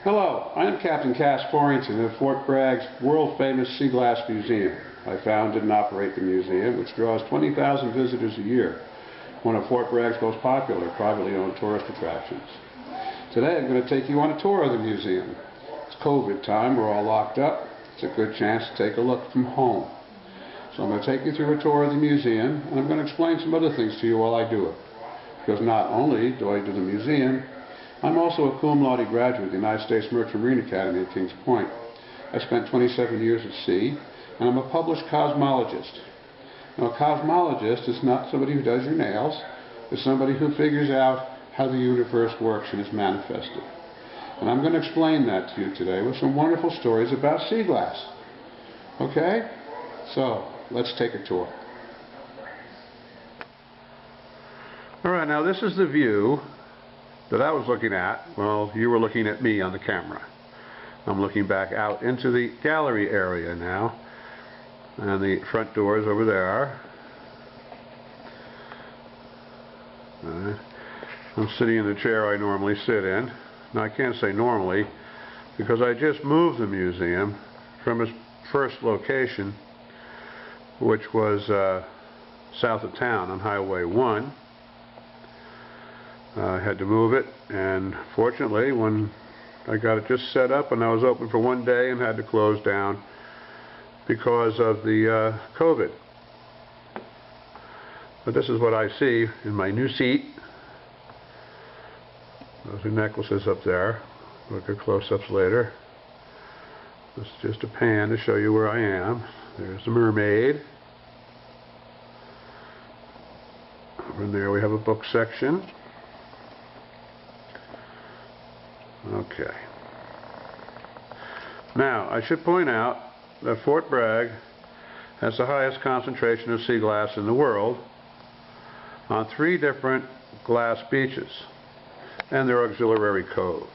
Hello, I am Captain Cass Forrington at Fort Bragg's world-famous Seaglass Museum. I founded and operate the museum, which draws 20,000 visitors a year, one of Fort Bragg's most popular privately owned tourist attractions. Today I'm going to take you on a tour of the museum. It's COVID time, we're all locked up. It's a good chance to take a look from home. So I'm going to take you through a tour of the museum, and I'm going to explain some other things to you while I do it. Because not only do I do the museum, I'm also a cum laude graduate of the United States Merchant Marine Academy at Kings Point. I spent 27 years at sea, and I'm a published cosmologist. Now, a cosmologist is not somebody who does your nails. It's somebody who figures out how the universe works and is manifested. And I'm going to explain that to you today with some wonderful stories about sea glass. Okay? So, let's take a tour. Alright, now this is the view that I was looking at. Well, you were looking at me on the camera. I'm looking back out into the gallery area now, and the front door is over there. I'm sitting in the chair I normally sit in. Now I can't say normally because I just moved the museum from its first location, which was south of town on Highway 1. I had to move it, and fortunately when I got it just set up, and I was open for one day and had to close down because of the COVID. But this is what I see in my new seat. Those are necklaces up there. Look at close-ups later. This is just a pan to show you where I am. There's the mermaid. Over there we have a book section. Okay. Now, I should point out that Fort Bragg has the highest concentration of sea glass in the world on 3 different glass beaches and their auxiliary coves.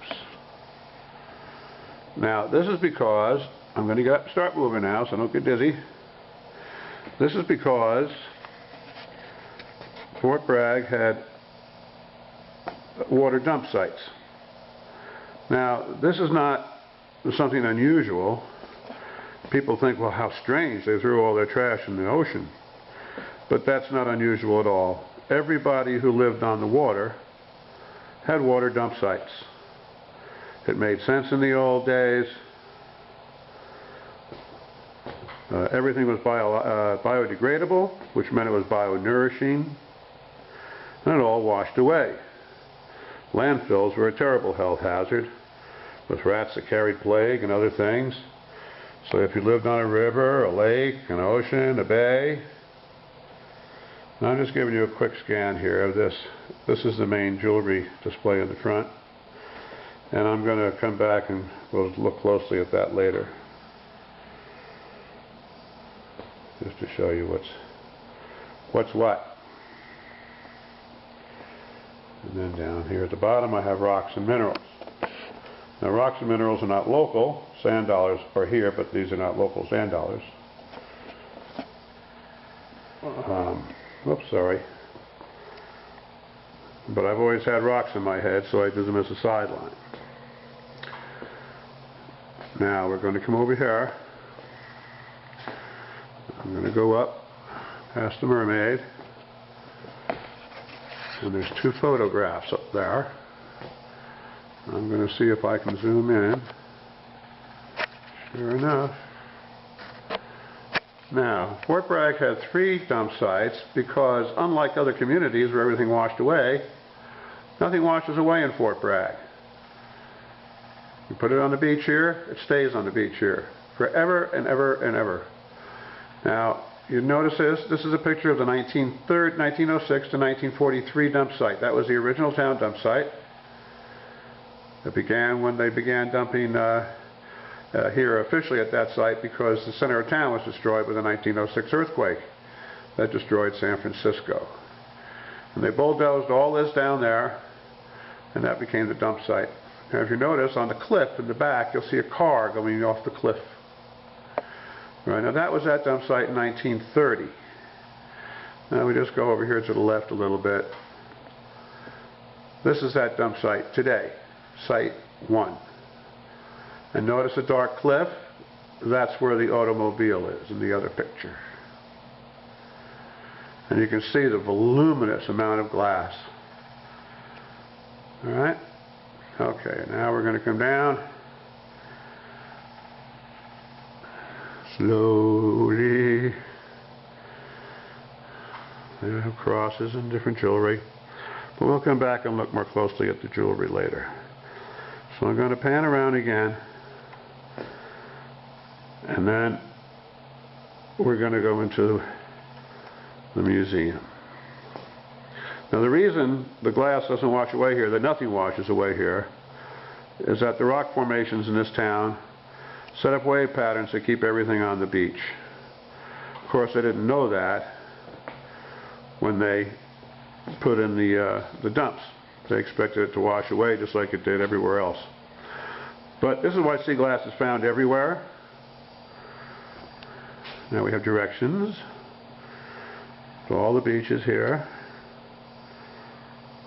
Now, this is because, I'm going to start moving now so I don't get dizzy. This is because Fort Bragg had water dump sites. Now, this is not something unusual. People think, well, how strange, they threw all their trash in the ocean. But that's not unusual at all. Everybody who lived on the water had water dump sites. It made sense in the old days. Everything was biodegradable, which meant it was bionourishing, and it all washed away. Landfills were a terrible health hazard, with rats that carried plague and other things. So if you lived on a river, a lake, an ocean, a bay. Now I'm just giving you a quick scan here of this. This is the main jewelry display in the front. And I'm going to come back and we'll look closely at that later. Just to show you what's what. And then down here at the bottom I have rocks and minerals. Now rocks and minerals are not local. Sand dollars are here, but these are not local sand dollars. Oops, sorry. But I've always had rocks in my head, so I do them as a sideline. Now we're going to come over here. I'm going to go up past the mermaid. And there's 2 photographs up there. I'm going to see if I can zoom in. Sure enough. Now, Fort Bragg had 3 dump sites because, unlike other communities where everything washed away, nothing washes away in Fort Bragg. You put it on the beach here, it stays on the beach here. Forever and ever and ever. Now, you notice this is a picture of the 1906 to 1943 dump site. That was the original town dump site. It began when they began dumping here officially at that site because the center of town was destroyed with the 1906 earthquake that destroyed San Francisco. And they bulldozed all this down there, and that became the dump site. Now if you notice on the cliff in the back, you'll see a car going off the cliff. Right, now that was that dump site in 1930. Now we just go over here to the left a little bit. This is that dump site today, Site 1. And notice the dark cliff? That's where the automobile is in the other picture. And you can see the voluminous amount of glass. Alright? Okay, now we're going to come down. Slowly. They have crosses and different jewelry. But we'll come back and look more closely at the jewelry later. So I'm going to pan around again. And then we're going to go into the museum. Now the reason the glass doesn't wash away here, that nothing washes away here, is that the rock formations in this town set up wave patterns to keep everything on the beach. Of course, they didn't know that when they put in the dumps. They expected it to wash away just like it did everywhere else. But this is why sea glass is found everywhere. Now we have directions to all the beaches here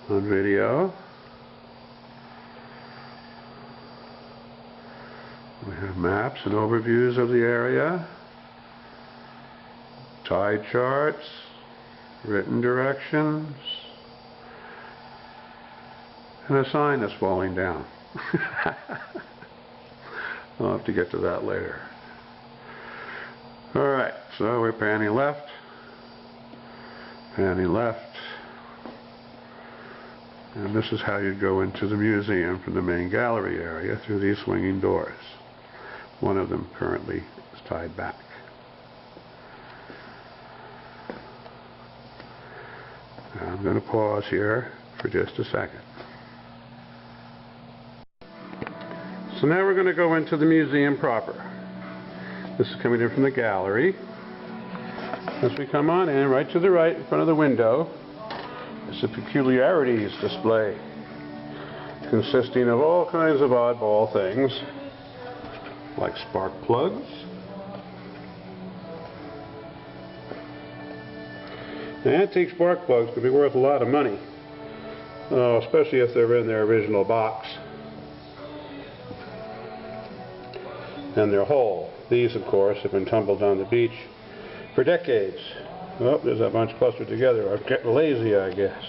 on video. We have maps and overviews of the area, tide charts, written directions, and a sign that's falling down. I'll have to get to that later. Alright, so we're panning left, and this is how you'd go into the museum from the main gallery area through these swinging doors. One of them currently is tied back. Now I'm going to pause here for just a second. So now we're going to go into the museum proper. This is coming in from the gallery. As we come on in, right to the right in front of the window, is the peculiarities display, consisting of all kinds of oddball things, like spark plugs, the antique spark plugs could be worth a lot of money, especially if they're in their original box and they're whole. These, of course, have been tumbled on the beach for decades. Oh, there's a bunch clustered together. I'm getting lazy, I guess.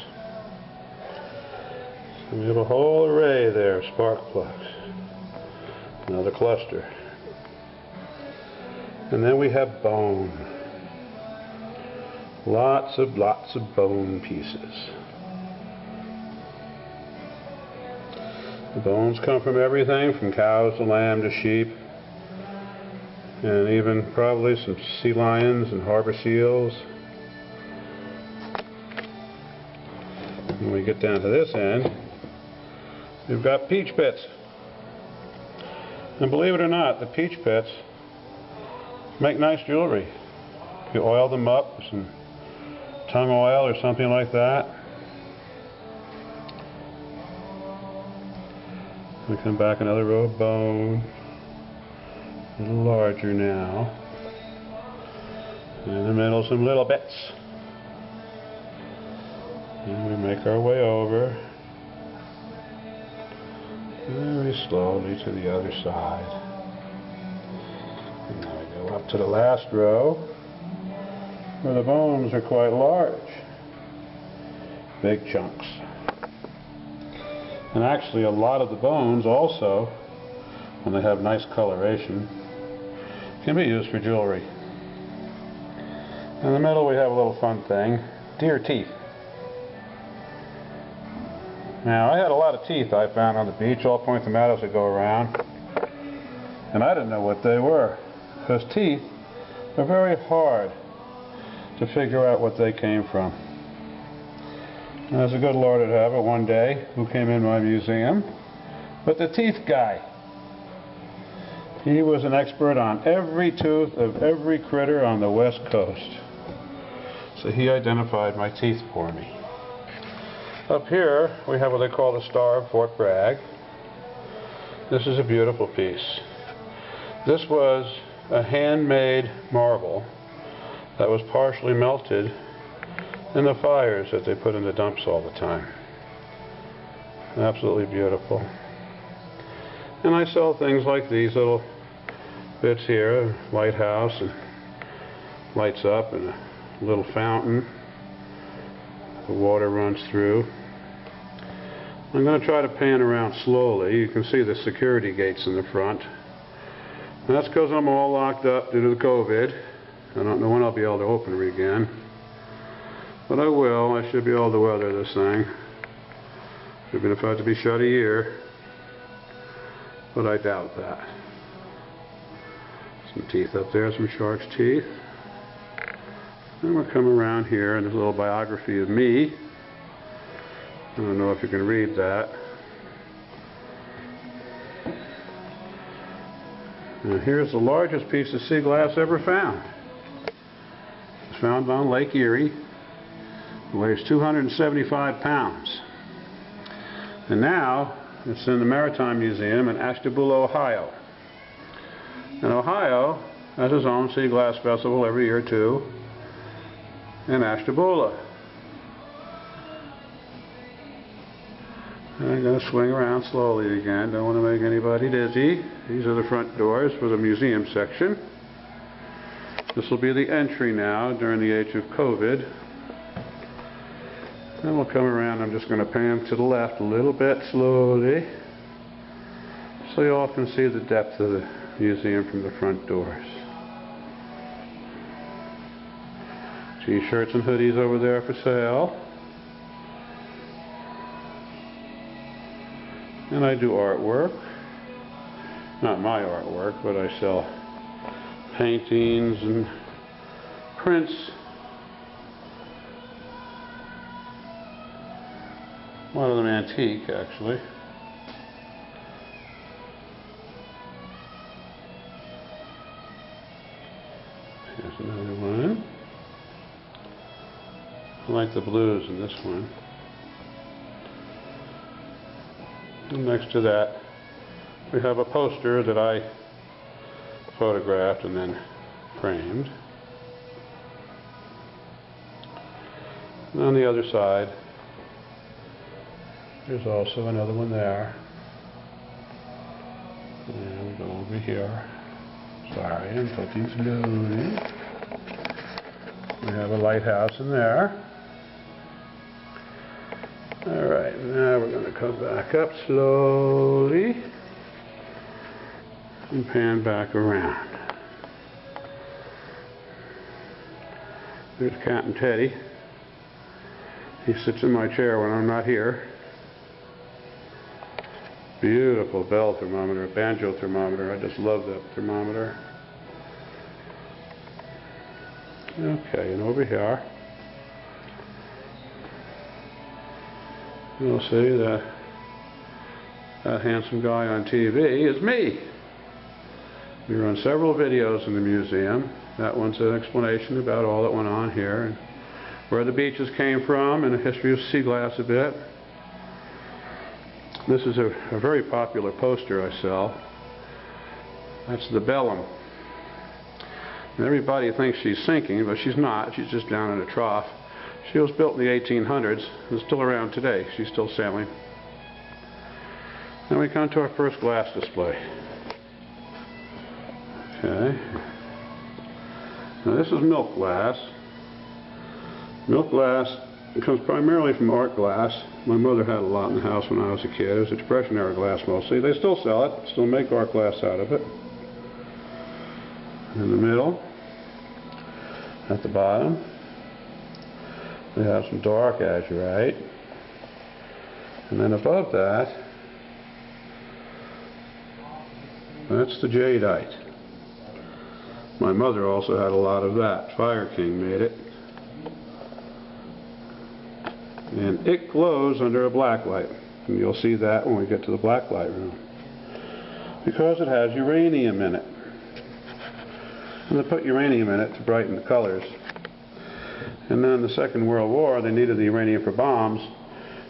So we have a whole array there of spark plugs. Another cluster. And then we have bone. Lots of bone pieces. The bones come from everything from cows to lamb to sheep, and even probably some sea lions and harbor seals. When we get down to this end, we've got peach pits. And believe it or not, the peach pits make nice jewelry. If you oil them up with some tung oil or something like that. We come back, another row of bone. A little larger now. In the middle, some little bits. And we make our way over very slowly to the other side. And now we go up to the last row, where the bones are quite large. Big chunks. And actually a lot of the bones also, when they have nice coloration, can be used for jewelry. In the middle we have a little fun thing, deer teeth. Now I had a lot of teeth I found on the beach. I'll point them out as I go around. And I didn't know what they were, because teeth are very hard to figure out what they came from. As a good Lord would have it, one day, who came in my museum? But the teeth guy. He was an expert on every tooth of every critter on the west coast. So he identified my teeth for me. Up here we have what they call the Star of Fort Bragg. This is a beautiful piece. This was a handmade marble that was partially melted in the fires that they put in the dumps all the time. Absolutely beautiful. And I sell things like these little bits here, a lighthouse, and lights up, and a little fountain. The water runs through. I'm going to try to pan around slowly. You can see the security gates in the front. And that's because I'm all locked up due to the COVID. I don't know when I'll be able to open it again. But I will. I should be able to weather this thing. Even if I have to be shut a year. But I doubt that. Some teeth up there, some shark's teeth. Then we'll come around here, and there's a little biography of me. I don't know if you can read that. Now here's the largest piece of sea glass ever found. It's found on Lake Erie. It weighs 275 pounds. And now it's in the Maritime Museum in Ashtabula, Ohio. And Ohio has its own Sea Glass Festival every year too, in Ashtabula. I'm going to swing around slowly again. Don't want to make anybody dizzy. These are the front doors for the museum section. This will be the entry now during the age of COVID. Then we'll come around. I'm just going to pan to the left a little bit slowly, so you all can see the depth of the museum from the front doors. T-shirts and hoodies over there for sale. And I do artwork. Not my artwork, but I sell paintings and prints. A lot of them antique, actually. Here's another one. I like the blues in this one. And next to that, we have a poster that I photographed and then framed. And on the other side, there's also another one there. And we go over here. Sorry, I'm taking slowly. We have a lighthouse in there. Alright, now we're going to come back up slowly and pan back around. There's Captain Teddy. He sits in my chair when I'm not here. Beautiful bell thermometer, banjo thermometer. I just love that thermometer. Okay, and over here, you'll see that handsome guy on TV is me. We run several videos in the museum. That one's an explanation about all that went on here and where the beaches came from and the history of sea glass a bit. This is a very popular poster I sell. That's the Bellum. And everybody thinks she's sinking, but she's not. She's just down in a trough. She was built in the 1800s and is still around today. She's still sailing. Then we come to our first glass display. Okay. Now this is milk glass. Milk glass comes primarily from art glass. My mother had a lot in the house when I was a kid. It was a Depression era glass mostly. They still sell it, still make art glass out of it. In the middle, at the bottom, we have some dark azurite. And then above that, that's the jadeite. My mother also had a lot of that. Fire King made it. And it glows under a black light. And you'll see that when we get to the Backlight Room. Because it has uranium in it. And they put uranium in it to brighten the colors. And then in the Second World War, they needed the uranium for bombs.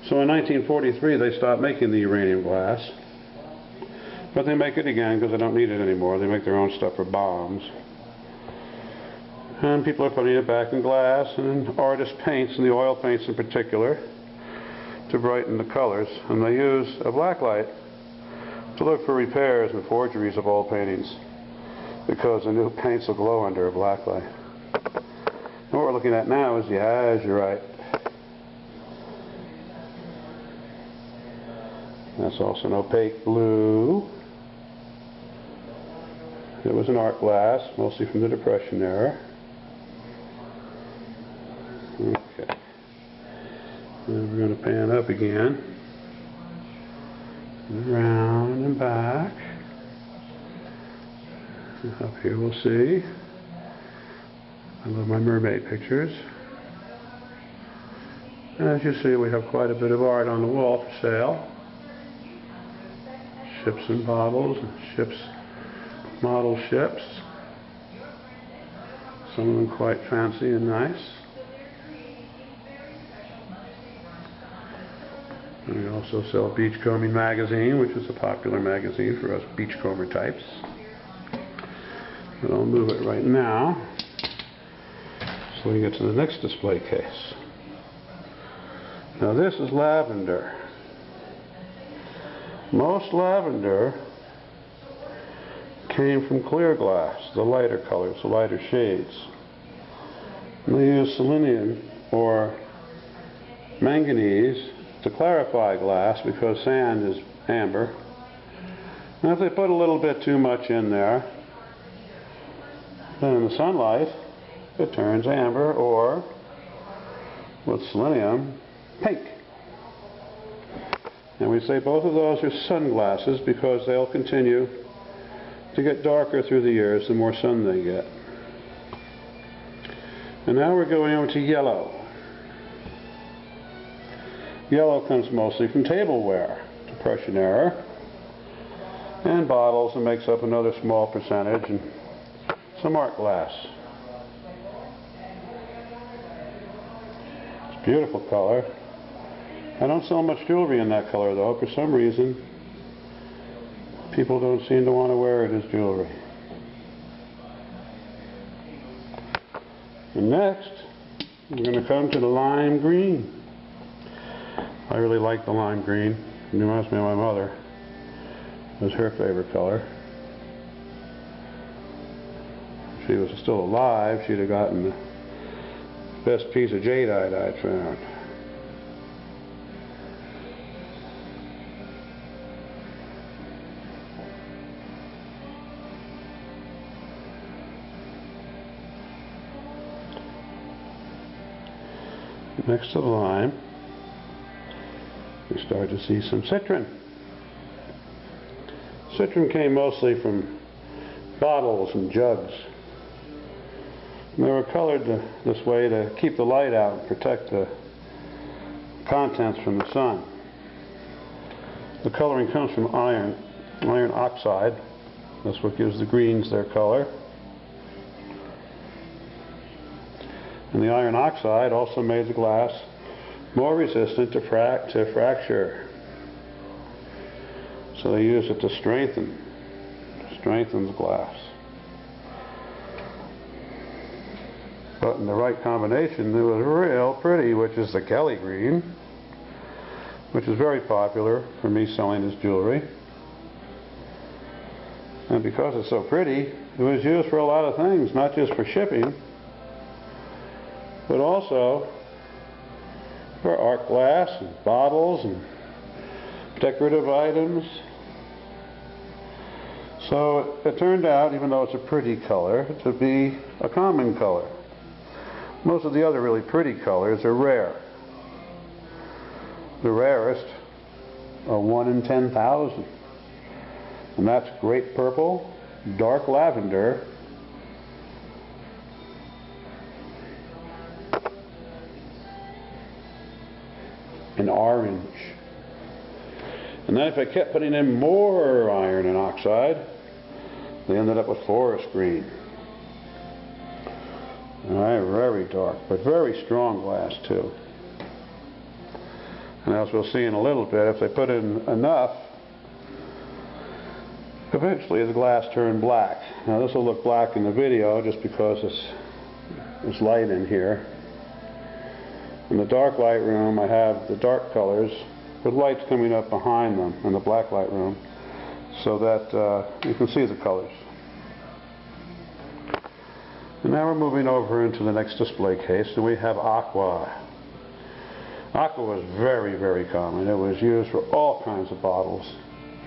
So in 1943, they stopped making the uranium glass. But they make it again because they don't need it anymore. They make their own stuff for bombs. And people are putting it back in glass and in artist paints, and the oil paints in particular, to brighten the colors. And they use a black light to look for repairs and forgeries of old paintings, because the new paints will glow under a black light. And what we're looking at now is the azurite. That's also an opaque blue. It was an art glass, mostly from the Depression era. Okay. Then we're going to pan up again. Around and back. Up here we'll see. I love my mermaid pictures. As you see, we have quite a bit of art on the wall for sale. Ships and bottles, ships, model ships. Some of them quite fancy and nice. And we also sell Beachcombing magazine, which is a popular magazine for us beachcomber types. But I'll move it right now so we can get to the next display case. Now this is lavender. Most lavender came from clear glass, the lighter colors, the lighter shades. And they use selenium or manganese to clarify glass because sand is amber. And if they put a little bit too much in there, then in the sunlight it turns amber, or with selenium, pink. And we say both of those are sunglasses because they'll continue to get darker through the years the more sun they get. And now we're going over to yellow. Yellow comes mostly from tableware, Depression era, and bottles, and makes up another small percentage, and some art glass. It's a beautiful color. I don't sell much jewelry in that color though. For some reason, people don't seem to want to wear it as jewelry. And next, we're going to come to the lime green. I really like the lime green. It reminds me of my mother. It was her favorite color. If she was still alive, she'd have gotten the best piece of jadeite I'd found. Next to the lime, we start to see some citron. Citron came mostly from bottles and jugs. And they were colored this way to keep the light out and protect the contents from the sun. The coloring comes from iron oxide. That's what gives the greens their color. And the iron oxide also made the glass more resistant to fracture. So they use it to strengthen the glass. But in the right combination, it was real pretty, which is the Kelly green, which is very popular for me selling as jewelry. And because it's so pretty, it was used for a lot of things, not just for shipping, but also for art glass and bottles and decorative items. So it turned out, even though it's a pretty color, to be a common color. Most of the other really pretty colors are rare. The rarest are 1 in 10,000. And that's grape purple, dark lavender, and orange. And then if I kept putting in more iron and oxide, they ended up with forest green. Alright, very dark, but very strong glass too. And as we'll see in a little bit, if they put in enough, eventually the glass turned black. Now this will look black in the video just because it's light in here. In the dark light room, I have the dark colors with lights coming up behind them in the black light room. so that you can see the colors. And now we're moving over into the next display case, and we have aqua. Aqua was very, very common. It was used for all kinds of bottles.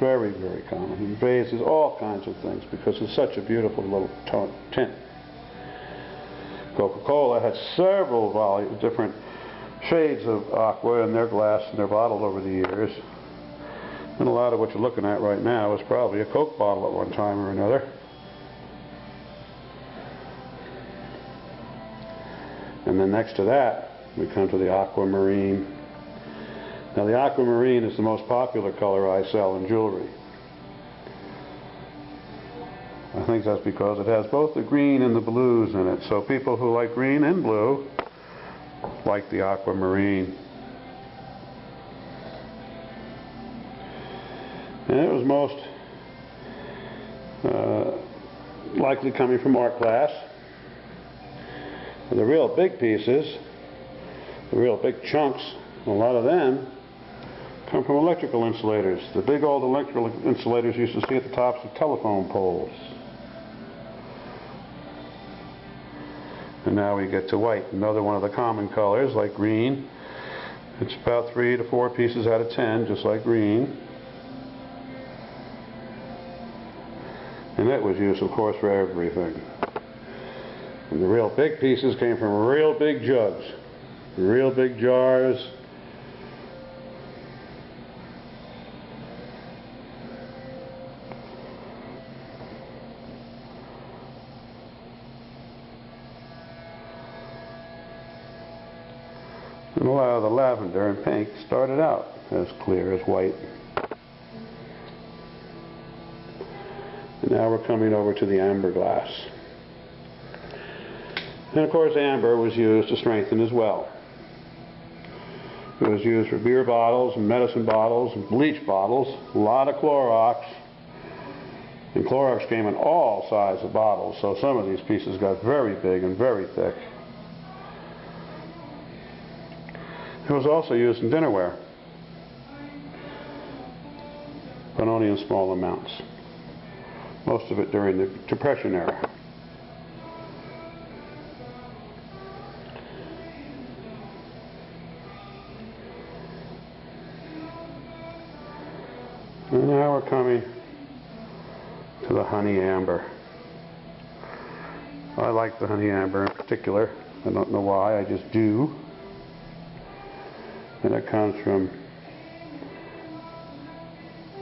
Very, very common. In vases, all kinds of things, because it's such a beautiful little tint. Coca-Cola had several different shades of aqua in their glass and their bottle over the years. And a lot of what you're looking at right now is probably a Coke bottle at one time or another. And then next to that, we come to the Aquamarine. Now the Aquamarine is the most popular color I sell in jewelry. I think that's because it has both the green and the blues in it. So people who like green and blue like the Aquamarine. And it was most likely coming from art glass. And the real big pieces, the real big chunks, a lot of them come from electrical insulators. The big old electrical insulators you used to see at the tops of telephone poles. And now we get to white, another one of the common colors, like green. It's about 3 to 4 pieces out of 10, just like green. And that was used, of course, for everything. And the real big pieces came from real big jugs, real big jars. And a lot of the lavender and pink started out as clear as white. And now we're coming over to the amber glass. And of course amber was used to strengthen as well. It was used for beer bottles and medicine bottles and bleach bottles, a lot of Clorox. And Clorox came in all sizes of bottles, so some of these pieces got very big and very thick. It was also used in dinnerware, but only in small amounts. Most of it during the Depression era. And now we're coming to the honey amber. I like the honey amber in particular. I don't know why, I just do. And it comes from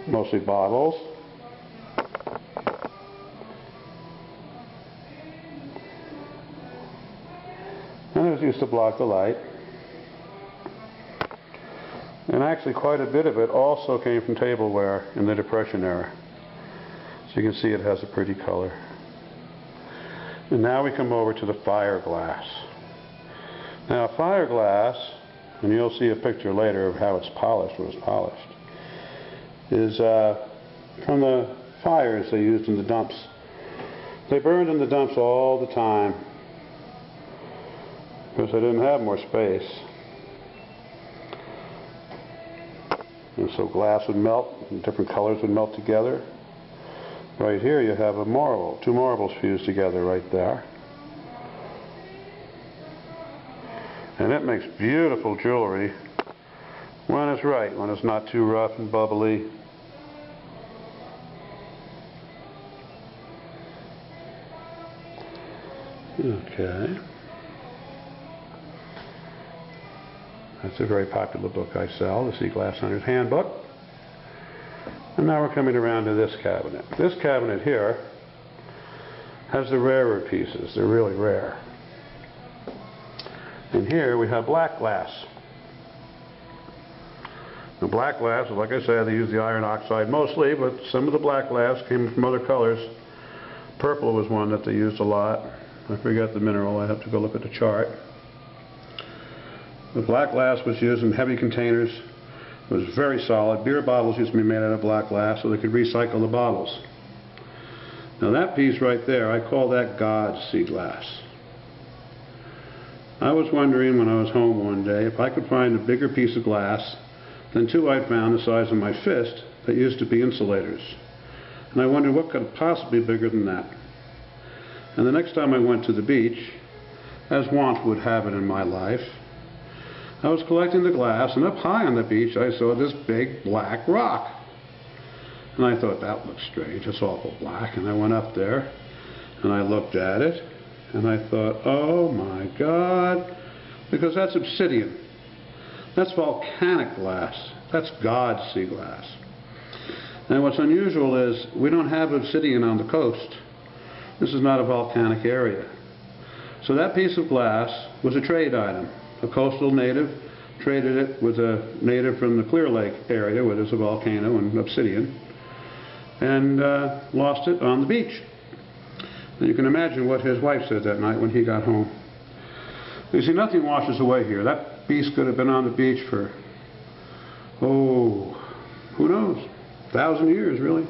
mostly bottles. And it was used to block the light. And actually quite a bit of it also came from tableware in the Depression era. So you can see it has a pretty color. And now we come over to the fire glass. Now fire glass, and you'll see a picture later of how it's polished, was polished, is from the fires they used in the dumps. They burned in the dumps all the time because they didn't have more space. And so glass would melt, and different colors would melt together. Right here you have a marble, 2 marbles fused together right there. And it makes beautiful jewelry when it's right, when it's not too rough and bubbly. Okay. That's a very popular book I sell, the Seaglass Hunter's Handbook. And now we're coming around to this cabinet. This cabinet here has the rarer pieces. They're really rare. And here we have black glass. The black glass, like I said, they use the iron oxide mostly, but some of the black glass came from other colors. Purple was one that they used a lot. I forget the mineral, I have to go look at the chart. The black glass was used in heavy containers. It was very solid. Beer bottles used to be made out of black glass so they could recycle the bottles. Now that piece right there, I call that God's sea glass. I was wondering when I was home one day if I could find a bigger piece of glass than 2 I'd found the size of my fist that used to be insulators. And I wondered what could possibly be bigger than that. And the next time I went to the beach, as wont would have it in my life, I was collecting the glass, and up high on the beach I saw this big black rock. And I thought, that looks strange, it's awful black. And I went up there, and I looked at it, and I thought, oh my God, because that's obsidian. That's volcanic glass. That's God's sea glass. And what's unusual is we don't have obsidian on the coast. This is not a volcanic area. So that piece of glass was a trade item. A coastal native traded it with a native from the Clear Lake area where there's a volcano and obsidian, and lost it on the beach. And you can imagine what his wife said that night when he got home. You see, nothing washes away here. That piece could have been on the beach for, oh, who knows, 1,000 years really.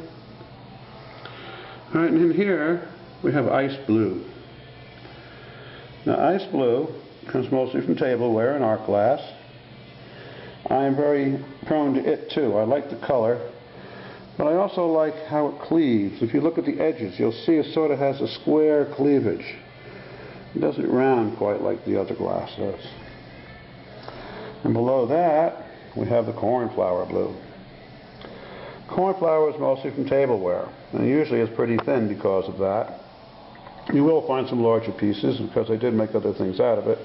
All right, and in here we have ice blue. Now, ice blue comes mostly from tableware and art glass. I am very prone to it too. I like the color, but I also like how it cleaves. If you look at the edges, you'll see it sort of has a square cleavage. It doesn't round quite like the other glass does. And below that, we have the cornflower blue. Cornflower is mostly from tableware, and usually it's pretty thin because of that. You will find some larger pieces because I did make other things out of it.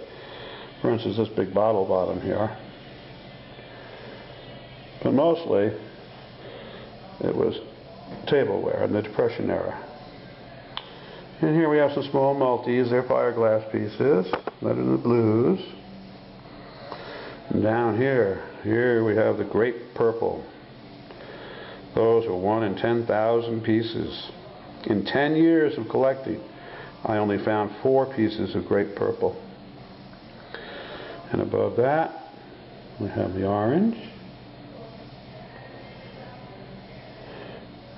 For instance, this big bottle bottom here. But mostly, it was tableware in the Depression era. And here we have some small multis. They're fiberglass pieces. That are the blues. And down here we have the grape purple. Those are 1 in 10,000 pieces. In 10 years of collecting, I only found 4 pieces of grape purple. And above that, we have the orange.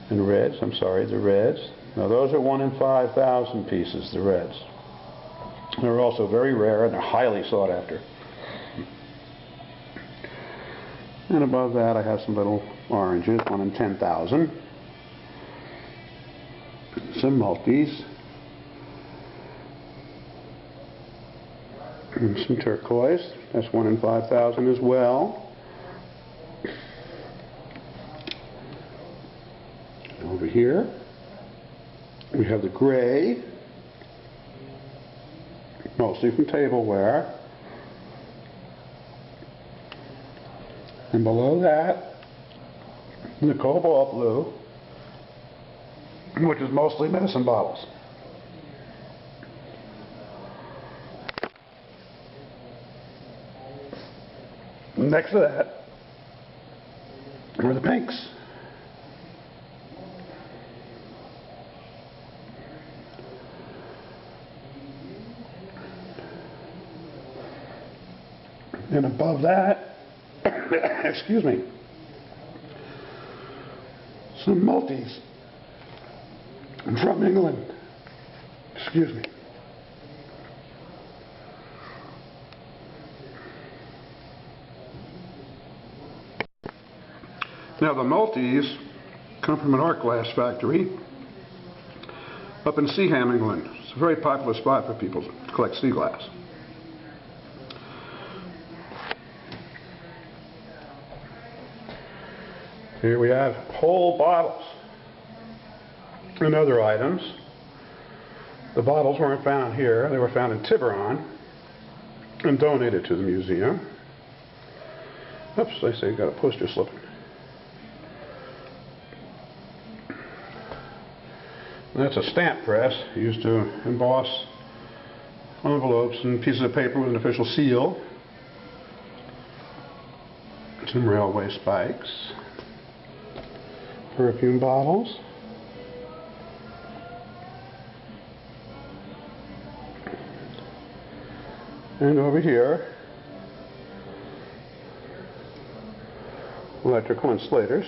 And reds, I'm sorry, the reds. Now those are 1 in 5,000 pieces, the reds. They're also very rare and they're highly sought after. And above that I have some little oranges, 1 in 10,000. Some multis. And some turquoise, that's 1 in 5,000 as well. Over here we have the gray, mostly from tableware. And below that, the cobalt blue, which is mostly medicine bottles. Next to that are the pinks. And above that, excuse me, some multis from England. Excuse me. Now the multis come from an art glass factory up in Seaham, England. It's a very popular spot for people to collect sea glass. Here we have whole bottles and other items. The bottles weren't found here. They were found in Tiburon and donated to the museum. Oops, I say got a poster slipping. That's a stamp press used to emboss envelopes and pieces of paper with an official seal. Some railway spikes. Perfume bottles. And over here, electrical insulators.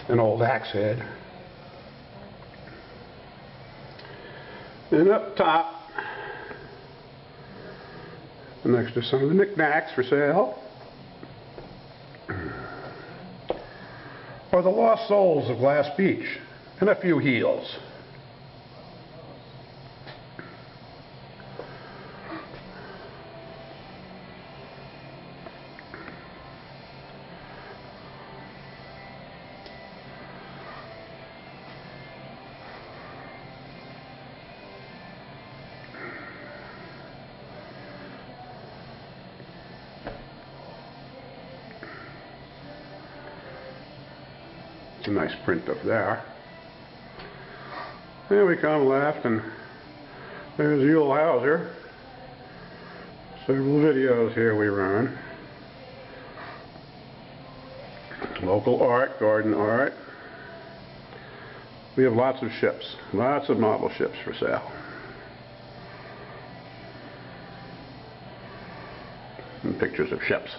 An old axe head. And up top, Next to some of the knickknacks for sale are the lost souls of Glass Beach and a few heels. It's a nice print up there. There we come left, and there's Yule Hauser. Several videos here we run. Local art, garden art. We have lots of ships, lots of model ships for sale. And pictures of ships.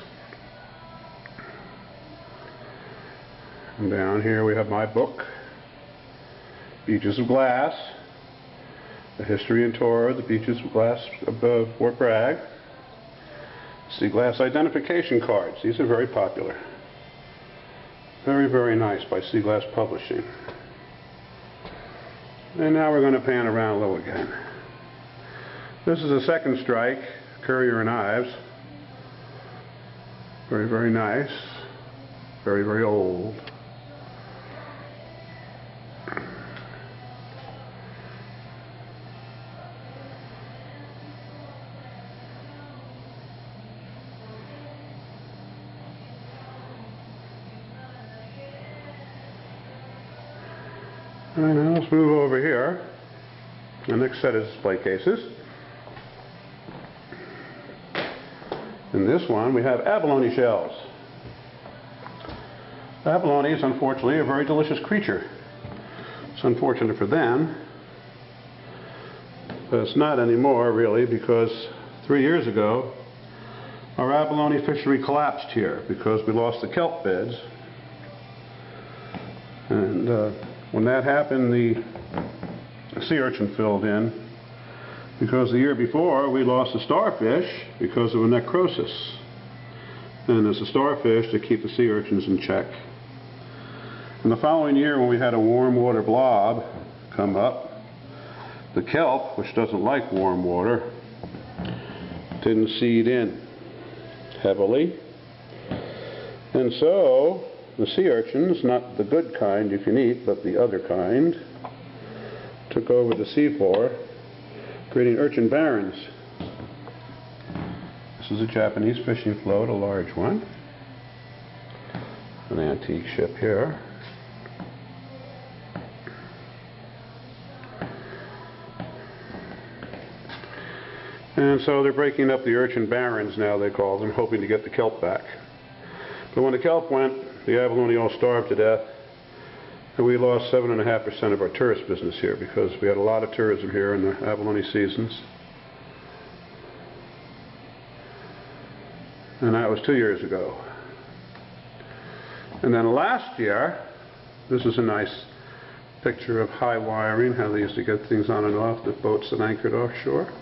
And down here we have my book, Beaches of Glass, the history and tour of the beaches of glass above Fort Bragg. Seaglass identification cards. These are very popular. Very, very nice by Seaglass Publishing. And now we're going to pan around a little again. This is a second strike, Currier and Ives. Very, very nice. Very, very old. Alright, now let's move over here. The next set of display cases. In this one we have Abalone Shells. Abalone is unfortunately a very delicious creature. It's unfortunate for them, but it's not anymore really, because 3 years ago our abalone fishery collapsed here because we lost the kelp beds. And when that happened, the sea urchin filled in, because the year before we lost the starfish because of a necrosis. And as the starfish to keep the sea urchins in check. And the following year, when we had a warm water blob come up, the kelp, which doesn't like warm water, didn't seed in heavily. And so the sea urchins, not the good kind you can eat, but the other kind, took over the seafloor, creating urchin barrens. This is a Japanese fishing float, a large one. An antique ship here. And so they're breaking up the urchin barrens now, they call them, hoping to get the kelp back. But when the kelp went, the abalone all starved to death, and we lost 7.5% of our tourist business here because we had a lot of tourism here in the abalone seasons. And that was 2 years ago. And then last year, this is a nice picture of high wiring, how they used to get things on and off the boats that anchored offshore.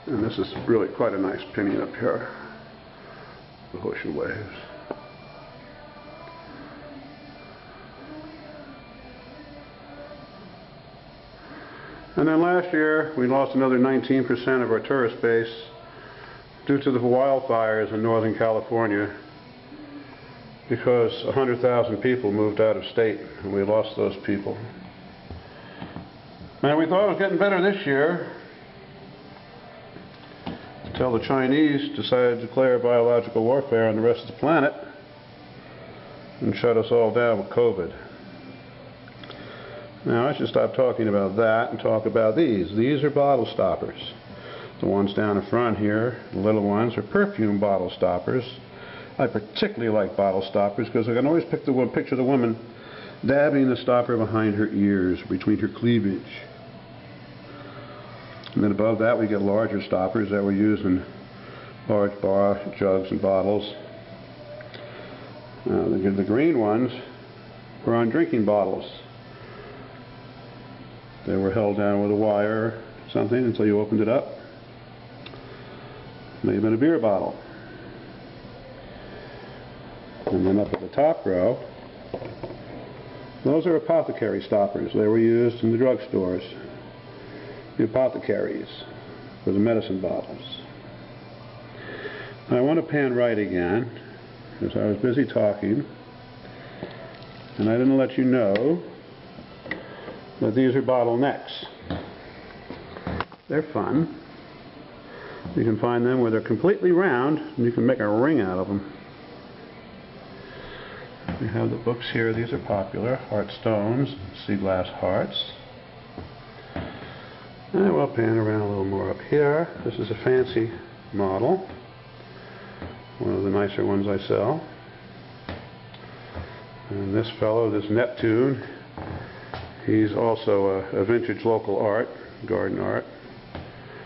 And this is really quite a nice pinning up here. The ocean waves. And then last year we lost another 19% of our tourist base due to the wildfires in Northern California, because 100,000 people moved out of state and we lost those people. And we thought it was getting better this year until the Chinese decided to declare biological warfare on the rest of the planet and shut us all down with COVID. Now I should stop talking about that and talk about these. These are bottle stoppers. The ones down in front here, the little ones, are perfume bottle stoppers. I particularly like bottle stoppers because I can always picture the woman dabbing the stopper behind her ears, between her cleavage. And then above that we get larger stoppers that were used in large bar jugs and bottles. The green ones were on drinking bottles. They were held down with a wire or something until you opened it up. may have been a beer bottle. And then up at the top row, those are apothecary stoppers. They were used in the drugstores, the apothecaries, for the medicine bottles. Now I want to pan right again, because I was busy talking, and I didn't let you know that these are bottlenecks. They're fun. You can find them where they're completely round, and you can make a ring out of them. We have the books here. These are popular. Heart Stones, Seaglass Hearts. And we'll pan around a little more up here. This is a fancy model. One of the nicer ones I sell. And this fellow, this Neptune, he's also a vintage local art, garden art.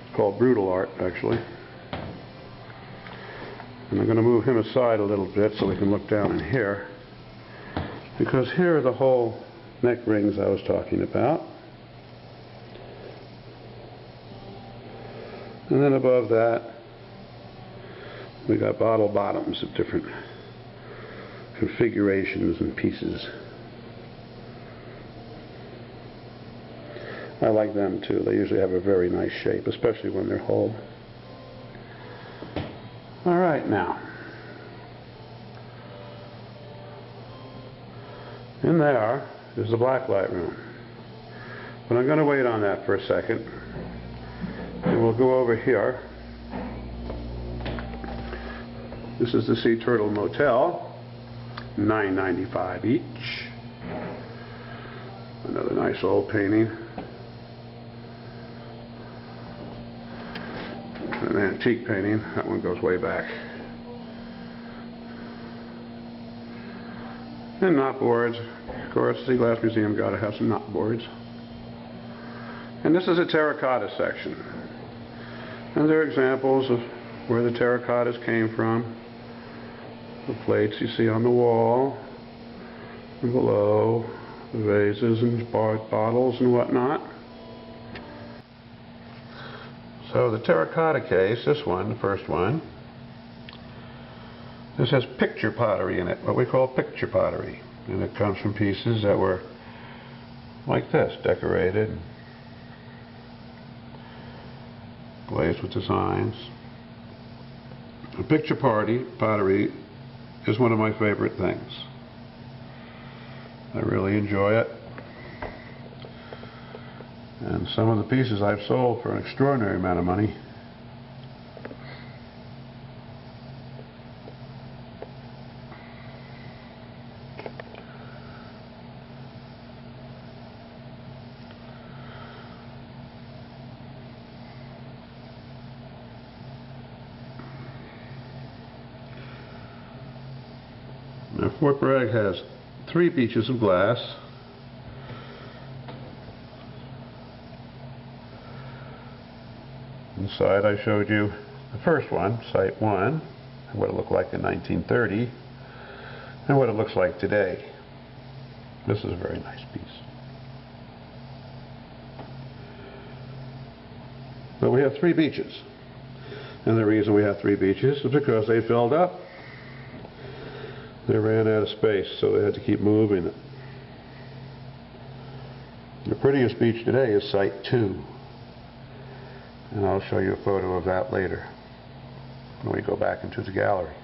It's called brutal art, actually. And I'm going to move him aside a little bit so we can look down in here. Because here are the whole neck rings I was talking about. And then above that, we got bottle bottoms of different configurations and pieces. I like them too. They usually have a very nice shape, especially when they're whole. All right, now. In there is the Backlight Room. But I'm going to wait on that for a second. And we'll go over here. This is the Turtle Motel. $9.95 each. Another nice old painting. An antique painting. That one goes way back. And knot boards. Of course, Seaglass Museum got to have some knot boards. And this is a terracotta section. And there are examples of where the terracottas came from. The plates you see on the wall, and below, the vases and bottles and whatnot. So the Terracotta Case, this one, the first one, this has picture pottery in it, what we call picture pottery. And it comes from pieces that were like this, decorated, glazed with designs. The picture pottery is one of my favorite things. I really enjoy it. And some of the pieces I've sold for an extraordinary amount of money. Now, Fort Bragg has 3 beaches of glass. Inside I showed you the first one, Site 1, and what it looked like in 1930, and what it looks like today. This is a very nice piece. But we have 3 beaches. And the reason we have 3 beaches is because they filled up. They ran out of space, so they had to keep moving it. The prettiest beach today is Site 2. And I'll show you a photo of that later when we go back into the gallery.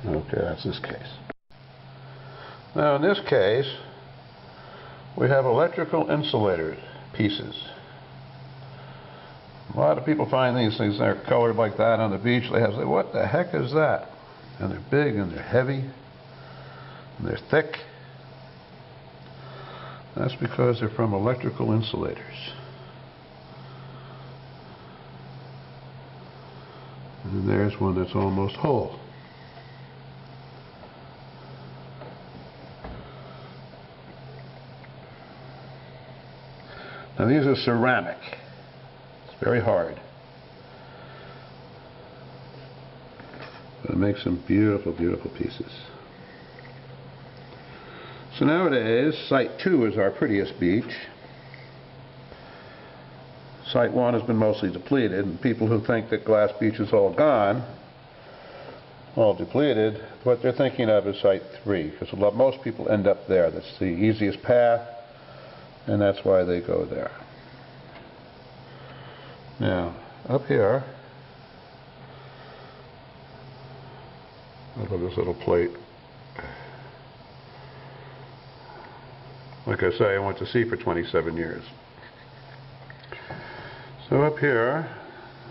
Okay, that's this case. Now in this case, we have electrical insulator pieces. A lot of people find these things, they're colored like that on the beach. They have to say, what the heck is that? And they're big and they're heavy and they're thick. That's because they're from electrical insulators. And there's one that's almost whole. Now these are ceramic. It's very hard. But it makes some beautiful, beautiful pieces. So nowadays, Site 2 is our prettiest beach. Site 1 has been mostly depleted, and people who think that Glass Beach is all gone, all depleted, what they're thinking of is Site 3, because most people end up there. That's the easiest path, and that's why they go there. Now, up here, I love this little plate. Like I say, I went to sea for 27 years. So up here,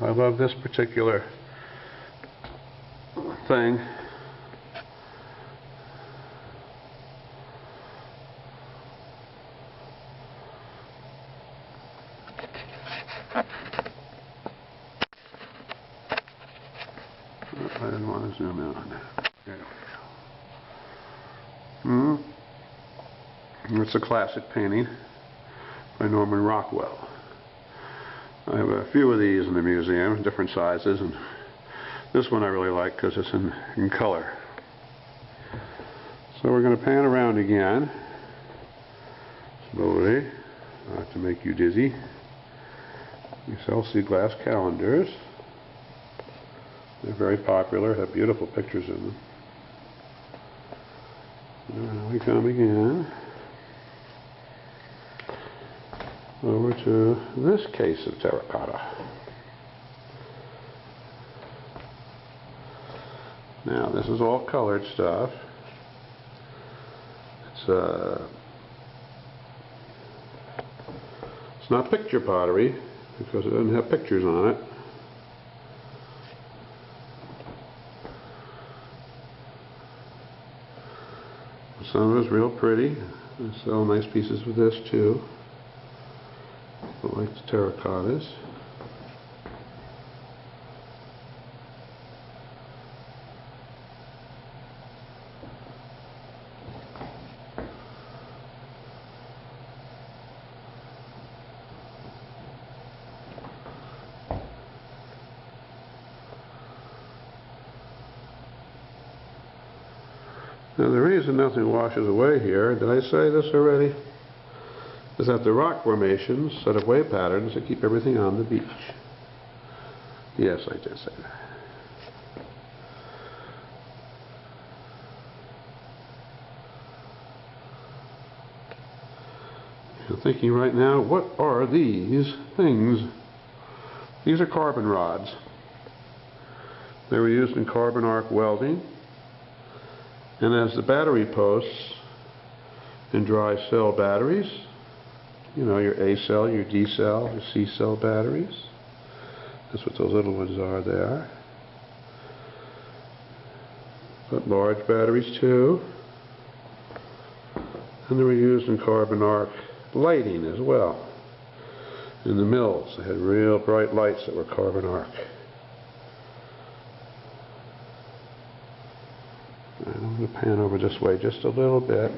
I love this particular thing. I didn't want to zoom in on that. There we go. It's a classic painting by Norman Rockwell. I have a few of these in the museum, different sizes, and this one I really like because it's in color. So we're going to pan around again, slowly, not to make you dizzy. We sell Seaglass calendars. They're very popular, have beautiful pictures in them. Now we come again over to this case of terracotta. Now this is all colored stuff. It's not picture pottery because it doesn't have pictures on it. Some of it's real pretty. I sell nice pieces with this too. I like the terracottas. Now the reason nothing washes away here, did I say this already? Is that the rock formations set of wave patterns that keep everything on the beach. Yes, I did say that. You're thinking right now, what are these things? These are carbon rods. They were used in carbon arc welding, and as the battery posts in dry cell batteries, you know, your A cell, your D cell, your C cell batteries. That's what those little ones are there. But large batteries too. And they were used in carbon arc lighting as well. In the mills, they had real bright lights that were carbon arc. And I'm going to pan over this way just a little bit,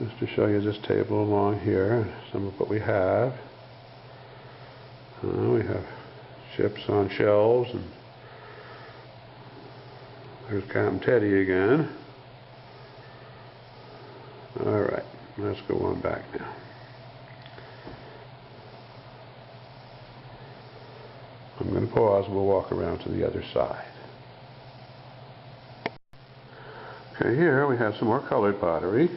just to show you this table along here, some of what we have. We have ships on shelves, and there's Captain Teddy again. Alright, let's go on back now. I'm going to pause and we'll walk around to the other side. Okay, here we have some more colored pottery.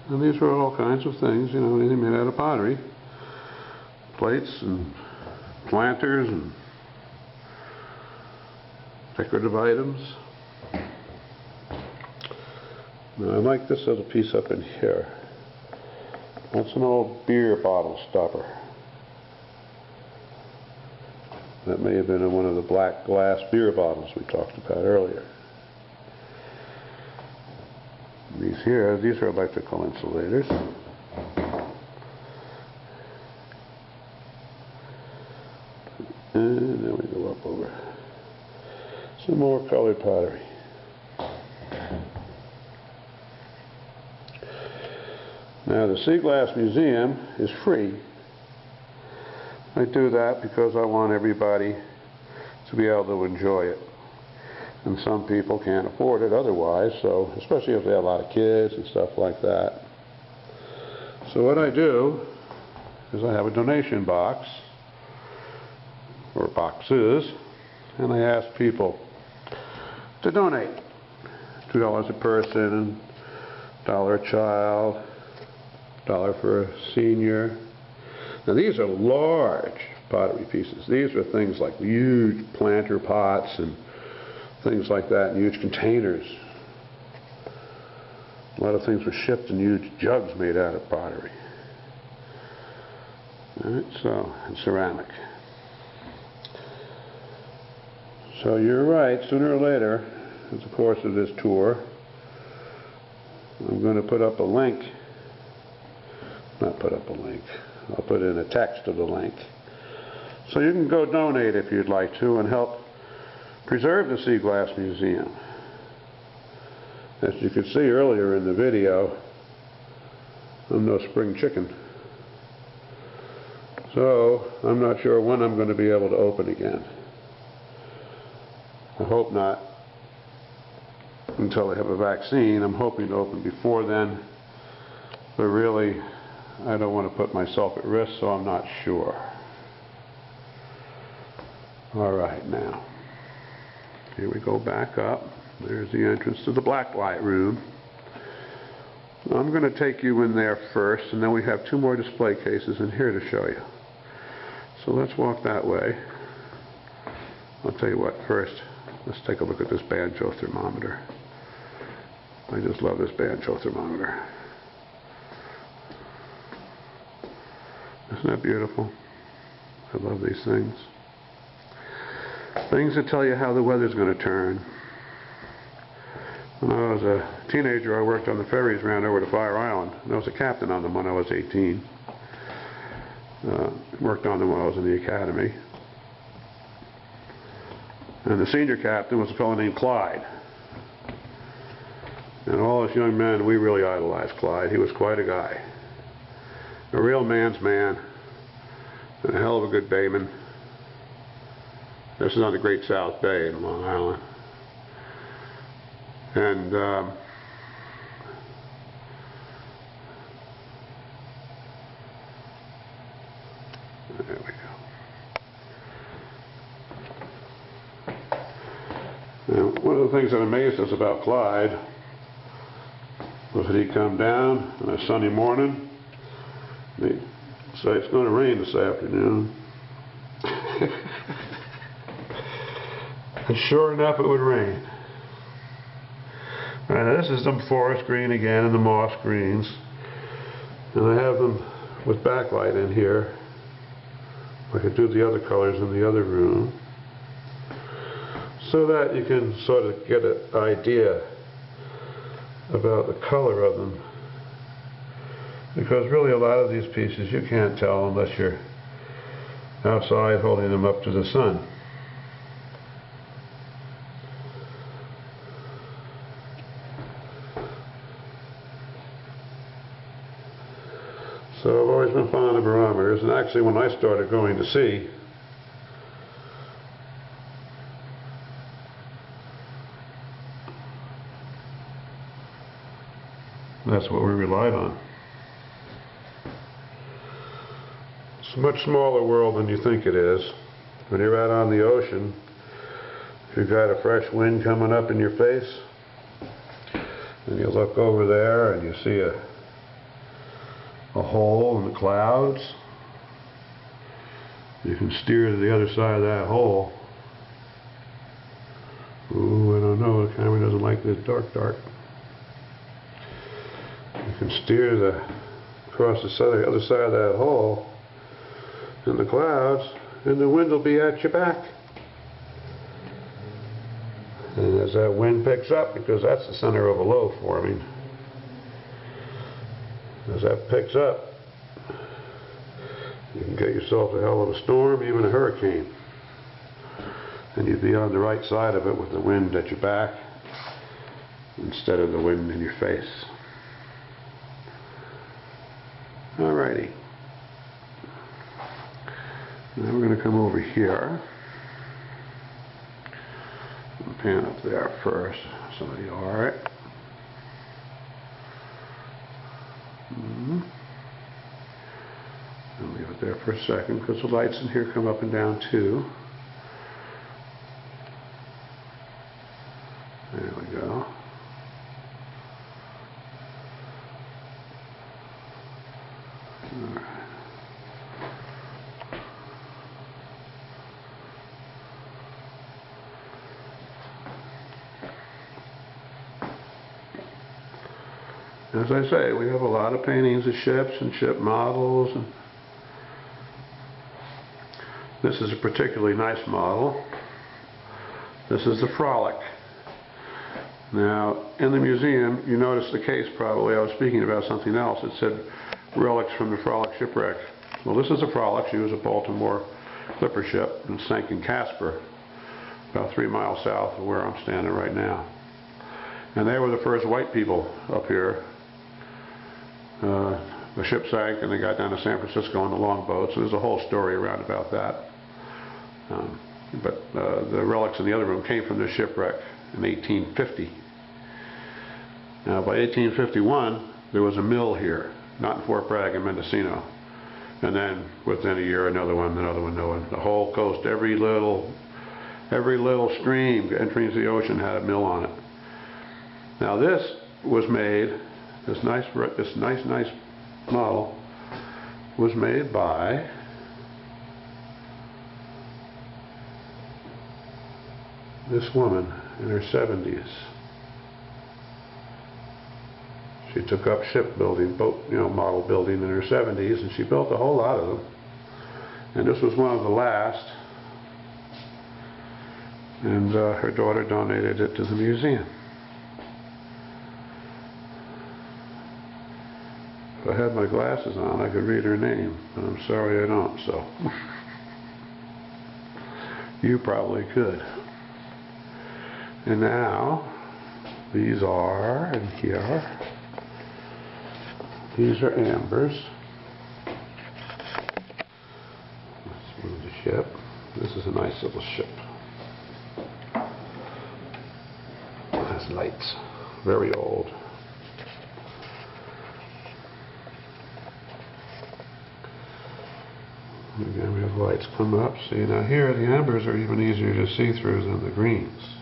And these were all kinds of things, you know, anything made out of pottery. Plates and planters and decorative items. Now I like this little piece up in here. That's an old beer bottle stopper. That may have been in one of the black glass beer bottles we talked about earlier. These here, these are electrical insulators. And then we go up over some more colored pottery. Now the Seaglass Museum is free. I do that because I want everybody to be able to enjoy it. And some people can't afford it otherwise, so especially if they have a lot of kids and stuff like that. So what I do is I have a donation box, or boxes, and I ask people to donate. $2 a person, $1 a child, $1 for a senior. Now these are large pottery pieces. These are things like huge planter pots and things like that, in huge containers. A lot of things were shipped in huge jugs made out of pottery. Alright, so, and ceramic. So you're right, sooner or later, in the course of this tour, I'm going to put up a link. Not put up a link. I'll put in a text of the link. So you can go donate if you'd like to and help preserve the Seaglass Museum. As you could see earlier in the video, I'm no spring chicken. So I'm not sure when I'm going to be able to open again. I hope not until they have a vaccine. I'm hoping to open before then, but really I don't want to put myself at risk, so I'm not sure. Alright, now here we go back up. There's the entrance to the Backlight Room. I'm going to take you in there first, and then we have 2 more display cases in here to show you. So let's walk that way. I'll tell you what, first let's take a look at this banjo thermometer. I just love this banjo thermometer. Isn't that beautiful? I love these things. Things that tell you how the weather's going to turn. When I was a teenager, I worked on the ferries around over to Fire Island, and I was a captain on them when I was 18. Worked on them when I was in the academy. And the senior captain was a fellow named Clyde. And all us young men, we really idolized Clyde. He was quite a guy. A real man's man, and a hell of a good bayman. This is on the Great South Bay in Long Island. And there we go. Now, one of the things that amazed us about Clyde was that he'd come down on a sunny morning and he'd say, "It's going to rain this afternoon." And sure enough, it would rain. Now, this is the forest green again and the moss greens. And I have them with backlight in here. I could do the other colors in the other room, so that you can sort of get an idea about the color of them. Because really a lot of these pieces you can't tell unless you're outside holding them up to the sun. So I've always been fond of barometers, and actually when I started going to sea, that's what we relied on. It's a much smaller world than you think it is. When you're out on the ocean, if you've got a fresh wind coming up in your face, and you look over there and you see a hole in the clouds, you can steer to the other side of that hole. Ooh, I don't know, the camera doesn't like this dark. You can steer across the other side of that hole in the clouds, and the wind will be at your back. And as that wind picks up, because that's the center of a low forming, as that picks up, you can get yourself a hell of a storm, even a hurricane. And you'd be on the right side of it with the wind at your back instead of the wind in your face. Alrighty. Now we're going to come over here. Pan up there first. Somebody alright. I'll leave it there for a second because the lights in here come up and down too. There we go. Alright. As I say, we have a lot of paintings of ships and ship models. And this is a particularly nice model. This is the Frolic. Now, in the museum, you noticed the case probably. I was speaking about something else. It said relics from the Frolic shipwreck. Well, this is a Frolic. She was a Baltimore clipper ship and sank in Casper, about 3 miles south of where I'm standing right now. And they were the first white people up here. The ship sank and they got down to San Francisco on the longboat, so there's a whole story around about that. But the relics in the other room came from this shipwreck in 1850. Now by 1851 there was a mill here, not in Fort Bragg, in Mendocino. And then within a year another one. The whole coast, every little stream entering the ocean had a mill on it. Now this was made, this nice model was made by this woman in her 70s. She took up shipbuilding, model building in her 70s, and she built a whole lot of them. And this was one of the last. And her daughter donated it to the museum. If I had my glasses on, I could read her name, but I'm sorry I don't, so. You probably could. And now, these are, and here, these are ambers. Let's move the ship. This is a nice little ship. It has lights. Very old. Again, we have lights come up. See, now here the ambers are even easier to see through than the greens.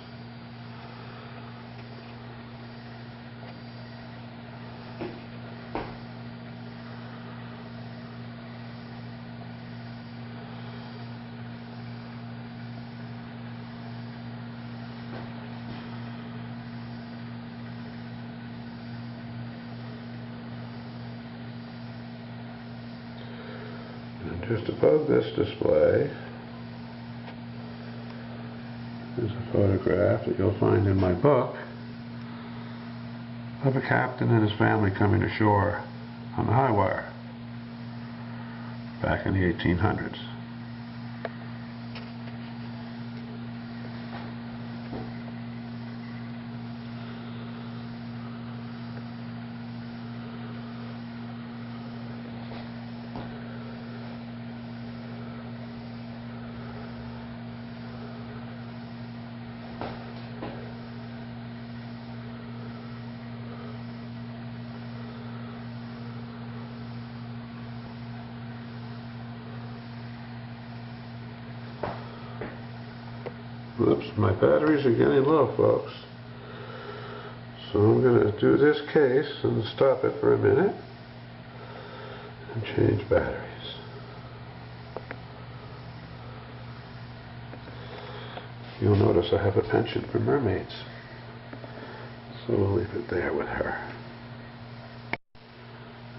Just above this display is a photograph that you'll find in my book of a captain and his family coming ashore on the high wire back in the 1800s. Whoops, my batteries are getting low, folks. So I'm going to do this case and stop it for a minute and change batteries. You'll notice I have a penchant for mermaids, so we'll leave it there with her.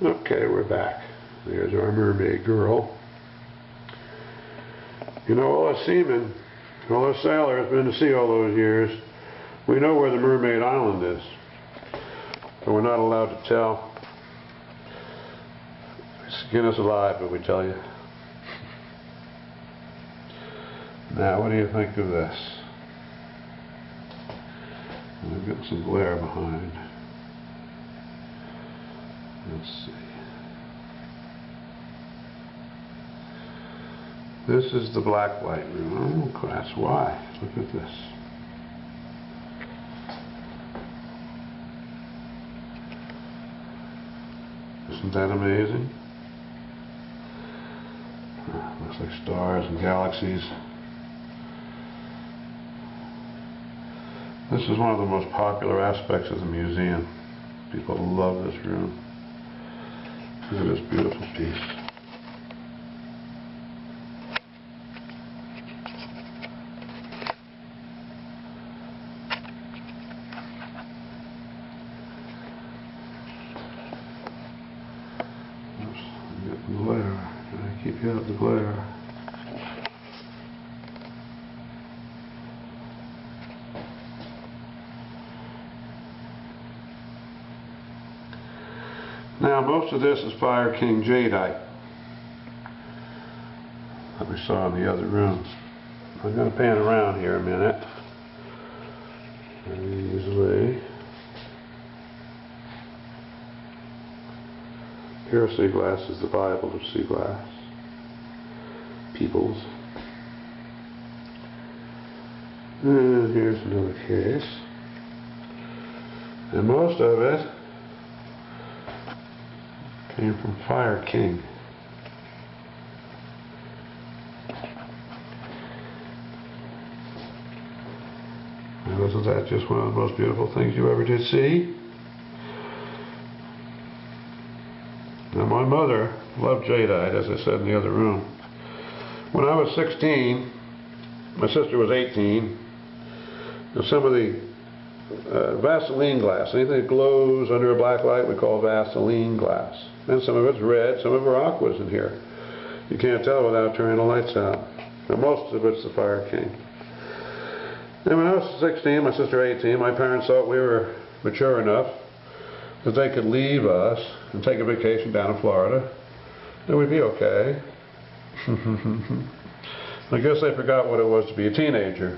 Okay, we're back. There's our mermaid girl. You know, all us seamen, all us sailors, been to sea all those years, we know where the Mermaid Island is, but we're not allowed to tell. Skin us alive if we tell you. Now, what do you think of this? We've got some glare behind. Let's see. This is the Backlight Room. Oh, that's why. Look at this. Isn't that amazing? Looks like stars and galaxies. This is one of the most popular aspects of the museum. People love this room. Look at this beautiful piece. Oops, I'm getting glare. I keep you out of the glare. Now, most of this is Fire King jadeite that we saw in the other rooms. I'm going to pan around here a minute. Very easily. Here, Seaglass is the Bible of Seaglass. Peoples. And here's another case. And most of it came from Fire King. And wasn't that just one of the most beautiful things you ever did see? Now, my mother loved jadeite, as I said in the other room. When I was 16, my sister was 18, and some of the Vaseline glass, anything that glows under a black light we call Vaseline glass. And some of it's red, some of it are aquas in here. You can't tell without turning the lights out. Now, most of it's the Fire King. And when I was 16, my sister 18, my parents thought we were mature enough that they could leave us and take a vacation down in Florida, and we'd be okay. I guess they forgot what it was to be a teenager.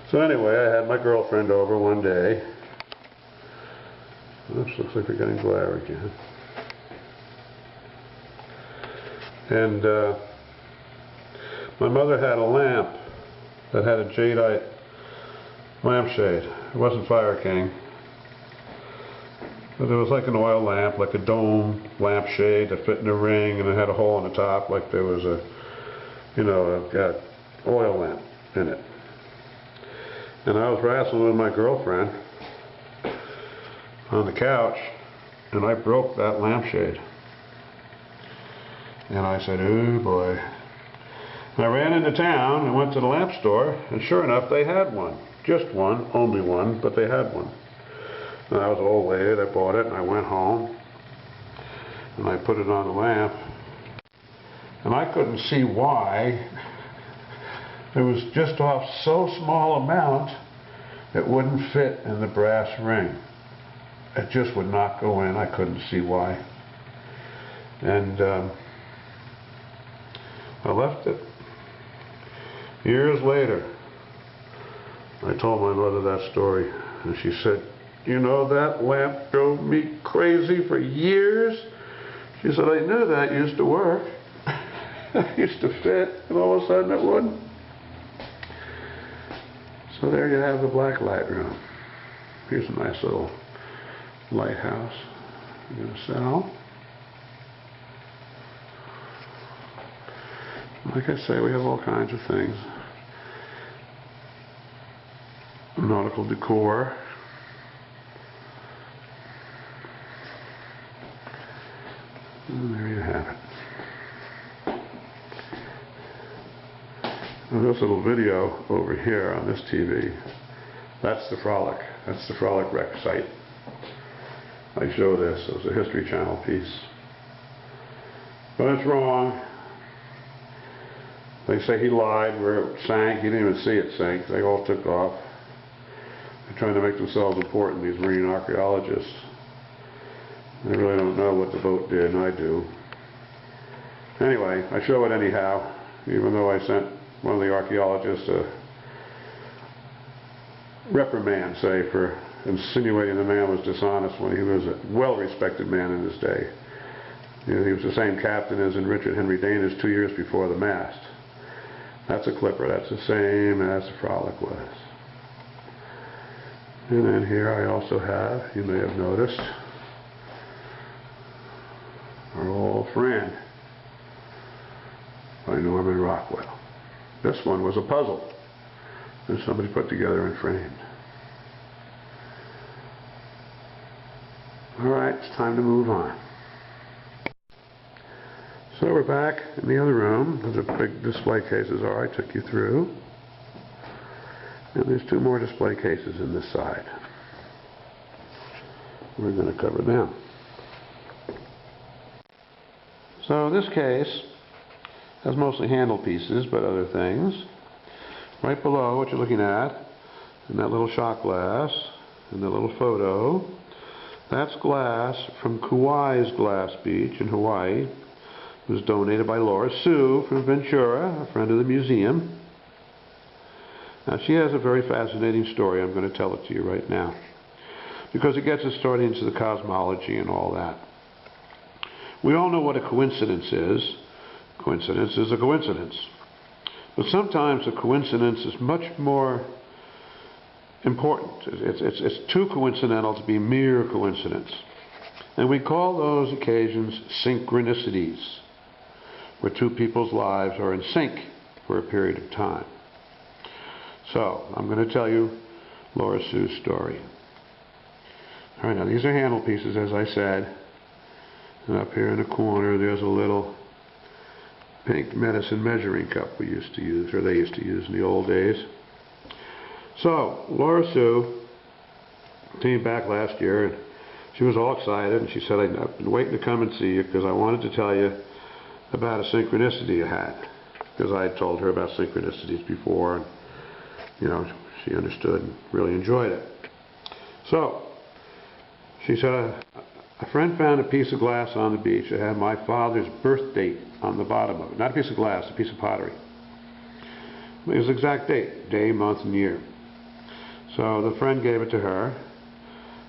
So anyway, I had my girlfriend over one day. Oops, looks like we're getting glare again. And my mother had a lamp that had a jadeite lampshade. It wasn't Fire King. But it was like an oil lamp, like a dome lampshade that fit in a ring, and it had a hole in the top like there was a, a oil lamp in it. And I was wrestling with my girlfriend on the couch, and I broke that lampshade. And I said, oh boy. And I ran into town and went to the lamp store, and sure enough, they had one. Just one, only one, but they had one. And I was an old lady that bought it, and I went home, and I put it on the lamp, and I couldn't see why it was just off so small amount it wouldn't fit in the brass ring. It just would not go in. I couldn't see why. And I left it. Years later, I told my mother that story, and she said, you know, that lamp drove me crazy for years. She said, I knew that used to work. It used to fit, and all of a sudden it wouldn't. So there you have the Backlight Room. Here's a nice little lighthouse I'm going to sell. Like I say, we have all kinds of things. Nautical decor. And there you have it. Now this little video over here on this TV, that's the Frolic. That's the Frolic wreck site. I show this as a History Channel piece. But it's wrong. They say he lied where it sank. He didn't even see it sink. They all took off. They're trying to make themselves important, these marine archaeologists. They really don't know what the boat did, and I do. Anyway, I show it anyhow, even though I sent one of the archaeologists a reprimand, say, for insinuating the man was dishonest when he was a well-respected man in his day. He was the same captain as in Richard Henry Dana's 2 years before the mast. That's a clipper. That's the same as the Frolic was. And then here I also have, you may have noticed, our old friend by Norman Rockwell. This one was a puzzle that somebody put together and framed. Alright, it's time to move on. So we're back in the other room where the big display cases are I took you through. And there's 2 more display cases in this side. We're going to cover them. So this case has mostly handle pieces, but other things. Right below what you're looking at, and that little shot glass, and that little photo, that's glass from Kauai's Glass Beach in Hawaii. It was donated by Laura Sue from Ventura, a friend of the museum. Now she has a very fascinating story. I'm going to tell it to you right now, because it gets us started into the cosmology and all that. We all know what a coincidence is. Coincidence is a coincidence. But sometimes a coincidence is much more important. It's too coincidental to be mere coincidence. And we call those occasions synchronicities, where 2 people's lives are in sync for a period of time. So, I'm going to tell you Laura Sue's story. Alright, now these are handle pieces, as I said. And up here in the corner there's a little pink medicine measuring cup we used to use, or they used to use in the old days. So, Laura Sue came back last year, and she was all excited, and she said, I've been waiting to come and see you because I wanted to tell you about a synchronicity I had. Because I had told her about synchronicities before, and you know, she understood and really enjoyed it. So, she said, a friend found a piece of glass on the beach that had my father's birth date on the bottom of it. Not a piece of glass, a piece of pottery. It was the exact date, day, month, and year. So the friend gave it to her,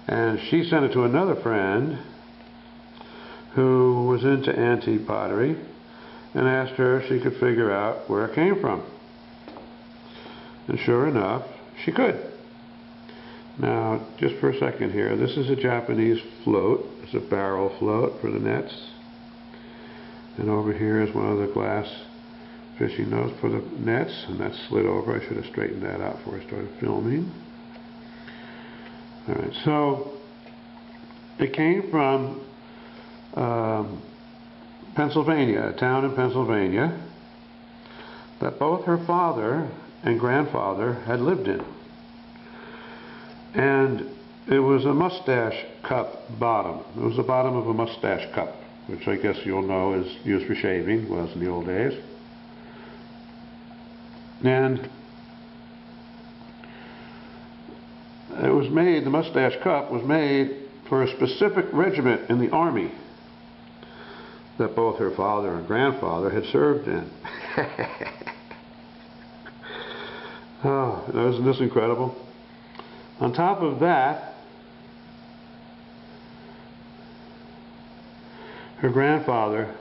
and she sent it to another friend who was into antique pottery and asked her if she could figure out where it came from. And sure enough, she could. Now, just for a second here, this is a Japanese float. It's a barrel float for the nets. And over here is one of the glass fishing nose for the nets, and that's slid over. I should have straightened that out before I started filming. Alright, so it came from Pennsylvania, a town in Pennsylvania that both her father and grandfather had lived in. And it was a mustache cup bottom. It was the bottom of a mustache cup, which I guess you'll know is used for shaving, was in the old days. And it was made, the mustache cup was made for a specific regiment in the Army that both her father and grandfather had served in. Oh, isn't this incredible? On top of that, her grandfather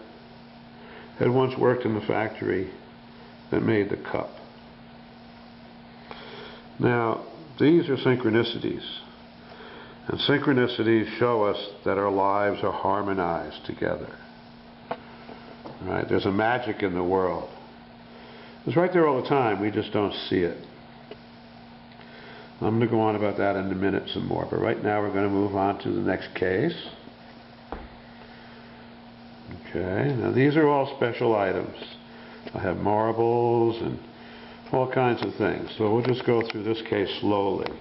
had once worked in the factory that made the cup. Now, these are synchronicities. And synchronicities show us that our lives are harmonized together. Right? There's a magic in the world. It's right there all the time. We just don't see it. I'm going to go on about that in a minute some more. But right now we're going to move on to the next case. Okay. Now these are all special items. I have marbles and all kinds of things. So we'll just go through this case slowly.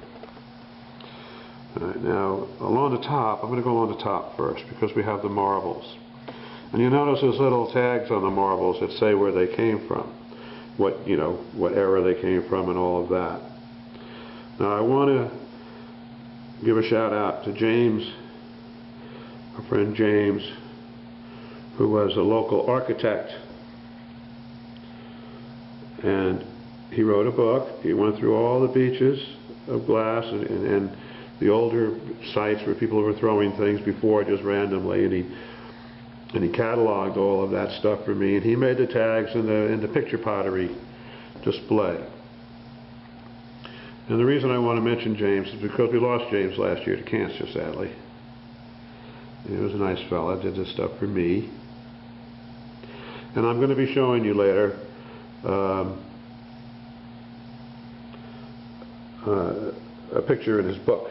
All right, now along the top, I'm going to go along the top first because we have the marbles. And you notice there's little tags on the marbles that say where they came from. What era they came from and all of that. Now I want to give a shout out to James, our friend James, who was a local architect. And he wrote a book. He went through all the beaches of glass and the older sites where people were throwing things before just randomly, And he cataloged all of that stuff for me, and he made the tags in the picture pottery display. And the reason I want to mention James is because we lost James last year to cancer, sadly. He was a nice fella, did this stuff for me. And I'm going to be showing you later a picture in his book.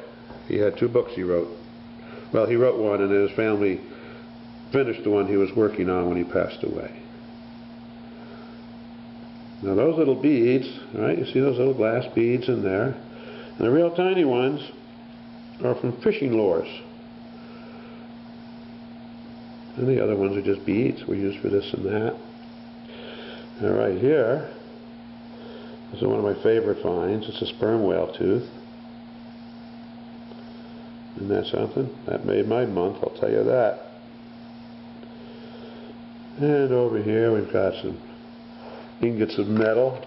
He had 2 books he wrote. Well, he wrote one, and then his family finished the one he was working on when he passed away. Now those little beads, right? You see those little glass beads in there? And the real tiny ones are from fishing lures. And the other ones are just beads we use for this and that. And right here, this is one of my favorite finds. It's a sperm whale tooth. Isn't that something? That made my month, I'll tell you that. And over here we've got some ingots of metal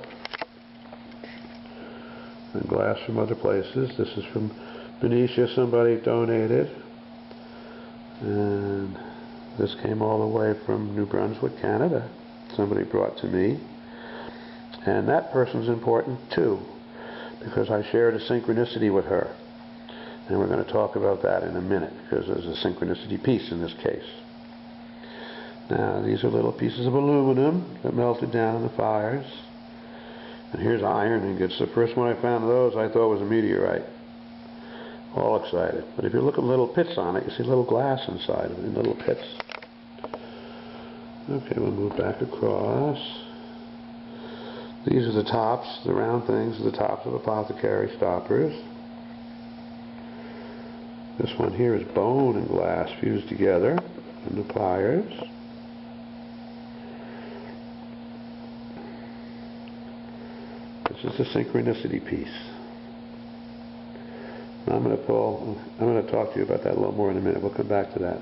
and glass from other places. This is from Benicia, somebody donated. And this came all the way from New Brunswick, Canada. Somebody brought to me. And that person's important too, because I shared a synchronicity with her. And we're going to talk about that in a minute, because there's a synchronicity piece in this case. Now, these are little pieces of aluminum that melted down in the fires. And here's iron ingots. The first one I found of those I thought was a meteorite. All excited. But if you look at little pits on it, you see little glass inside of it, in little pits. Okay, we'll move back across. These are the tops, the round things, are the tops of apothecary stoppers. This one here is bone and glass fused together in the pliers. This is a synchronicity piece. I'm going to talk to you about that a little more in a minute. We'll come back to that.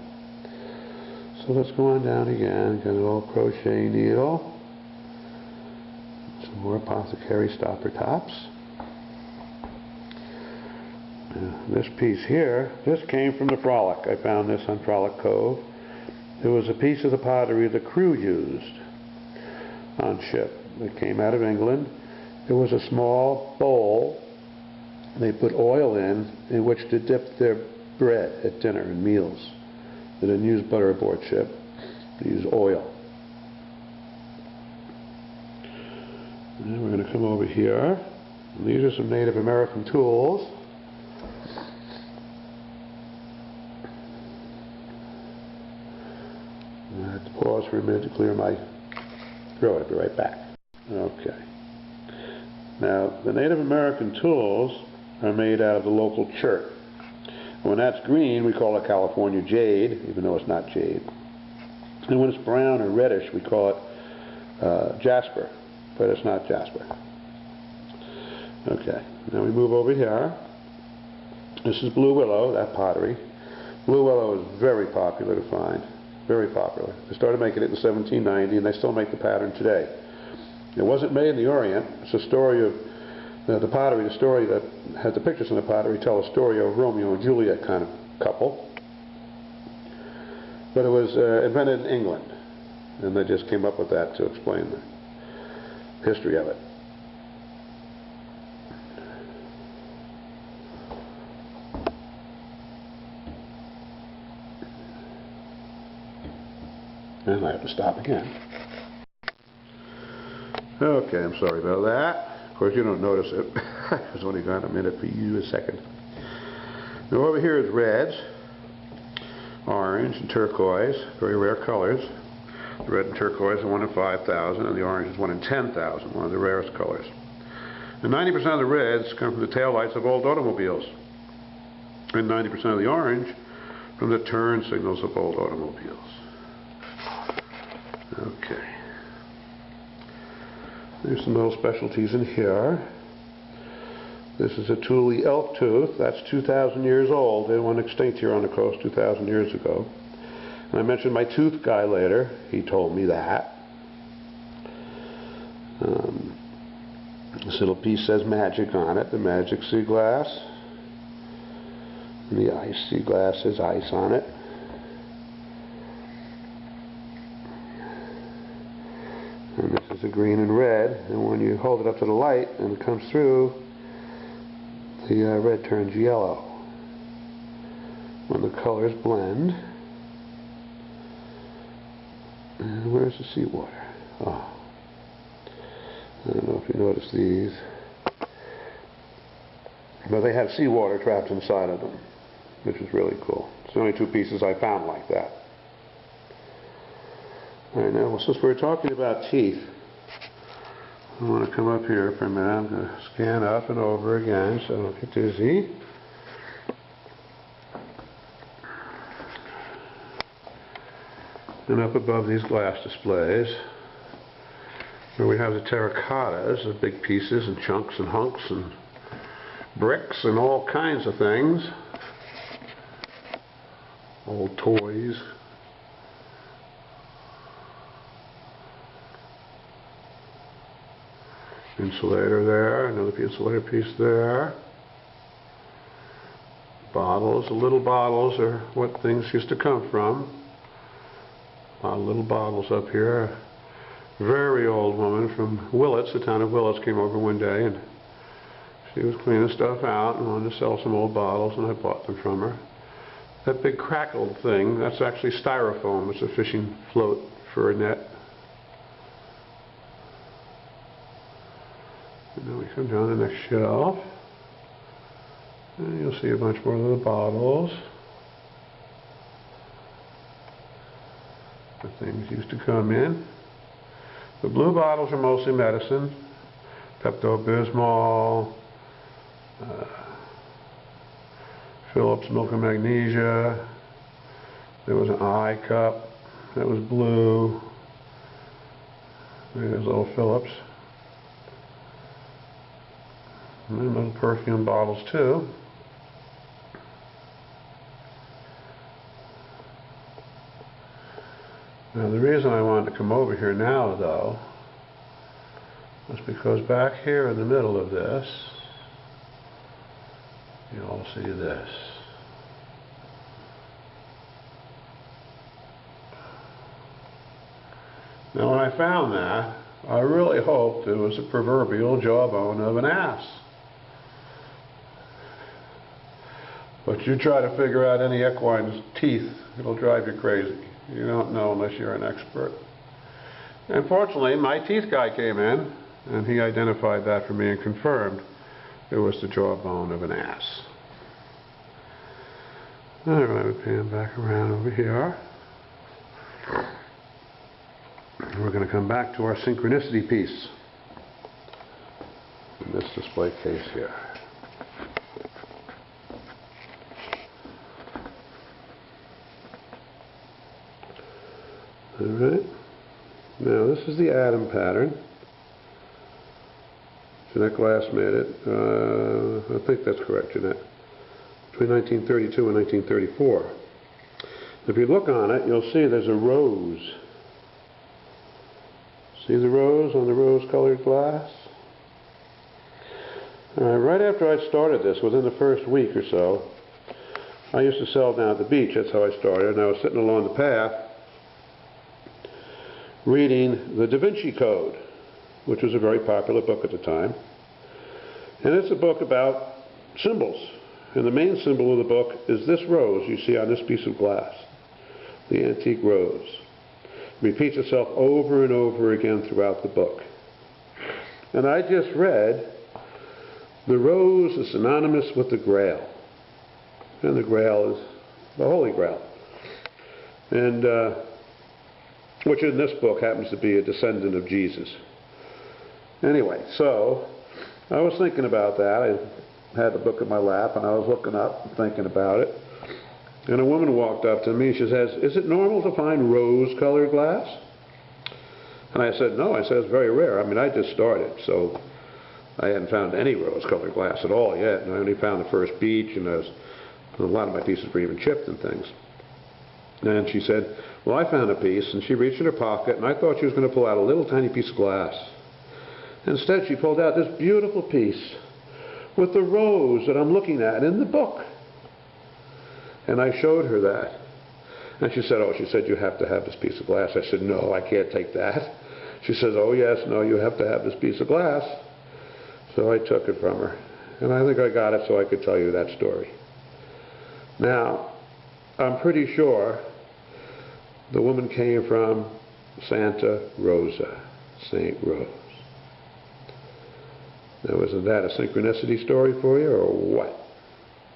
So let's go on down again. Got an old crochet needle. Some more apothecary stopper tops. This piece here, this came from the Frolic. I found this on Frolic Cove. It was a piece of the pottery the crew used on ship. It came out of England. It was a small bowl they put oil in which to dip their bread at dinner and meals. They didn't use butter aboard ship. They used oil. And we're going to come over here. And these are some Native American tools. I had to pause for a minute to clear my throat. I'll be right back. Okay. Now, the Native American tools are made out of the local chert. When that's green, we call it California jade, even though it's not jade. And when it's brown or reddish, we call it jasper, but it's not jasper. Okay, now we move over here. This is blue willow, that pottery. Blue willow is very popular to find, very popular. They started making it in 1790, and they still make the pattern today. It wasn't made in the Orient. It's a story of the pottery, the story that had the pictures in the pottery tell a story of Romeo and Juliet kind of couple. But it was invented in England, and they just came up with that to explain the history of it. And I have to stop again. Okay, I'm sorry about that. Of course, you don't notice it. It's only got a minute for you, a second. Now over here is reds, orange, and turquoise, very rare colors. The red and turquoise are 1 in 5,000, and the orange is 1 in 10,000, one of the rarest colors. And 90% of the reds come from the taillights of old automobiles, and 90% of the orange from the turn signals of old automobiles. Okay. There's some little specialties in here. This is a Thule Elk Tooth. That's 2,000 years old. It went extinct here on the coast 2,000 years ago. And I mentioned my tooth guy later. He told me that. This little piece says magic on it, the magic Seaglass. And the ice Seaglass says ice on it. the green and red, and when you hold it up to the light and it comes through, the red turns yellow. When the colors blend. And where's the seawater? Oh. I don't know if you notice these. But they have seawater trapped inside of them, which is really cool. It's the only two pieces I found like that. Alright, now, well, since we're talking about teeth, I want to come up here for a minute. I'm going to scan up and over again so I don't get dizzy. And up above these glass displays, where we have the terracottas, the big pieces and chunks and hunks and bricks and all kinds of things. Old toys. Insulator there, another insulator piece there. Bottles, the little bottles are what things used to come from. A lot of little bottles up here. A very old woman from Willits, the town of Willits, came over one day and she was cleaning stuff out and wanted to sell some old bottles, and I bought them from her. That big crackled thing, that's actually styrofoam. It's a fishing float for a net. And then we come down the next shelf and you'll see a bunch more little bottles. The things used to come in. The blue bottles are mostly medicine. Pepto-Bismol, Phillips milk and magnesia. There was an eye cup that was blue. There's little Phillips. And then little perfume bottles too. Now the reason I wanted to come over here now, though, was because back here in the middle of this, you'll see this. Now when I found that, I really hoped it was the proverbial jawbone of an ass. But you try to figure out any equine's teeth, it'll drive you crazy. You don't know unless you're an expert. And fortunately, my teeth guy came in, and he identified that for me and confirmed it was the jawbone of an ass. Alright, we pan back around over here. And we're going to come back to our synchronicity piece in this display case here. Alright, now this is the atom pattern. Jeanette Glass made it, I think that's correct, Jeanette, between 1932 and 1934. If you look on it, you'll see there's a rose. See the rose on the rose-colored glass? Right after I started this, within the first week or so, I used to sell down at the beach. That's how I started, and I was sitting along the path reading the Da Vinci Code, which was a very popular book at the time. And it's a book about symbols. And the main symbol of the book is this rose you see on this piece of glass, the antique rose. It repeats itself over and over again throughout the book. And I just read the rose is synonymous with the Grail. And the Grail is the Holy Grail. And which in this book happens to be a descendant of Jesus. Anyway, so I was thinking about that. I had the book in my lap and I was looking up and thinking about it. And a woman walked up to me and she says, "Is it normal to find rose-colored glass?" And I said, "No." I said, "It's very rare. I mean, I just started, so I hadn't found any rose-colored glass at all yet. And I only found the first beach, and a lot of my pieces were even chipped and things." And she said, "Well, I found a piece," and she reached in her pocket, and I thought she was going to pull out a little tiny piece of glass. Instead, she pulled out this beautiful piece with the rose that I'm looking at in the book. And I showed her that. And she said, "Oh," she said, "you have to have this piece of glass." I said, "No, I can't take that." She says, oh yes, no, you have to have this piece of glass. So I took it from her. And I think I got it so I could tell you that story. Now, I'm pretty sure the woman came from Santa Rosa, St. Rose. Now, isn't that a synchronicity story for you, or what?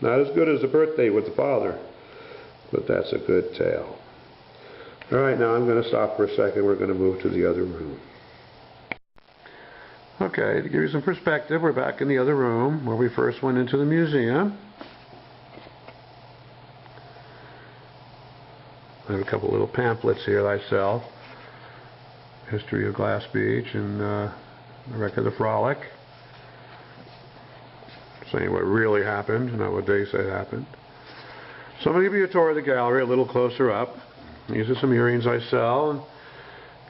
Not as good as the birthday with the father, but that's a good tale. All right, now I'm going to stop for a second. We're going to move to the other room. Okay, to give you some perspective, we're back in the other room where we first went into the museum. I have a couple little pamphlets here that I sell. History of Glass Beach and the Wreck of the Frolic. Saying what really happened, not what they say happened. So I'm going to give you a tour of the gallery a little closer up. These are some earrings I sell, and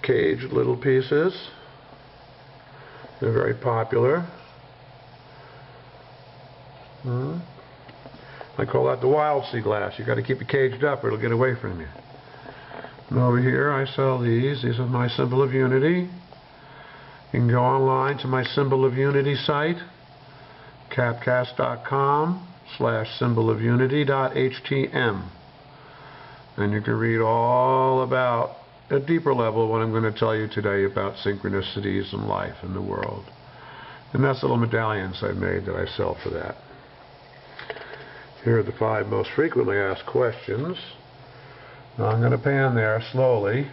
caged little pieces. They're very popular. I call that the wild sea glass. You've got to keep it caged up or it'll get away from you. And over here I sell these. These are my Symbol of Unity. You can go online to my Symbol of Unity site, capcast.com/symbolofunity.htm, and you can read all about a deeper level what I'm going to tell you today about synchronicities in life and the world. And that's little medallions I made that I sell for that. Here are the 5 most frequently asked questions. Now I'm going to pan there slowly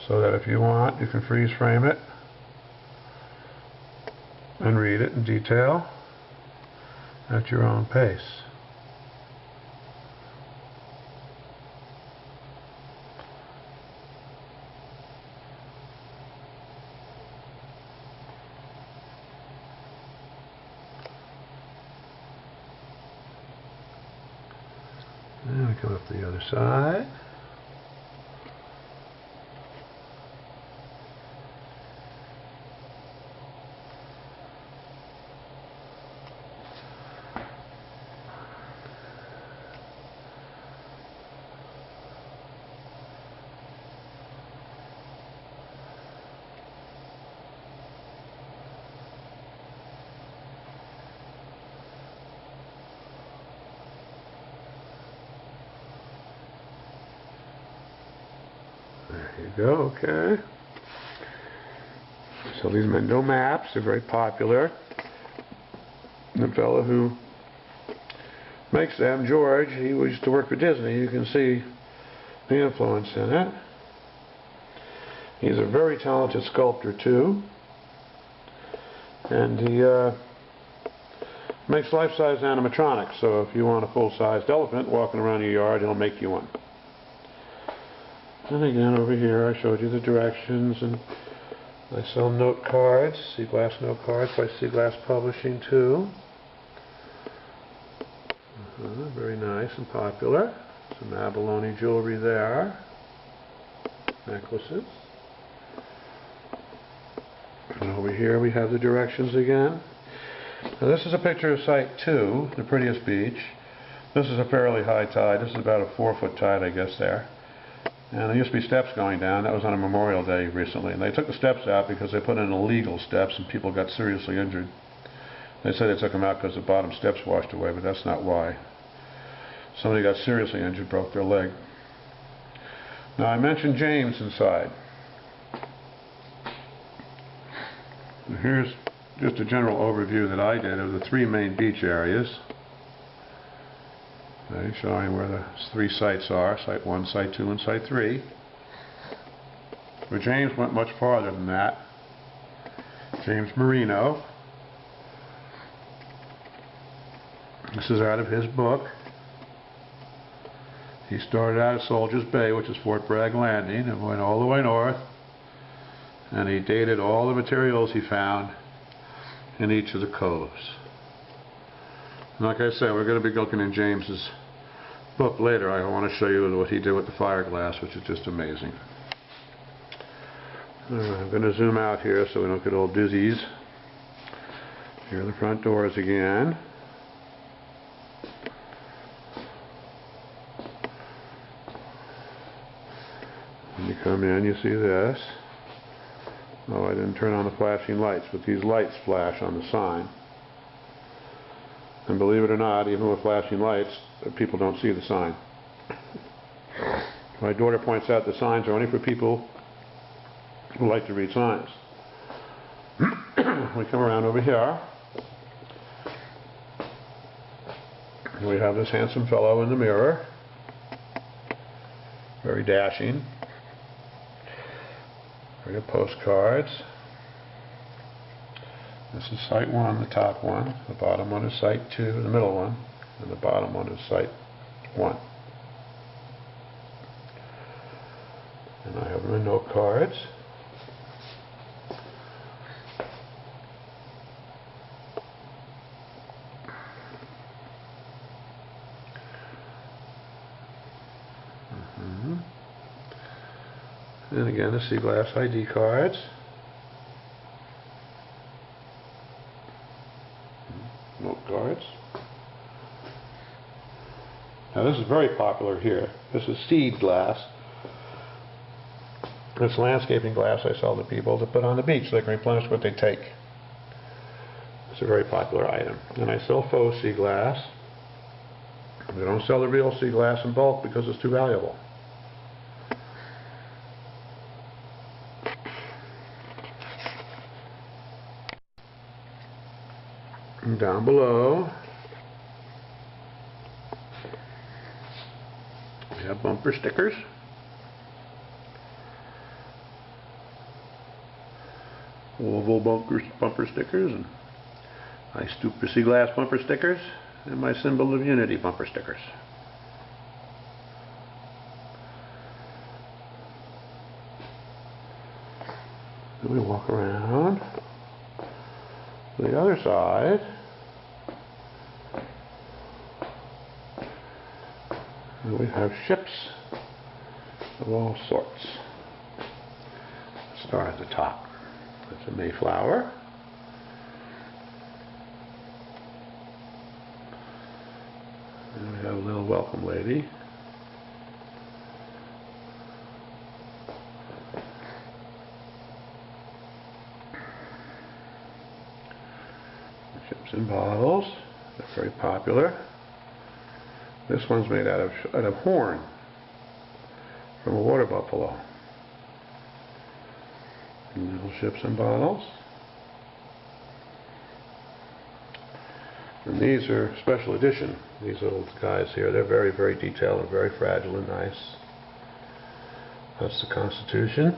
so that if you want you can freeze frame it and read it in detail at your own pace. And we come up the other side. There you go, okay. So these Mendo maps are very popular. The fellow who makes them, George, he used to work for Disney. You can see the influence in it. He's a very talented sculptor too. And he makes life-size animatronics. So if you want a full-sized elephant walking around your yard, he'll make you one. And again, over here, I showed you the directions, and I sell note cards, Seaglass note cards by Seaglass Publishing too. Very nice and popular. Some abalone jewelry there. Necklaces. And over here we have the directions again. Now this is a picture of Site 2, the prettiest beach. This is a fairly high tide. This is about a 4-foot tide, I guess, there. And there used to be steps going down. That was on a Memorial Day recently. And they took the steps out because they put in illegal steps and people got seriously injured. They said they took them out because the bottom steps washed away, but that's not why. Somebody got seriously injured, broke their leg. Now I mentioned James inside. Here's just a general overview that I did of the 3 main beach areas. Okay, showing where the 3 sites are, Site 1, Site 2, and Site 3. But James went much farther than that. James Marino. This is out of his book. He started out at Soldiers Bay, which is Fort Bragg Landing, and went all the way north. And he dated all the materials he found in each of the coves. And like I said, we're going to be looking in James's book later. I want to show you what he did with the fire glass, which is just amazing. I'm going to zoom out here so we don't get all dizzies. Here are the front doors again. And you come in, you see this. Oh, I didn't turn on the flashing lights, but these lights flash on the sign. And believe it or not, even with flashing lights, people don't see the sign. My daughter points out the signs are only for people who like to read signs. We come around over here. We have this handsome fellow in the mirror. Very dashing. We have postcards. This is Site 1, the top one. The bottom one is Site 2, the middle one. And the bottom one is Site 1. And I have my note cards. And again, the Seaglass ID cards. Note cards. Now this is very popular here. This is seed glass. It's landscaping glass I sell to people to put on the beach so they can replenish what they take. It's a very popular item. And I sell faux sea glass. We don't sell the real sea glass in bulk because it's too valuable. And down below we have bumper stickers. Oval bumper stickers, and my Super Sea Glass bumper stickers, and my Symbol of Unity bumper stickers. Then we walk around to the other side. And we have ships of all sorts. Let's start at the top. That's a Mayflower. And we have a little welcome lady. Ships and bottles. They're very popular. This one's made out of horn from a water buffalo. Little ships and bottles. And these are special edition. These little guys here, they're very, very detailed and very fragile and nice. That's the Constitution.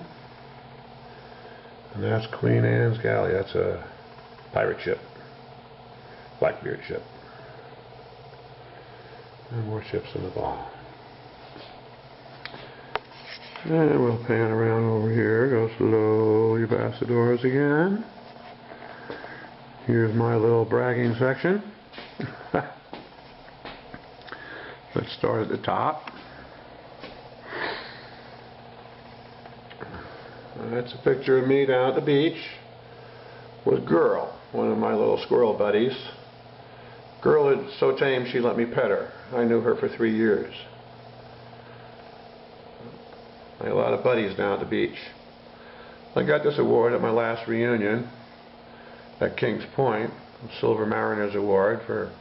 And that's Queen Anne's Galley. That's a pirate ship. Blackbeard ship. And more ships in the bottom. And we'll pan around over here, go slowly past the doors again. Here's my little bragging section. Let's start at the top. That's a picture of me down at the beach with Girl, one of my little squirrel buddies. Girl is so tame she let me pet her. I knew her for 3 years. I had a lot of buddies down at the beach. I got this award at my last reunion at Kings Point, a Silver Mariners Award for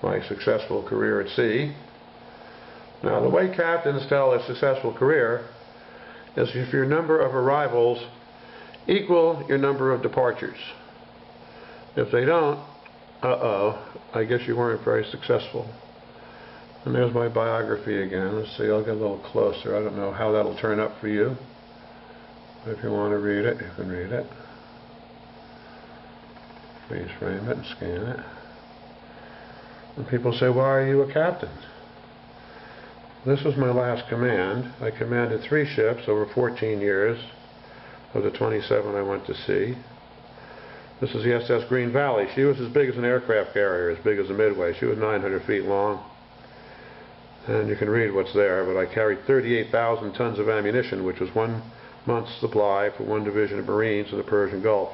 my successful career at sea. Now, the way captains tell a successful career is if your number of arrivals equal your number of departures. If they don't, I guess you weren't very successful. And there's my biography again. Let's see, I'll get a little closer. I don't know how that'll turn up for you. But if you want to read it, you can read it. Freeze frame it and scan it. And people say, why are you a captain? This was my last command. I commanded 3 ships over 14 years of the 27 I went to sea. This is the SS Green Valley. She was as big as an aircraft carrier, as big as a Midway. She was 900 feet long. And you can read what's there, but I carried 38,000 tons of ammunition, which was 1 month's supply for 1 division of Marines in the Persian Gulf.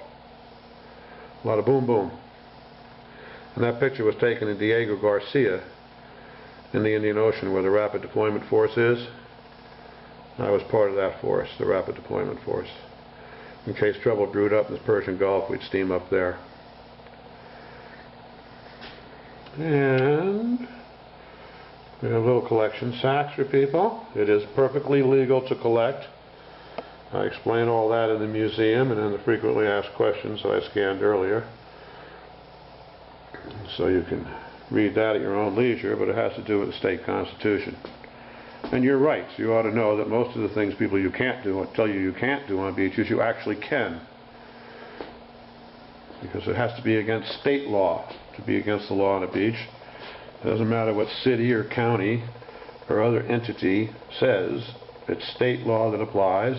A lot of boom boom. And that picture was taken in Diego Garcia in the Indian Ocean, where the Rapid Deployment Force is. I was part of that force, the Rapid Deployment Force. In case trouble brewed up in the Persian Gulf, we'd steam up there. And we have a little collection sacks for people. It is perfectly legal to collect. I explain all that in the museum and in the frequently asked questions that I scanned earlier. So you can read that at your own leisure, but it has to do with the state constitution. And your rights. You ought to know that most of the things people you can't do, tell you you can't do on beaches, you actually can. Because it has to be against state law to be against the law on a beach. It doesn't matter what city or county or other entity says. It's state law that applies.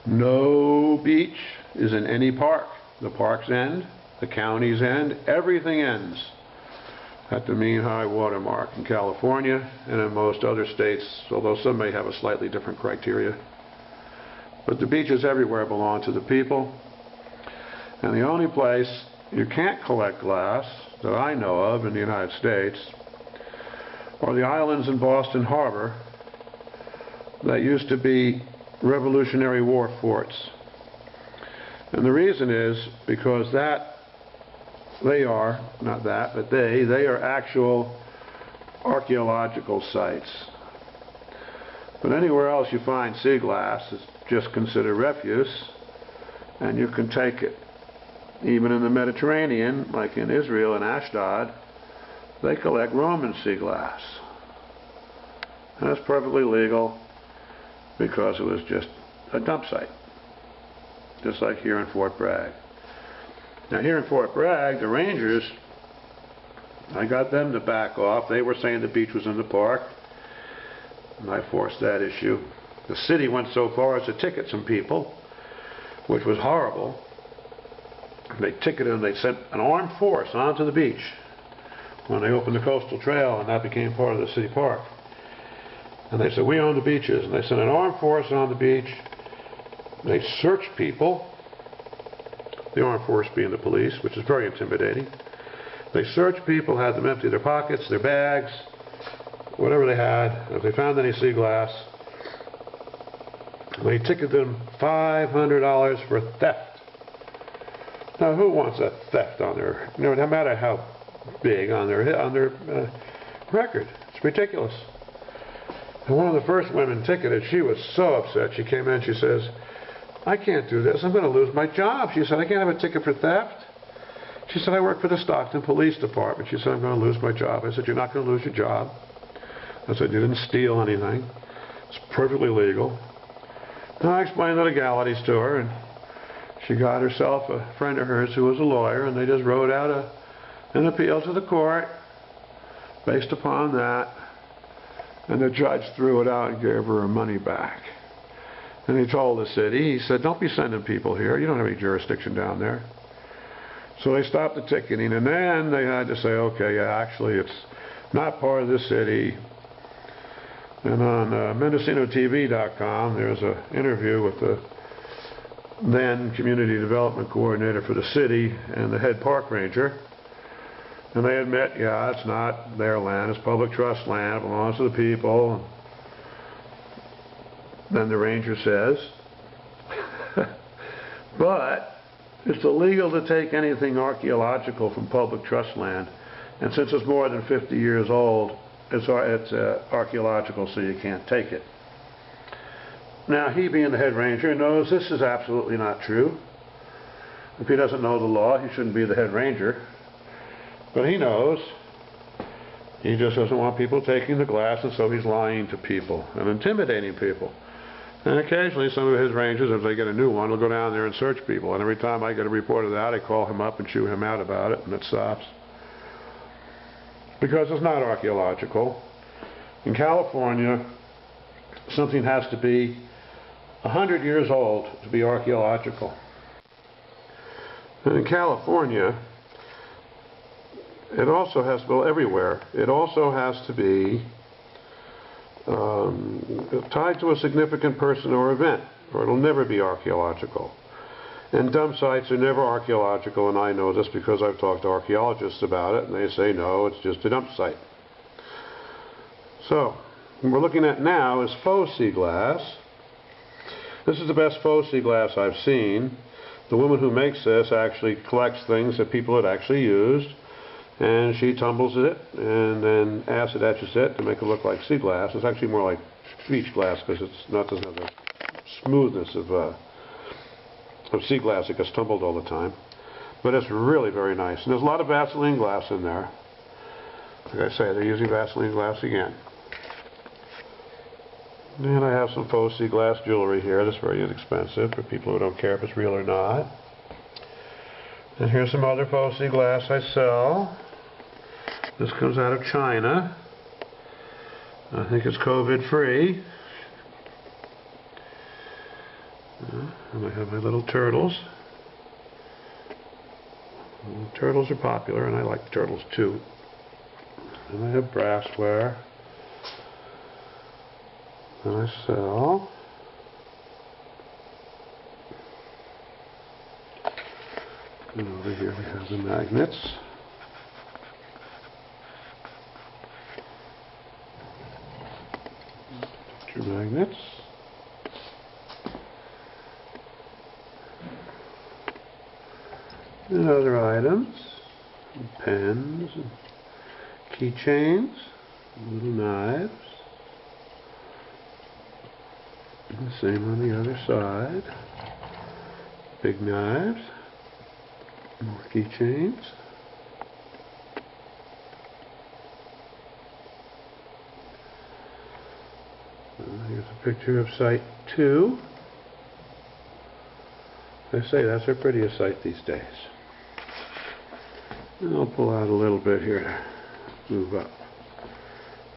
No beach is in any park. The parks end, the counties end, everything ends at the mean high water mark in California and in most other states, although some may have a slightly different criteria. But the beaches everywhere belong to the people. And the only place you can't collect glass that I know of in the United States are the islands in Boston Harbor that used to be Revolutionary War forts. And the reason is because they are actual archaeological sites. But anywhere else you find sea glass is just considered refuse, and you can take it. Even in the Mediterranean, like in Israel and Ashdod, they collect Roman sea glass. And that's perfectly legal because it was just a dump site. Just like here in Fort Bragg. Now here in Fort Bragg, the rangers, I got them to back off. They were saying the beach was in the park, and I forced that issue. The city went so far as to ticket some people, which was horrible. They ticketed them, they sent an armed force onto the beach when they opened the coastal trail, and that became part of the city park. And they said, we own the beaches. And they sent an armed force on the beach. They searched people, the armed force being the police, which is very intimidating. They searched people, had them empty their pockets, their bags, whatever they had. And if they found any sea glass, they ticketed them $500 for theft. Now, who wants a theft on their, no matter how big, on their record? It's ridiculous. And one of the first women ticketed, she was so upset. She came in, she says, I can't do this. I'm going to lose my job. She said, I can't have a ticket for theft. She said, I work for the Stockton Police Department. She said, I'm going to lose my job. I said, you're not going to lose your job. I said, you didn't steal anything. It's perfectly legal. And I explained the legalities to her, and she got herself a friend of hers who was a lawyer, and they just wrote out an appeal to the court based upon that. And the judge threw it out and gave her her money back. And he told the city, he said, don't be sending people here. You don't have any jurisdiction down there. So they stopped the ticketing, and then they had to say, okay, yeah, actually it's not part of the city. And on MendocinoTV.com, there's an interview with the then Community Development Coordinator for the city and the head park ranger. And they admit, yeah, it's not their land, it's public trust land, it belongs to the people. Then the ranger says, but it's illegal to take anything archaeological from public trust land. And since it's more than 50 years old, it's archaeological, so you can't take it. Now, he being the head ranger knows this is absolutely not true. If he doesn't know the law, he shouldn't be the head ranger. But he knows. He just doesn't want people taking the glass, and so he's lying to people and intimidating people. And occasionally some of his rangers, if they get a new one, will go down there and search people. And every time I get a report of that, I call him up and chew him out about it, and it stops. Because it's not archaeological. In California, something has to be 100 years old to be archaeological. And in California, it also has, well, everywhere, it also has to be tied to a significant person or event, or it'll never be archaeological. And dump sites are never archaeological, and I know this because I've talked to archaeologists about it, and they say, no, it's just a dump site. So, we're looking at now is Faux Sea Glass. This is the best Faux Sea Glass I've seen. The woman who makes this actually collects things that people had actually used, and she tumbles it and then acid etches it to make it look like sea glass. It's actually more like beach glass because doesn't have the smoothness of sea glass. It gets tumbled all the time. But it's really very nice. And there's a lot of Vaseline glass in there. Like I say, they're using Vaseline glass again. And I have some Faux Sea Glass jewelry here that's very inexpensive for people who don't care if it's real or not. And here's some other Faux Sea Glass I sell. This comes out of China. I think it's COVID free. And I have my little turtles. Turtles are popular, and I like turtles too. And I have brassware that I sell. And over here we have the magnets. Picture magnets. And other items, and pens, and keychains, little knives. And the same on the other side. Big knives, more keychains. Here's a picture of Site 2. I say that's our prettiest site these days. And I'll pull out a little bit here to move up.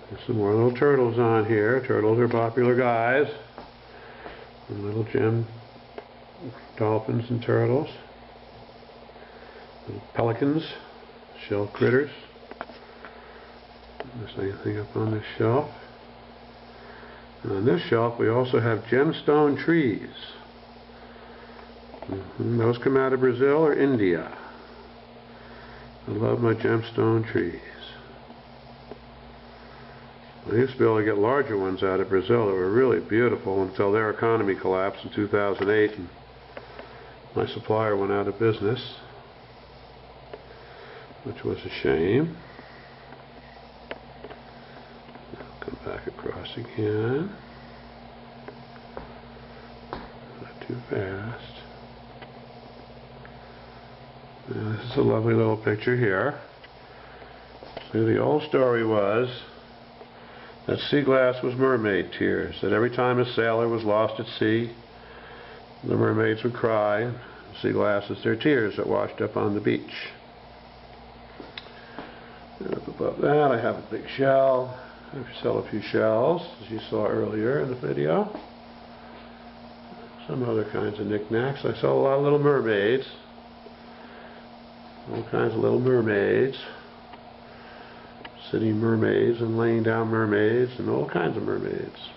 There's some more little turtles on here. Turtles are popular guys. And little gem dolphins and turtles. Little pelicans, shell critters. There's anything up on this shelf. And on this shelf we also have Gemstone Trees. Those come out of Brazil or India. I love my gemstone trees. I used to be able to get larger ones out of Brazil that were really beautiful until their economy collapsed in 2008 and my supplier went out of business, which was a shame. I'll come back across again. Not too fast. Now, this is a lovely little picture here. So the old story was that sea glass was mermaid tears, that every time a sailor was lost at sea, the mermaids would cry. Sea glass is their tears that washed up on the beach. And up above that I have a big shell. I sell a few shells, as you saw earlier in the video. Some other kinds of knickknacks. I sell a lot of little mermaids. All kinds of little mermaids, sitting mermaids and laying down mermaids and all kinds of mermaids.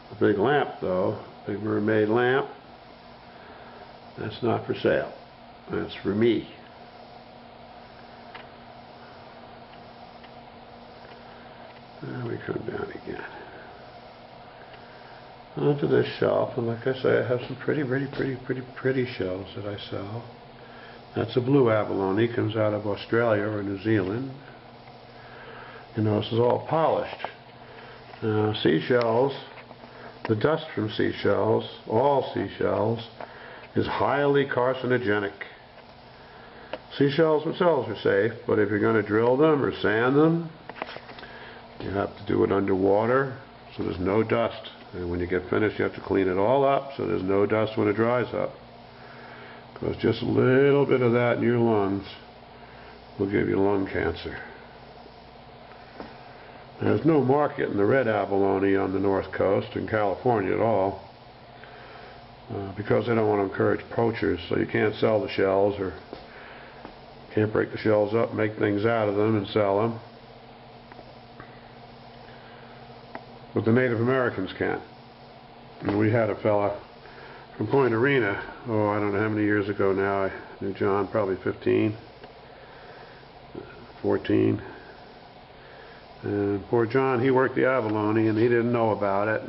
The big lamp though, big mermaid lamp, that's not for sale. That's for me. And we come down again. Onto this shelf, and like I say, I have some pretty shells that I sell. That's a blue abalone, comes out of Australia or New Zealand. You know, this is all polished. Seashells, the dust from seashells, all seashells, is highly carcinogenic. Seashells themselves are safe, but if you're going to drill them or sand them, you have to do it underwater so there's no dust. And when you get finished, you have to clean it all up so there's no dust when it dries up. Because just a little bit of that in your lungs will give you lung cancer. There's no market in the red abalone on the north coast in California at all. Because they don't want to encourage poachers, so you can't sell the shells or can't break the shells up, make things out of them and sell them. But the Native Americans can't. And we had a fella from Point Arena, oh, I don't know how many years ago now, I knew John, probably 15, 14. And poor John, he worked the abalone and he didn't know about it.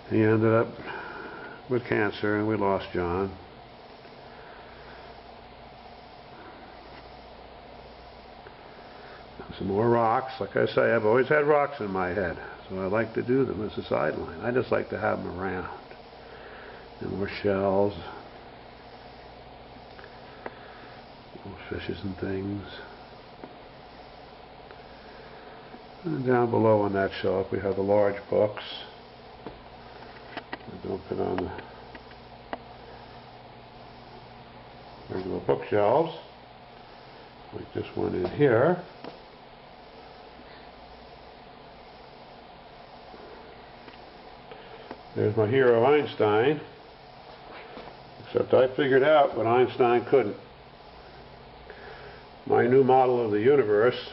He ended up with cancer and we lost John. Some more rocks. Like I say, I've always had rocks in my head, so I like to do them as a sideline. I just like to have them around. And more shells. More fishes and things. And down below on that shelf we have the large books. I don't put on the regular bookshelves. Like this one in here. There's my hero Einstein, except I figured out what Einstein couldn't. My new model of the universe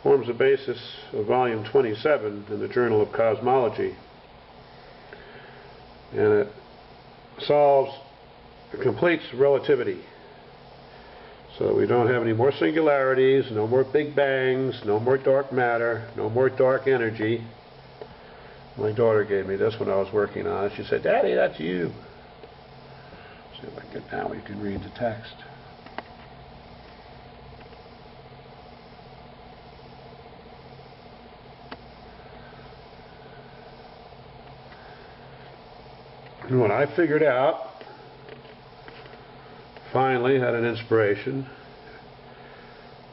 forms the basis of volume 27 in the Journal of Cosmology, and it completes relativity, so that we don't have any more singularities, no more big bangs, no more dark matter, no more dark energy. My daughter gave me this when I was working on it. She said, "Daddy, that's you." See if I can get down where you can read the text. And what I figured out, finally had an inspiration.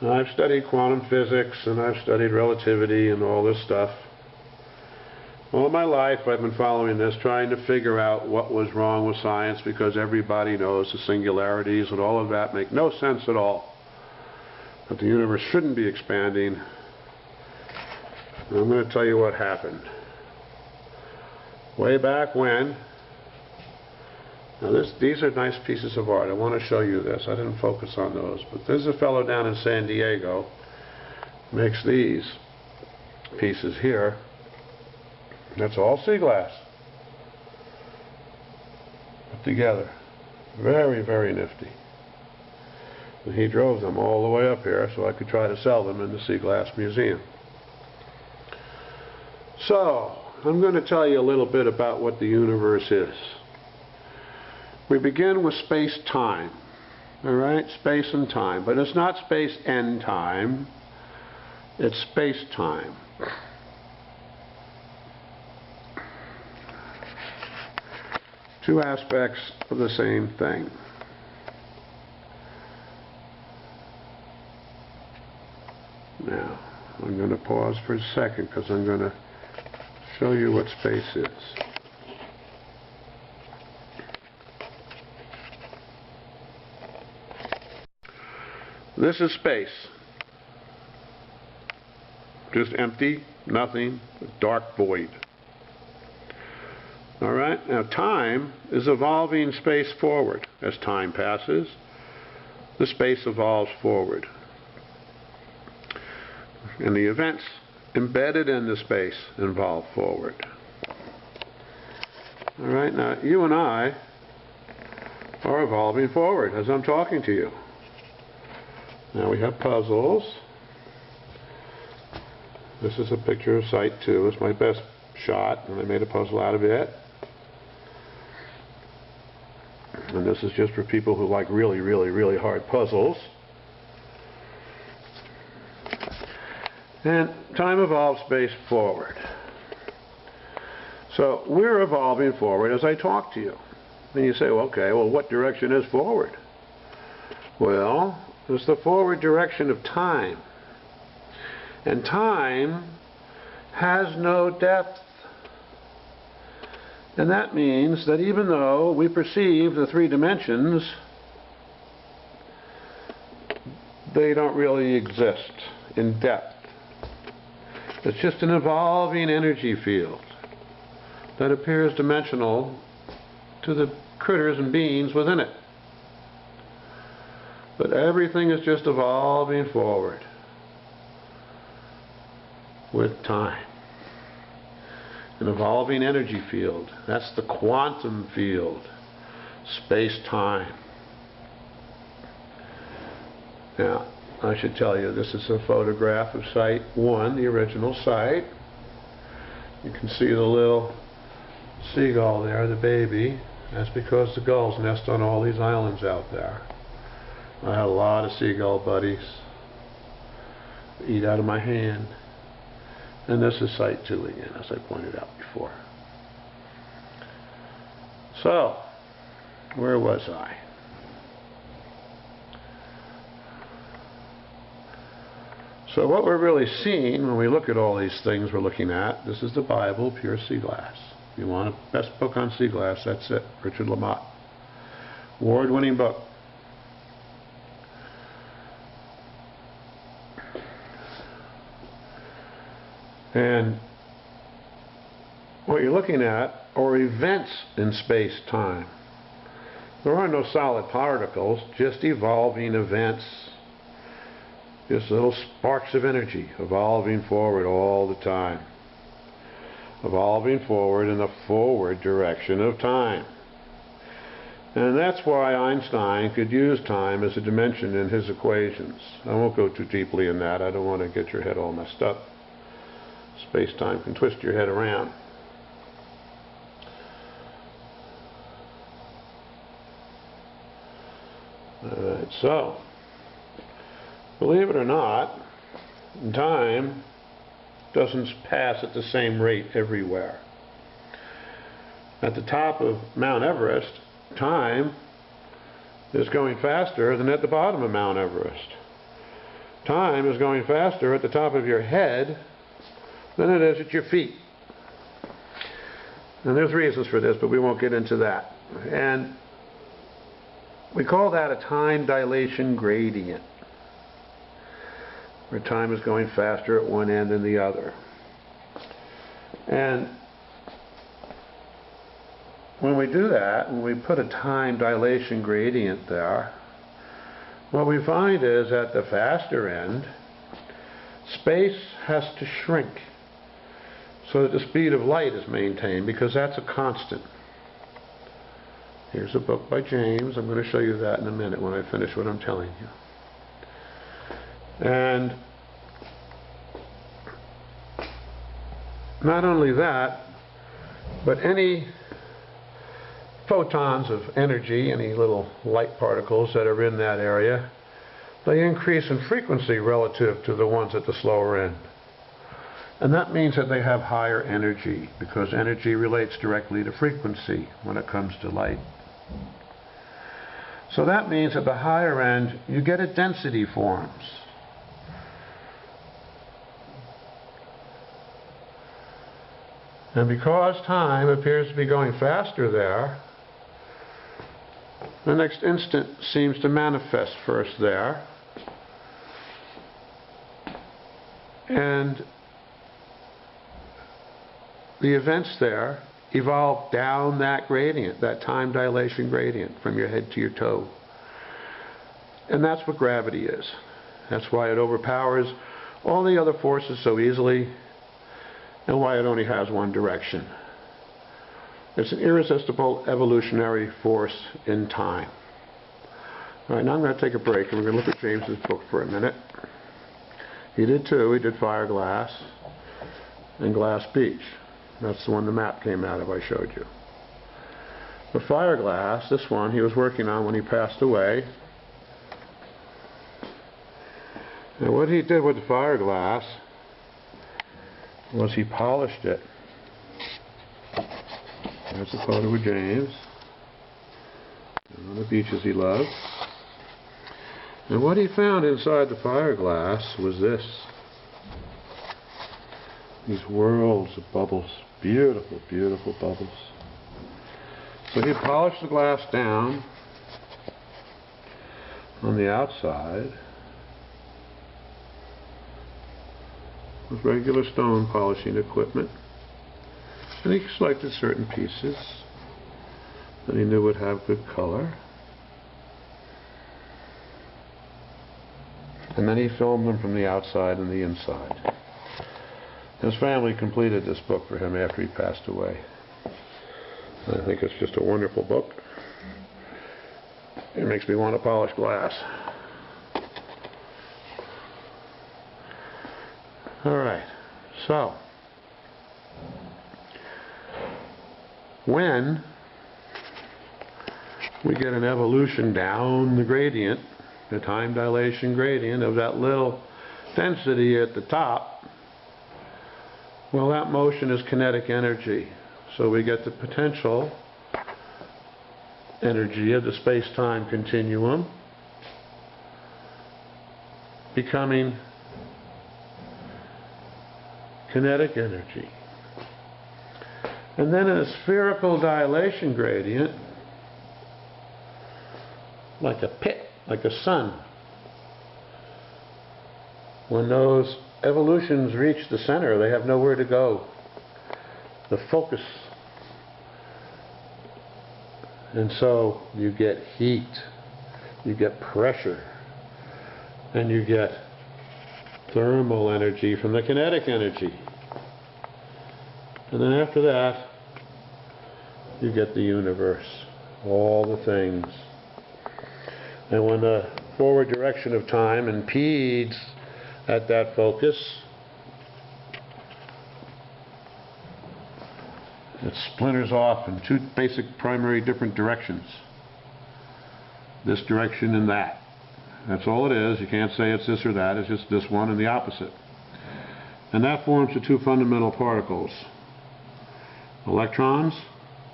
And I've studied quantum physics and I've studied relativity and all this stuff. All my life I've been following this, trying to figure out what was wrong with science, because everybody knows the singularities and all of that make no sense at all. That the universe shouldn't be expanding. And I'm going to tell you what happened. Way back when, now these are nice pieces of art. I want to show you this. I didn't focus on those. But there's a fellow down in San Diego who makes these pieces here. That's all sea glass put together. Very, very nifty. And he drove them all the way up here so I could try to sell them in the Seaglass Museum. So, I'm going to tell you a little bit about what the universe is. We begin with space-time. Alright? Space and time. But it's not space and time. It's space-time. Two aspects of the same thing. Now, I'm going to pause for a second because I'm going to show you what space is. This is space. Just empty, nothing, dark void. Alright, now time is evolving space forward. As time passes, the space evolves forward. And the events embedded in the space evolve forward. Alright, now you and I are evolving forward as I'm talking to you. Now we have puzzles. This is a picture of Site 2. It's my best shot, and I made a puzzle out of it. And this is just for people who like really, really, really hard puzzles. And time evolves space forward. So we're evolving forward as I talk to you. And you say, well, okay, well, what direction is forward? Well, it's the forward direction of time. And time has no depth. And that means that even though we perceive the three dimensions, they don't really exist in depth. It's just an evolving energy field that appears dimensional to the critters and beings within it. But everything is just evolving forward with time. An evolving energy field. That's the quantum field. Space-time. Now, I should tell you, this is a photograph of Site 1, the original site. You can see the little seagull there, the baby. That's because the gulls nest on all these islands out there. I had a lot of seagull buddies eat out of my hand. And this is Site 2 again, as I pointed out before. So, where was I? So what we're really seeing when we look at all these things we're looking at, this is the Bible, pure sea glass. If you want a best book on sea glass, that's it. Richard Lamott. Award-winning book. And what you're looking at are events in space-time. There are no solid particles, just evolving events. Just little sparks of energy evolving forward all the time. Evolving forward in the forward direction of time. And that's why Einstein could use time as a dimension in his equations. I won't go too deeply in that. I don't want to get your head all messed up. Space-time can twist your head around. Alright, so believe it or not, time doesn't pass at the same rate everywhere. At the top of Mount Everest, time is going faster than at the bottom of Mount Everest. Time is going faster at the top of your head than it is at your feet. And there's reasons for this, but we won't get into that. And we call that a time dilation gradient, where time is going faster at one end than the other. And when we do that, when we put a time dilation gradient there, what we find is at the faster end, space has to shrink so that the speed of light is maintained, because that's a constant. Here's a book by James. I'm going to show you that in a minute when I finish what I'm telling you. And not only that, but any photons of energy, any little light particles that are in that area, they increase in frequency relative to the ones at the slower end. And that means that they have higher energy, because energy relates directly to frequency when it comes to light. So that means at the higher end, you get a density forms. And because time appears to be going faster there, the next instant seems to manifest first there. And the events there evolve down that gradient, that time dilation gradient, from your head to your toe. And that's what gravity is. That's why it overpowers all the other forces so easily, and why it only has one direction. It's an irresistible evolutionary force in time. All right, now I'm going to take a break, and we're going to look at James's book for a minute. He did too. He did Fire Glass and Glass Beach. That's the one the map came out of I showed you. The Fire Glass, this one, he was working on when he passed away. And what he did with the Fire Glass was he polished it. There's a photo of James on the beaches he loved. And what he found inside the Fire Glass was this. These worlds of bubbles. Beautiful, beautiful bubbles. So he polished the glass down on the outside with regular stone polishing equipment. And he selected certain pieces that he knew would have good color. And then he filmed them from the outside and the inside. His family completed this book for him after he passed away. I think it's just a wonderful book. It makes me want to polish glass. Alright, so when we get an evolution down the gradient, the time dilation gradient of that little density at the top, well, that motion is kinetic energy. So we get the potential energy of the space-time continuum becoming kinetic energy. And then in a spherical dilation gradient, like a pit, like a sun, when those evolutions reach the center, they have nowhere to go. The focus. And so you get heat, you get pressure, and you get thermal energy from the kinetic energy. And then after that, you get the universe, all the things. And when the forward direction of time impedes at that focus, it splinters off in two basic primary different directions. This direction and that. That's all it is. You can't say it's this or that. It's just this one and the opposite. And that forms the two fundamental particles, electrons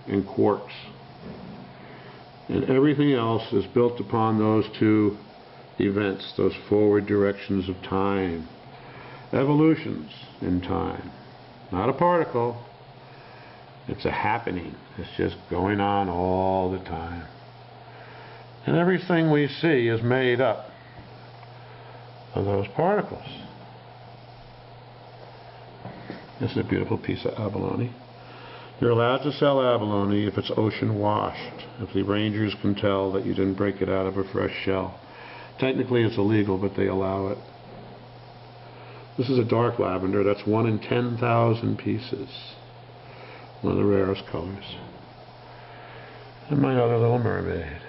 and quarks. And everything else is built upon those two events, those forward directions of time. Evolutions in time. Not a particle. It's a happening. It's just going on all the time. And everything we see is made up of those particles. This is a beautiful piece of abalone. You're allowed to sell abalone if it's ocean washed, if the rangers can tell that you didn't break it out of a fresh shell. Technically it's illegal, but they allow it. This is a dark lavender. That's 1 in 10,000 pieces. One of the rarest colors. And my other little mermaid.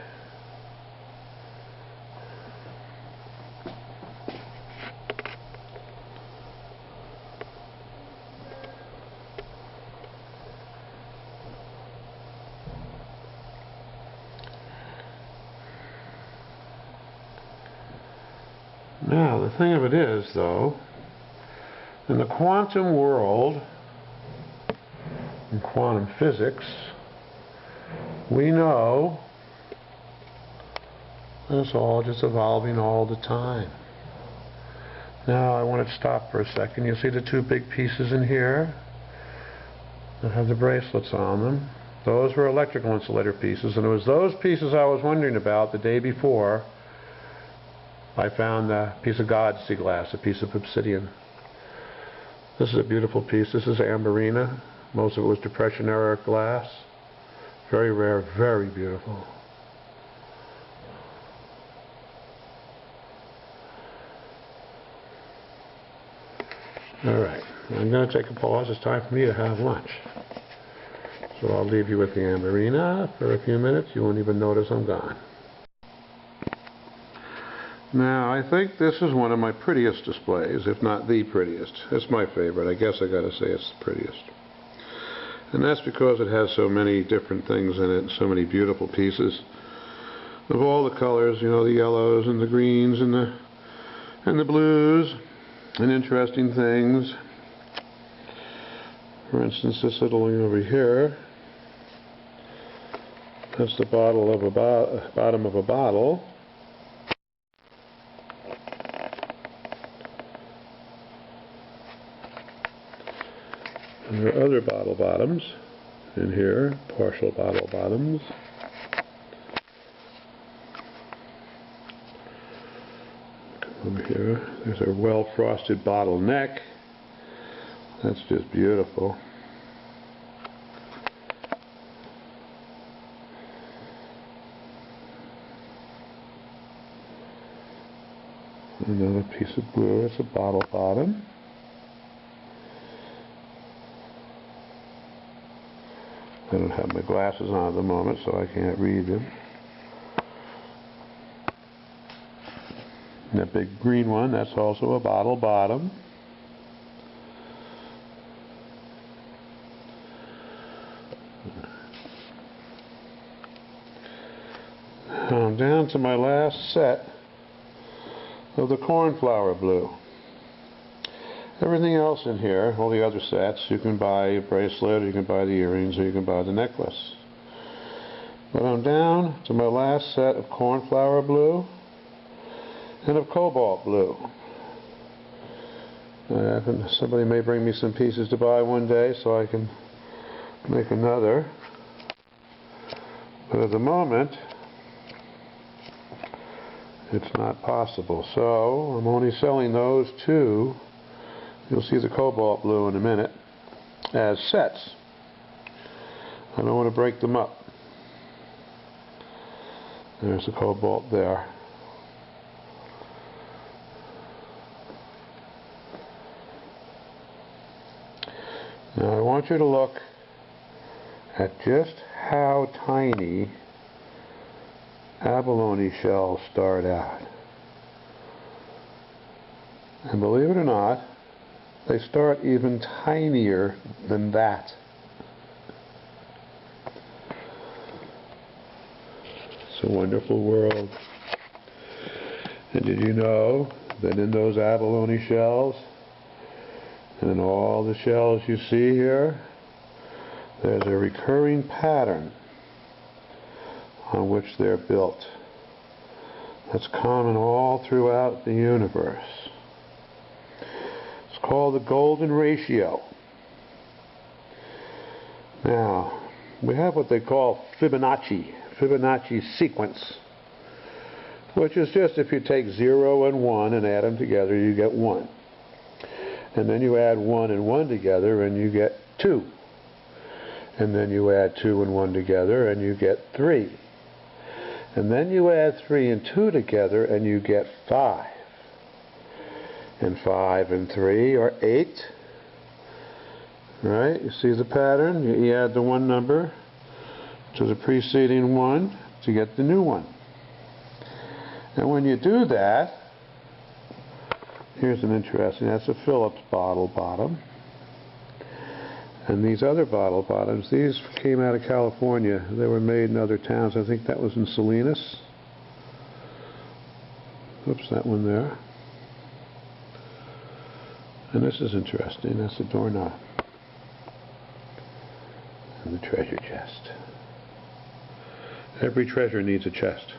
Now, the thing of it is, though, in the quantum world, in quantum physics, we know that it's all just evolving all the time. Now, I want to stop for a second. You see the two big pieces in here that have the bracelets on them? Those were electrical insulator pieces, and it was those pieces I was wondering about the day before I found a piece of God's Seaglass, a piece of obsidian. This is a beautiful piece. This is amberina. Most of it was Depression era glass. Very rare, very beautiful. Alright, I'm going to take a pause. It's time for me to have lunch. So I'll leave you with the amberina for a few minutes. You won't even notice I'm gone. Now, I think this is one of my prettiest displays, if not the prettiest. It's my favorite. I guess I gotta say it's the prettiest. And that's because it has so many different things in it, so many beautiful pieces of all the colors, you know, the yellows and the greens and the blues and interesting things. For instance, this little one over here, that's the bottom of a bottle. And there are other bottle bottoms in here, partial bottle bottoms. Come over here, there's a well-frosted bottle neck. That's just beautiful. Another piece of blue, it's a bottle bottom. I don't have my glasses on at the moment, so I can't read them. And that big green one, that's also a bottle bottom. I'm down to my last set of the cornflower blue. Everything else in here, all the other sets, you can buy a bracelet, or you can buy the earrings, or you can buy the necklace. But I'm down to my last set of cornflower blue and of cobalt blue. Somebody may bring me some pieces to buy one day so I can make another. But at the moment, it's not possible. So I'm only selling those two. You'll see the cobalt blue in a minute as sets. I don't want to break them up. There's the cobalt there. Now I want you to look at just how tiny abalone shells start out. And believe it or not, they start even tinier than that. It's a wonderful world. And did you know that in those abalone shells, and in all the shells you see here, there's a recurring pattern on which they're built that's common all throughout the universe. It's called the golden ratio. Now, we have what they call Fibonacci sequence, which is just if you take 0 and 1 and add them together, you get 1. And then you add 1 and 1 together and you get 2. And then you add 2 and 1 together and you get 3. And then you add 3 and 2 together and you get 5. And 5 and 3 are 8. Right? You see the pattern? You add the one number to the preceding one to get the new one. And when you do that, here's an interesting, that's a Phillips bottle bottom. And these other bottle bottoms, these came out of California. They were made in other towns. I think that was in Salinas. Oops, that one there. And this is interesting. That's the doorknob. And the treasure chest. Every treasure needs a chest.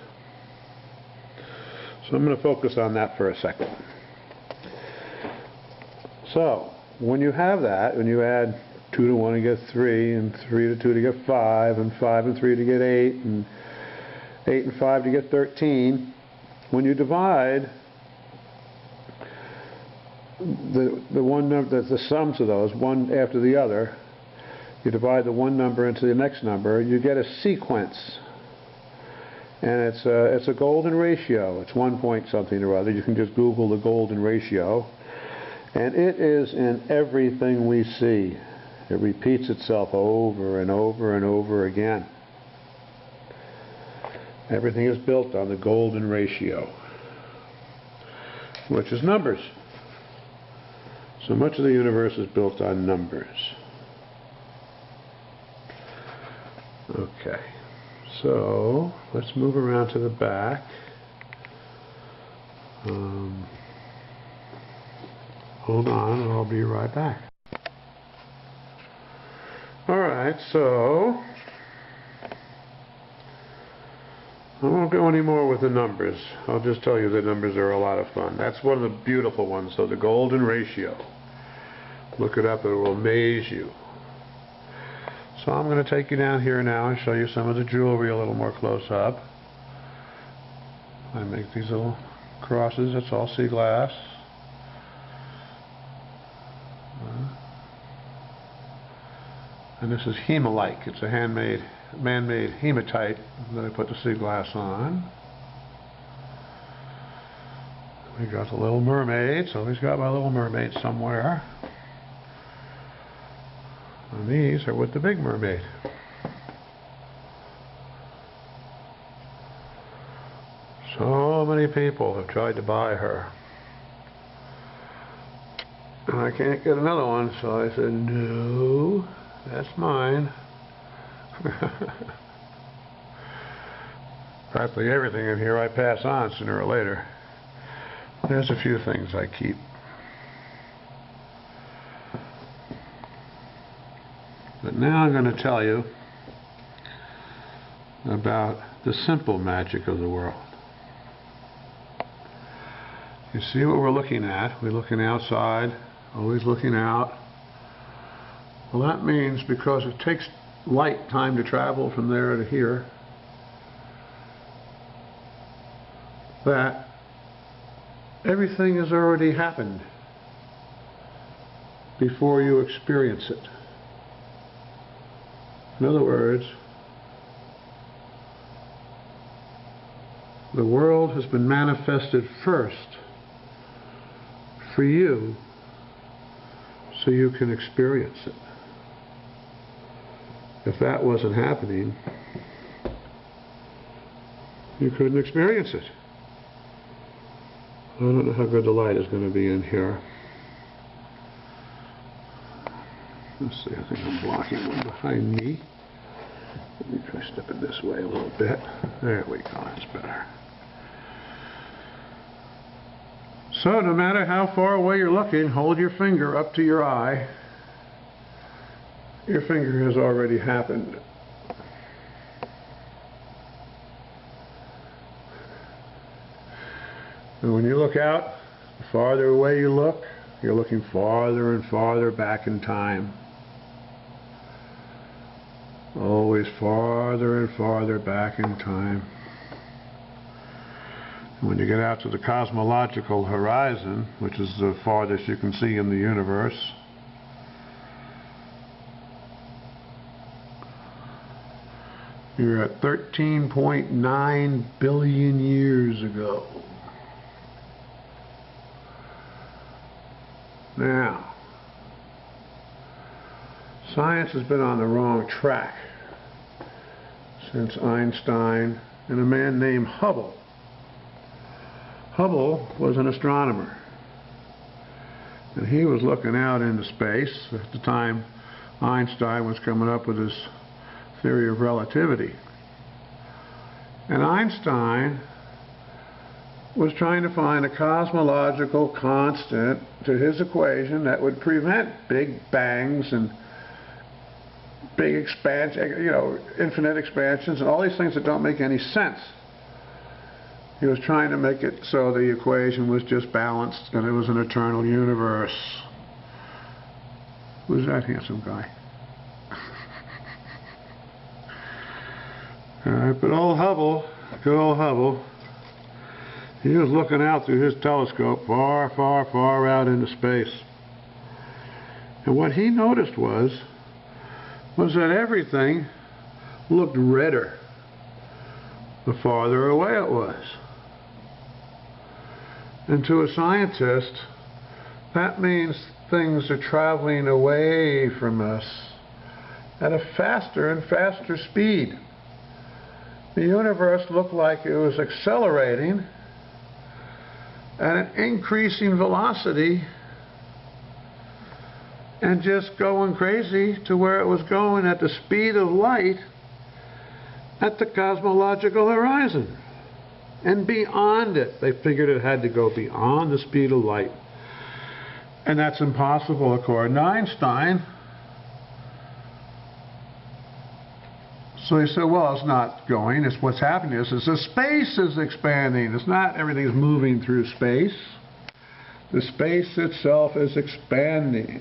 So I'm going to focus on that for a second. So, when you have that, when you add 2 to 1 to get 3, and 3 to 2 to get 5, and 5 and 3 to get 8, and 8 and 5 to get 13, when you divide the one number, the sums of those, one after the other, you divide the one number into the next number, you get a sequence. And it's a golden ratio. It's 1 point something or other. You can just Google the golden ratio. And it is in everything we see. It repeats itself over and over and over again. Everything is built on the golden ratio, which is numbers. So much of the universe is built on numbers. Okay, so let's move around to the back. Hold on, and I'll be right back. Alright, so I won't go any more with the numbers. I'll just tell you the numbers are a lot of fun. That's one of the beautiful ones, so the golden ratio. Look it up, it will amaze you. So I'm going to take you down here now and show you some of the jewelry a little more close up. I make these little crosses, it's all Seaglass. And this is hemalike. It's a man-made hematite that I put the Seaglass on. We got the Little Mermaid, so he's got my Little Mermaid somewhere. And these are with the Big Mermaid. So many people have tried to buy her. And I can't get another one, so I said, no, that's mine. Practically everything in here I pass on sooner or later. There's a few things I keep. But now I'm going to tell you about the simple magic of the world. You see what we're looking at? We're looking outside, always looking out. Well, that means because it takes light time to travel from there to here, that everything has already happened before you experience it. In other words, the world has been manifested first for you so you can experience it. If that wasn't happening, you couldn't experience it. I don't know how good the light is going to be in here. Let's see, I think I'm blocking one behind me. Let me try stepping this way a little bit. There we go, that's better. So no matter how far away you're looking, hold your finger up to your eye. Your finger has already happened. And when you look out, the farther away you look, you're looking farther and farther back in time. Always farther and farther back in time. And when you get out to the cosmological horizon, which is the farthest you can see in the universe, you're at 13.9 billion years ago. Now, science has been on the wrong track since Einstein and a man named Hubble. Hubble was an astronomer, and he was looking out into space at the time Einstein was coming up with his theory of relativity. And Einstein was trying to find a cosmological constant to his equation that would prevent big bangs and big expansion, infinite expansions and all these things that don't make any sense. He was trying to make it so the equation was just balanced and it was an eternal universe. Who's that handsome guy? Alright, but old Hubble, good old Hubble, he was looking out through his telescope far, far, far out into space. And what he noticed was that everything looked redder the farther away it was. And to a scientist, that means things are traveling away from us at a faster and faster speed. The universe looked like it was accelerating at an increasing velocity and just going crazy to where it was going at the speed of light at the cosmological horizon and beyond it. They figured it had to go beyond the speed of light, and that's impossible according to Einstein. So he said, well, it's not going. It's what's happening is the space is expanding. It's not everything's moving through space. The space itself is expanding.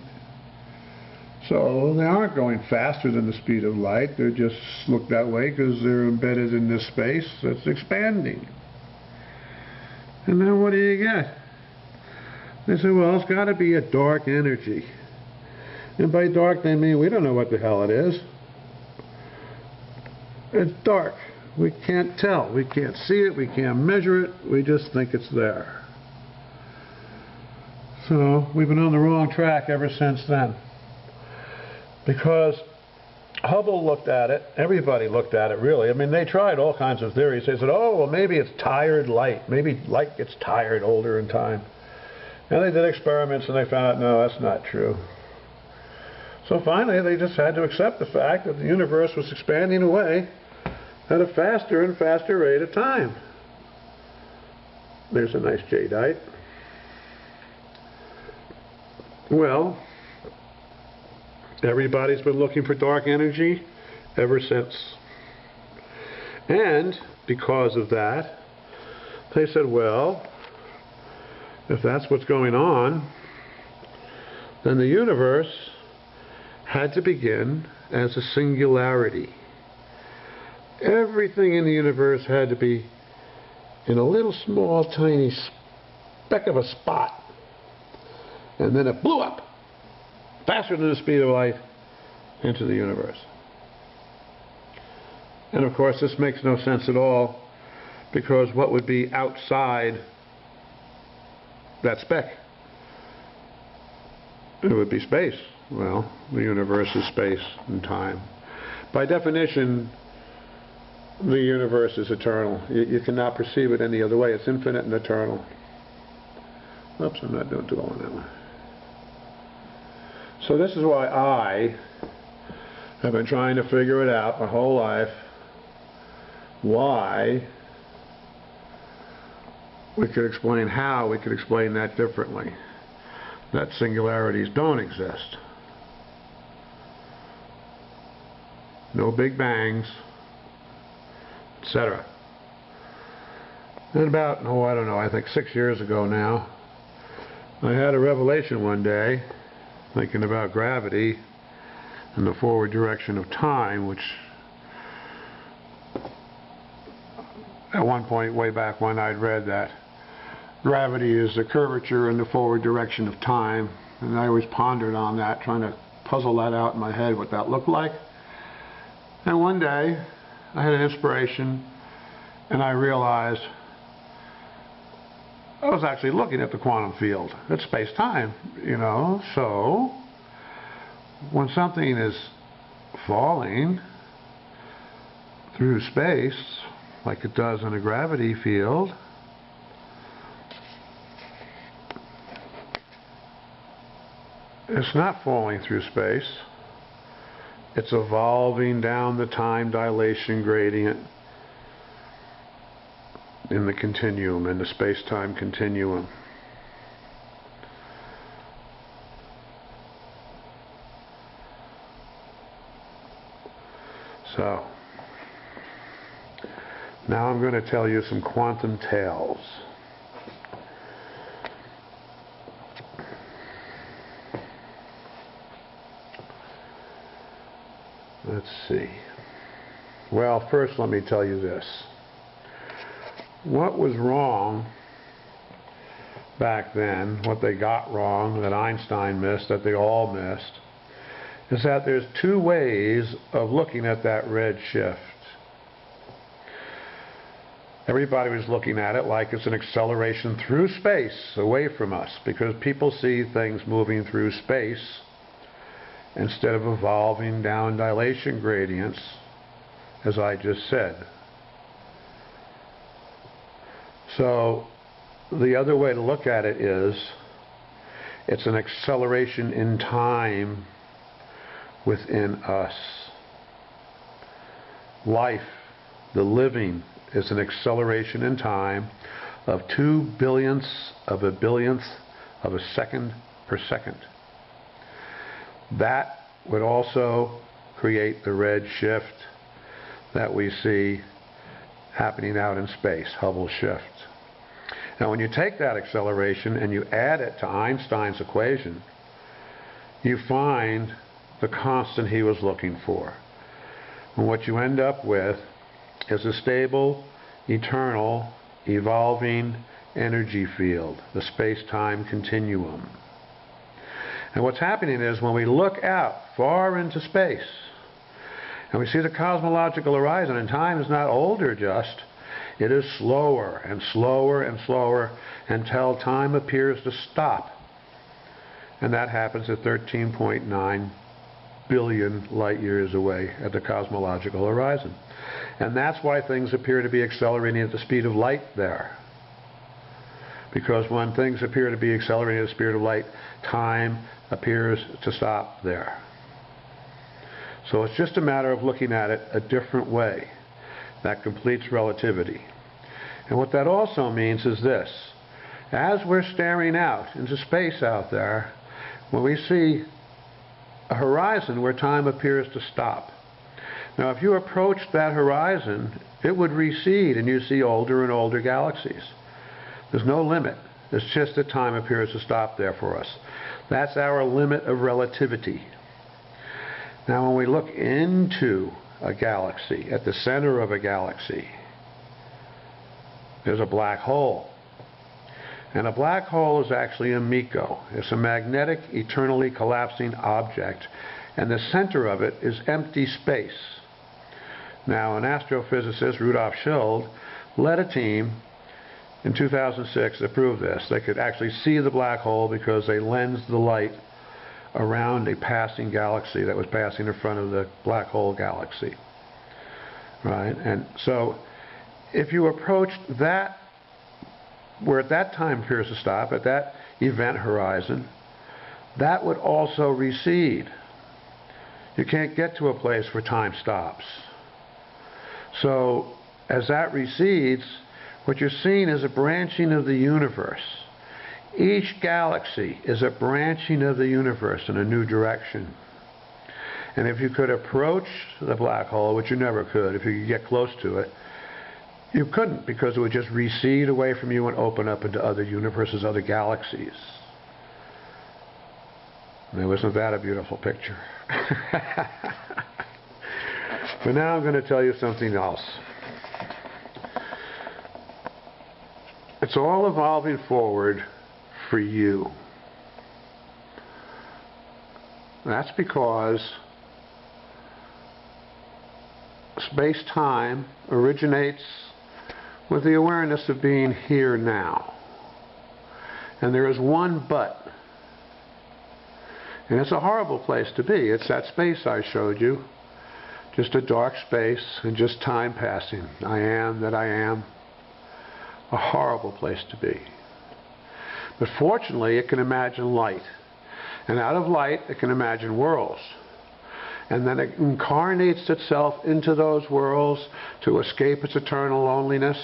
So they aren't going faster than the speed of light. They just look that way because they're embedded in this space that's expanding. And then what do you get? They say, well, it's got to be a dark energy. And by dark they mean we don't know what the hell it is. It's dark. We can't tell. We can't see it. We can't measure it. We just think it's there. So we've been on the wrong track ever since then. Because Hubble looked at it. Everybody looked at it, really. I mean, they tried all kinds of theories. They said, oh, well, maybe it's tired light. Maybe light gets tired older in time. And they did experiments and they found out, no, that's not true. So finally, they just had to accept the fact that the universe was expanding away at a faster and faster rate of time. There's a nice jadeite. Well, everybody's been looking for dark energy ever since. And because of that, they said, well, if that's what's going on, then the universe had to begin as a singularity. Everything in the universe had to be in a little small tiny speck of a spot, and then it blew up faster than the speed of light into the universe. And of course this makes no sense at all, because what would be outside that speck? It would be space. Well, the universe is space and time. By definition, the universe is eternal. You cannot perceive it any other way. It's infinite and eternal. Oops, I'm not doing too well on that one. So this is why I have been trying to figure it out my whole life, why we could explain how we could explain that differently, that singularities don't exist. No big bangs, etc. And about, I don't know, I think 6 years ago now, I had a revelation one day, thinking about gravity and the forward direction of time, which at one point way back when I'd read that gravity is the curvature in the forward direction of time, and I always pondered on that, trying to puzzle that out in my head, what that looked like. And one day I had an inspiration, and I realized I was actually looking at the quantum field. It's space-time, you know. So when something is falling through space, like it does in a gravity field, it's not falling through space. It's evolving down the time dilation gradient in the continuum, in the space-time continuum. So, now I'm going to tell you some quantum tales. Let's see. Well, first let me tell you this. What was wrong back then, what they got wrong, that Einstein missed, that they all missed, is that there's two ways of looking at that red shift. Everybody was looking at it like it's an acceleration through space, away from us, because people see things moving through space instead of evolving down dilation gradients, as I just said. So the other way to look at it is it's an acceleration in time within us. Life, the living, is an acceleration in time of 2 billionths of a billionth of a second per second. That would also create the red shift that we see happening out in space, Hubble shift. Now when you take that acceleration and you add it to Einstein's equation, you find the constant he was looking for. And what you end up with is a stable, eternal, evolving energy field, the space-time continuum. And what's happening is when we look out far into space and we see the cosmological horizon, and time is not older just, it is slower and slower and slower until time appears to stop. And that happens at 13.9 billion light years away at the cosmological horizon. And that's why things appear to be accelerating at the speed of light there. Because when things appear to be accelerating at the speed of light, time appears to stop there. So it's just a matter of looking at it a different way. that completes relativity. And what that also means is this. As we're staring out into space out there, when we see a horizon where time appears to stop. Now, if you approach that horizon, it would recede and you see older and older galaxies. There's no limit. It's just that time appears to stop there for us. That's our limit of relativity. Now, when we look into a galaxy, at the center of a galaxy, there's a black hole. And a black hole is actually a MECO. It's a magnetic, eternally collapsing object. And the center of it is empty space. Now, an astrophysicist, Rudolf Schild, led a team in 2006 to prove this. They could actually see the black hole because they lensed the light around a passing galaxy that was passing in front of the black hole galaxy. Right? And so, if you approached that, where at that time appears to stop, at that event horizon, that would also recede. You can't get to a place where time stops. So, as that recedes, what you're seeing is a branching of the universe. Each galaxy is a branching of the universe in a new direction. And if you could approach the black hole, which you never could, if you could get close to it, you couldn't, because it would just recede away from you and open up into other universes, other galaxies. Now, isn't that a beautiful picture? But now I'm going to tell you something else. It's all evolving forward for you. That's because space-time originates with the awareness of being here now. And there is one but. And it's a horrible place to be. It's that space I showed you. Just a dark space and just time passing. I am that I am. A horrible place to be. But fortunately, it can imagine light. And out of light, it can imagine worlds. And then it incarnates itself into those worlds to escape its eternal loneliness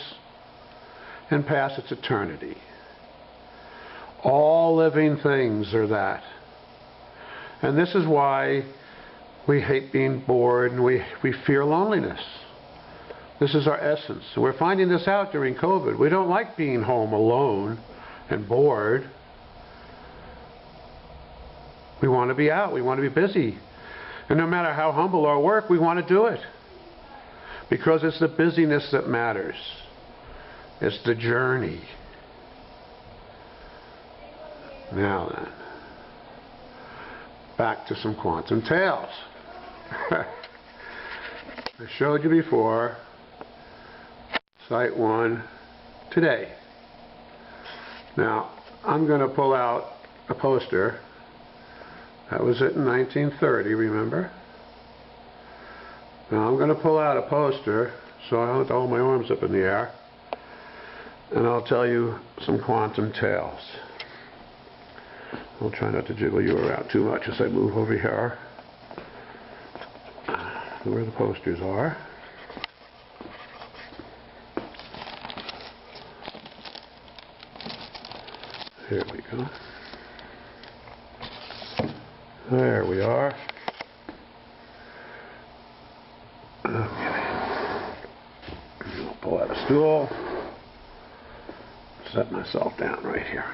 and pass its eternity. All living things are that. And this is why we hate being bored and we fear loneliness. This is our essence. And we're finding this out during COVID. We don't like being home alone and bored. We want to be out. We want to be busy. And no matter how humble our work, we want to do it. Because it's the busyness that matters. It's the journey. Now then, back to some quantum tales. I showed you before, Site 1 today. Now, I'm going to pull out a poster. That was it in 1930, remember? Now I'm going to pull out a poster, so I don't have to hold my arms up in the air, and I'll tell you some quantum tales. I'll try not to jiggle you around too much as I move over here, where the posters are. Here we go. There we are. Okay. I'll pull out a stool. Set myself down right here.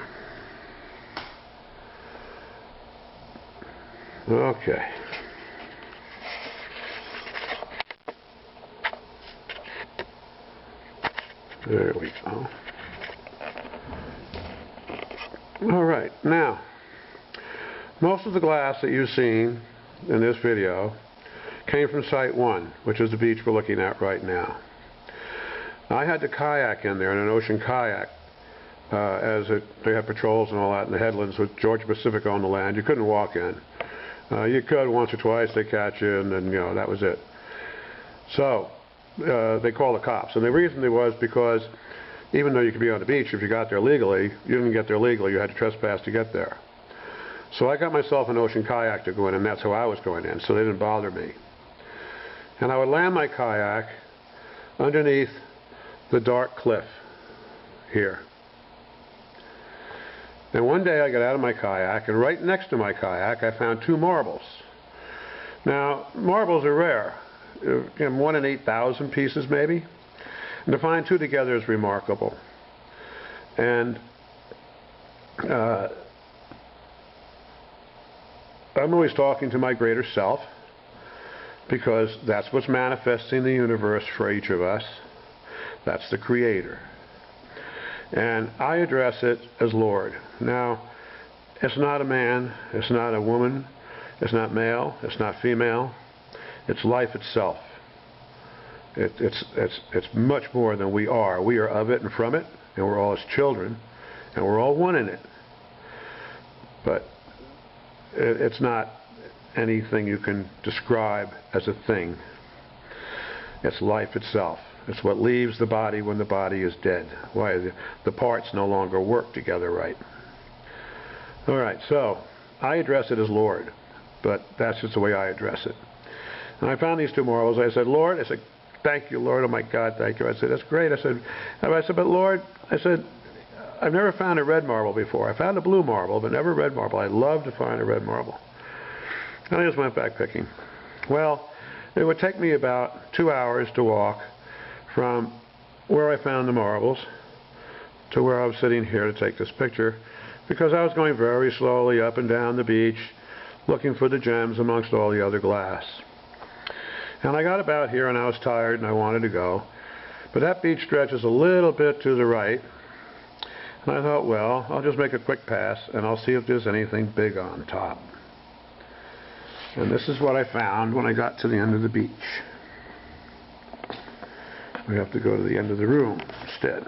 Okay. There we go. All right, now, most of the glass that you've seen in this video came from Site 1, which is the beach we're looking at right now. I had to kayak in there in an ocean kayak, they had patrols and all that in the headlands with Georgia Pacific on the land. You couldn't walk in. You could once or twice, they catch you, and then, you know, that was it. So, they called the cops. And the reason it was because even though you could be on the beach, if you got there legally, you didn't get there legally. You had to trespass to get there. So I got myself an ocean kayak to go in, and that's how I was going in, so they didn't bother me. And I would land my kayak underneath the dark cliff here. And one day I got out of my kayak, and right next to my kayak I found 2 marbles. Now, marbles are rare. 1 in 8,000 pieces maybe. And to find 2 together is remarkable. And I'm always talking to my greater self, because that's what's manifesting the universe for each of us. That's the Creator. And I address it as Lord. Now, it's not a man, it's not a woman, it's not male, it's not female, it's life itself. It's much more than we are. We are of it and from it, and we're all its children, and we're all one in it. But it's not anything you can describe as a thing. It's life itself. It's what leaves the body when the body is dead. Why the parts no longer work together right. Alright, so I address it as Lord, but that's just the way I address it. And I found these 2 marbles. I said, Lord, I said, thank you, Lord, oh my God, thank you. I said, that's great. I said, but Lord, I said, I've never found a red marble before. I found a blue marble, but never a red marble. I'd love to find a red marble. And I just went back picking. Well, it would take me about 2 hours to walk from where I found the marbles to where I was sitting here to take this picture, because I was going very slowly up and down the beach looking for the gems amongst all the other glass. And I got about here and I was tired and I wanted to go. But that beach stretches a little bit to the right. And I thought, well, I'll just make a quick pass and I'll see if there's anything big on top. And this is what I found when I got to the end of the beach. We have to go to the end of the room instead.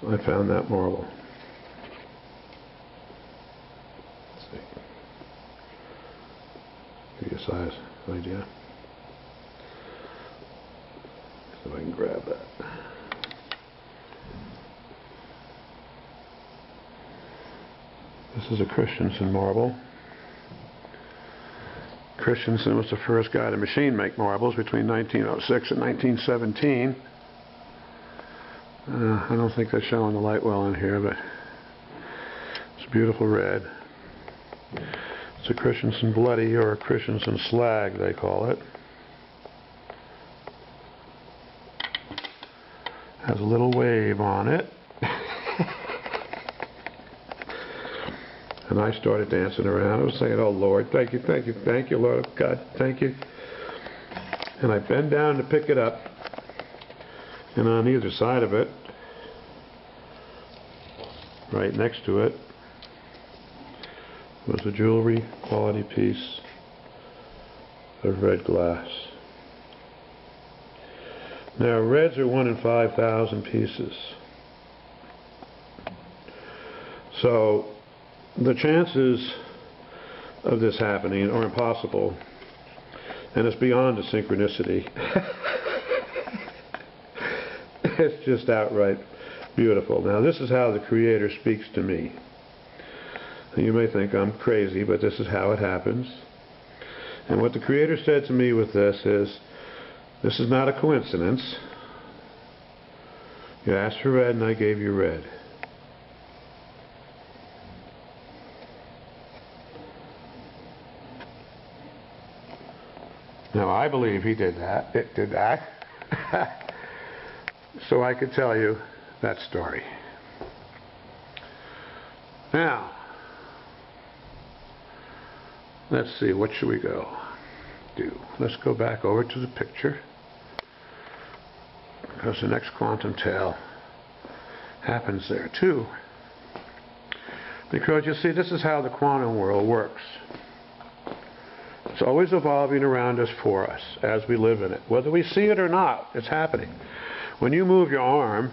I found that marble. Let's see. Give you a size idea. See if I can grab that. This is a Christiansen marble. Christiansen was the first guy to machine make marbles between 1906 and 1917. I don't think they're showing the light well in here, but it's a beautiful red. It's a Christiansen Bloody, or a Christiansen Slag, they call it. Has a little wave on it. And I started dancing around. I was saying, oh Lord, thank you, thank you, thank you, Lord God, thank you. And I bend down to pick it up. And on either side of it, right next to it, was a jewelry quality piece of red glass. Now, reds are 1 in 5,000 pieces. So, the chances of this happening are impossible, and it's beyond a synchronicity. It's just outright beautiful. Now, this is how the Creator speaks to me. You may think I'm crazy, but this is how it happens. And what the Creator said to me with this is not a coincidence. You asked for red and I gave you red. Now, I believe He did that. It did that. So I could tell you that story. Now, let's see, what should we go do? Let's go back over to the picture, because the next quantum tale happens there too. Because you see, this is how the quantum world works. It's always evolving around us for us as we live in it. Whether we see it or not, it's happening. When you move your arm,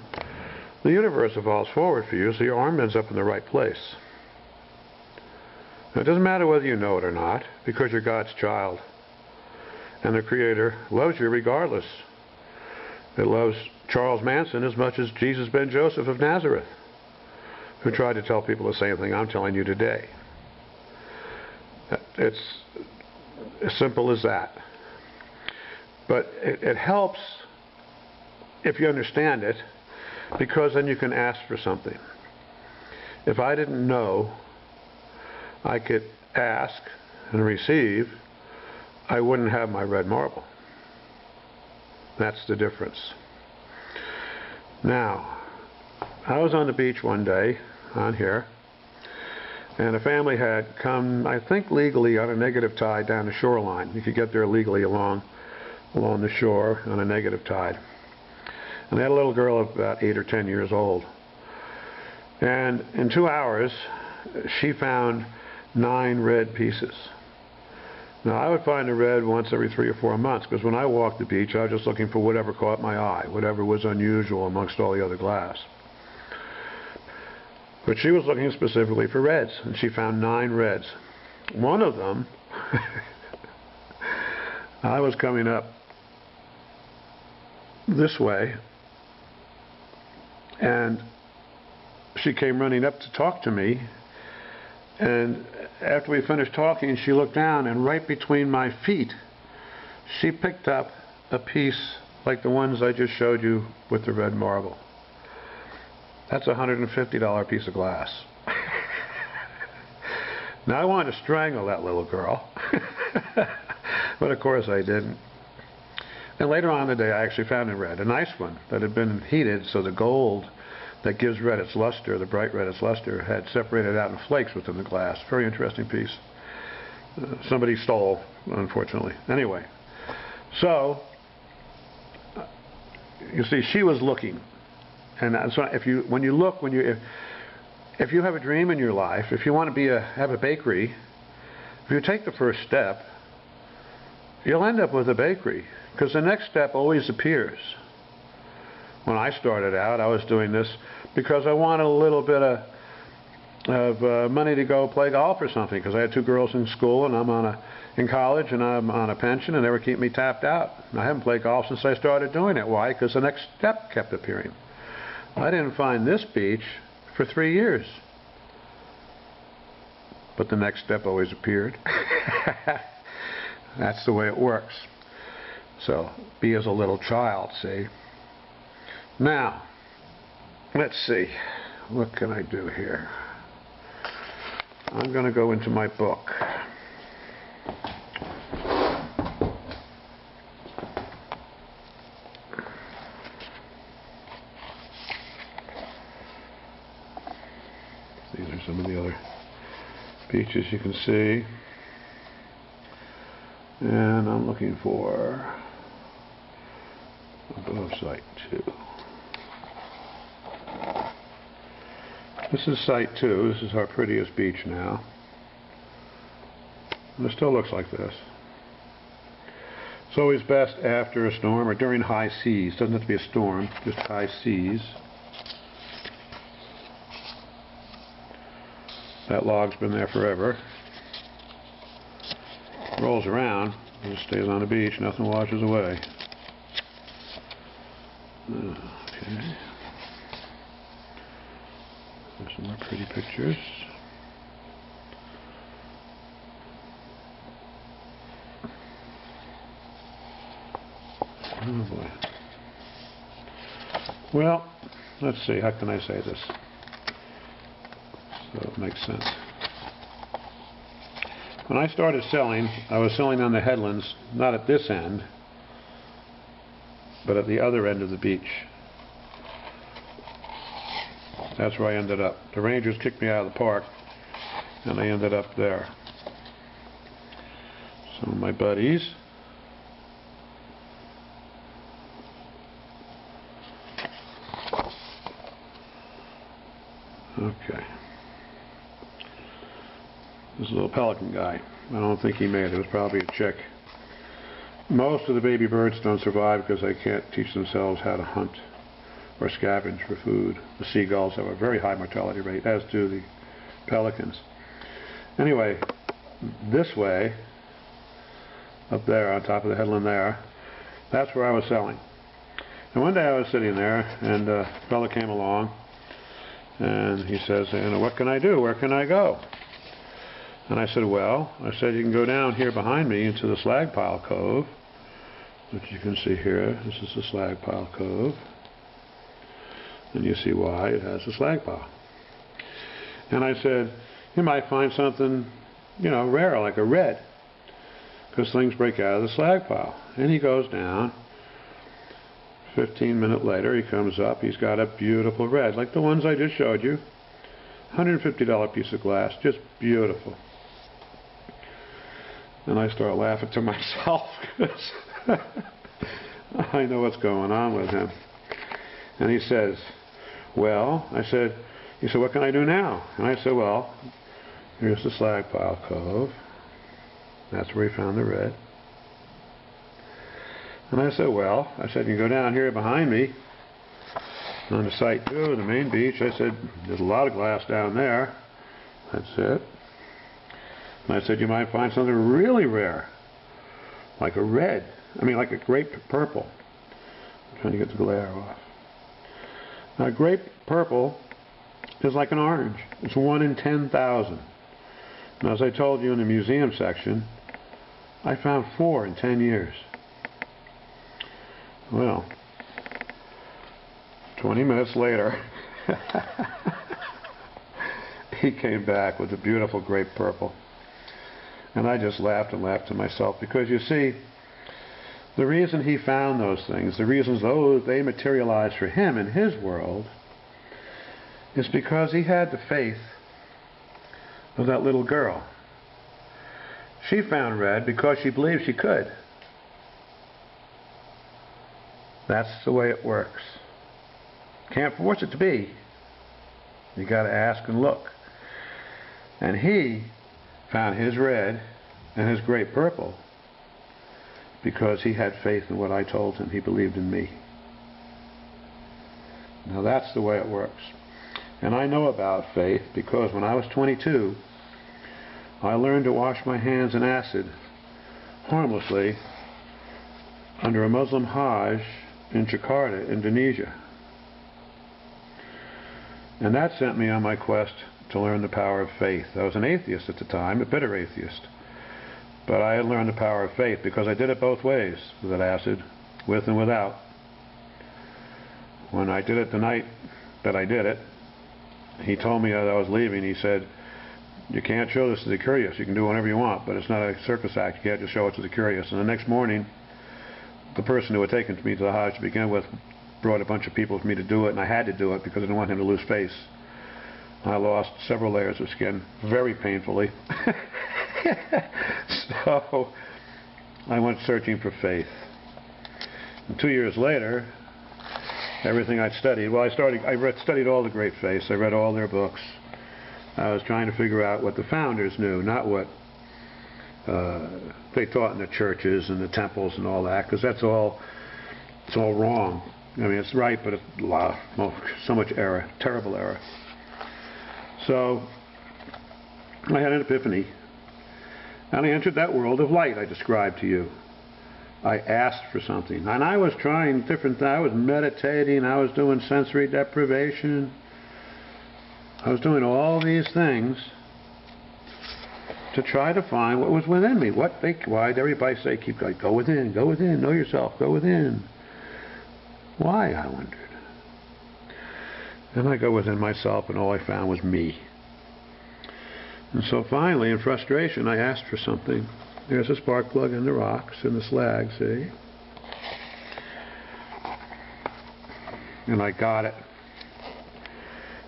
the universe evolves forward for you, so your arm ends up in the right place. Now, it doesn't matter whether you know it or not, because you're God's child. And the Creator loves you regardless. It loves Charles Manson as much as Jesus ben Joseph of Nazareth, who tried to tell people the same thing I'm telling you today. It's as simple as that. But it helps if you understand it, because then you can ask for something. If I didn't know I could ask and receive, I wouldn't have my red marble. That's the difference. Now, I was on the beach one day on here, and a family had come, I think legally, on a negative tide down the shoreline. You could get there legally along the shore on a negative tide. And they had a little girl of about 8 or 10 years old. And in 2 hours, she found 9 red pieces. Now, I would find a red once every 3 or 4 months, because when I walked the beach, I was just looking for whatever caught my eye, whatever was unusual amongst all the other glass. But she was looking specifically for reds, and she found 9 reds. One of them, I was coming up this way, and she came running up to talk to me, and after we finished talking, she looked down, and right between my feet, she picked up a piece like the ones I just showed you with the red marble. That's a $150 piece of glass. Now, I wanted to strangle that little girl, but of course I didn't. And later on in the day, I actually found a red, a nice one that had been heated, so the gold that gives red its luster, the bright red its luster, had separated out in flakes within the glass. Very interesting piece. Somebody stole, unfortunately. Anyway, so you see, she was looking, and so if you have a dream in your life, if you want to have a bakery, if you take the first step, you'll end up with a bakery, because the next step always appears. When I started out, I was doing this because I wanted a little bit of money to go play golf or something, because I had 2 girls in school, and I'm in college, and I'm on a pension, and they were keeping me tapped out. And I haven't played golf since I started doing it. Why? Because the next step kept appearing. I didn't find this beach for 3 years, but the next step always appeared. That's the way it works. So, be as a little child, see? Now, let's see. What can I do here? I'm going to go into my book. These are some of the other beaches you can see. And I'm looking for above site 2. This is site 2. This is our prettiest beach now. And it still looks like this. It's always best after a storm or during high seas. Doesn't have to be a storm, just high seas. That log's been there forever. Rolls around, it just stays on the beach, nothing washes away. Okay. There's some more pretty pictures. Oh boy. Well, let's see, how can I say this so it makes sense? When I started selling, I was selling on the headlands, not at this end, but at the other end of the beach. That's where I ended up. The Rangers kicked me out of the park, and I ended up there. Some of my buddies. Okay. This little pelican guy. I don't think he made it. It was probably a chick. Most of the baby birds don't survive because they can't teach themselves how to hunt or scavenge for food. The seagulls have a very high mortality rate, as do the pelicans. Anyway, this way, up there on top of the headland there. That's where I was selling. And one day I was sitting there, and a fellow came along, and he says, you know, what can I do? Where can I go? And I said, well, I said, you can go down here behind me into the Slag Pile Cove, which you can see here. This is the Slag Pile Cove. And you see why it has a slag pile. And I said, you might find something, you know, rare, like a red, because things break out of the slag pile. And he goes down. 15 minutes later, he comes up. He's got a beautiful red, like the ones I just showed you. $150 piece of glass, just beautiful. And I start laughing to myself because I know what's going on with him. And he says, well, he said, what can I do now? And I said, well, here's the Slag Pile Cove. That's where he found the red. And I said, well, you can go down here behind me on the site 2, the main beach. I said, there's a lot of glass down there. That's it. And I said, you might find something really rare, like a red. I mean, like a grape purple. I'm trying to get the glare off. Now, grape purple is like an orange. It's 1 in 10,000. And as I told you in the museum section, I found 4 in 10 years. Well, 20 minutes later, he came back with a beautiful grape purple. And I just laughed and laughed to myself, because you see, the reason he found those things, the reasons they materialized for him in his world, is because he had the faith of that little girl. She found red because she believed she could. That's the way it works. Can't force it to be. You got to ask and look. And he found his red and his grape purple because he had faith in what I told him. He believed in me. Now that's the way it works. And I know about faith because when I was 22, I learned to wash my hands in acid harmlessly under a Muslim Hajj in Jakarta, Indonesia. And that sent me on my quest to learn the power of faith. I was an atheist at the time, a bitter atheist. But I had learned the power of faith because I did it both ways with that acid, with and without. When I did it the night that I did it, he told me as I was leaving, he said, you can't show this to the curious. You can do whatever you want, but it's not a circus act. You can't just show it to the curious. And the next morning, the person who had taken me to the Hajj to begin with brought a bunch of people with me to do it, and I had to do it because I didn't want him to lose face. I lost several layers of skin, very painfully. So I went searching for faith. And 2 years later, everything I'd studied, well, I studied all the great faiths. I read all their books. I was trying to figure out what the founders knew, not what they taught in the churches and the temples and all that, because it's all wrong. I mean, it's right, but it's so much error, terrible error. So I had an epiphany, and I entered that world of light I described to you. I asked for something, and I was trying different things. I was meditating, I was doing sensory deprivation, I was doing all these things to try to find what was within me. Why did everybody say, keep going, go within, know yourself, go within? Why, I wondered. And I go within myself, and all I found was me. And so finally, in frustration, I asked for something. There's a spark plug in the rocks, in the slag, see? And I got it.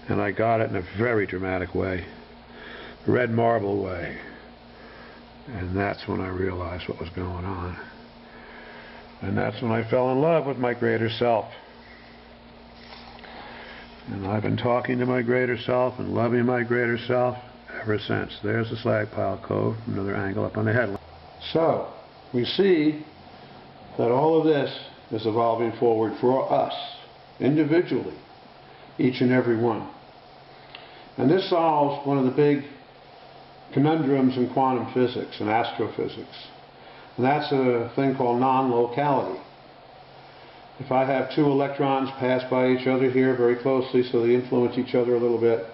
And I got it in a very dramatic way. Red marble way. And that's when I realized what was going on. And that's when I fell in love with my greater self. And I've been talking to my greater self and loving my greater self ever since. There's the Slag Pile Cove, another angle up on the headland. So, we see that all of this is evolving forward for us, individually, each and every one. And this solves one of the big conundrums in quantum physics and astrophysics. And that's a thing called non-locality. If I have two electrons pass by each other here very closely so they influence each other a little bit,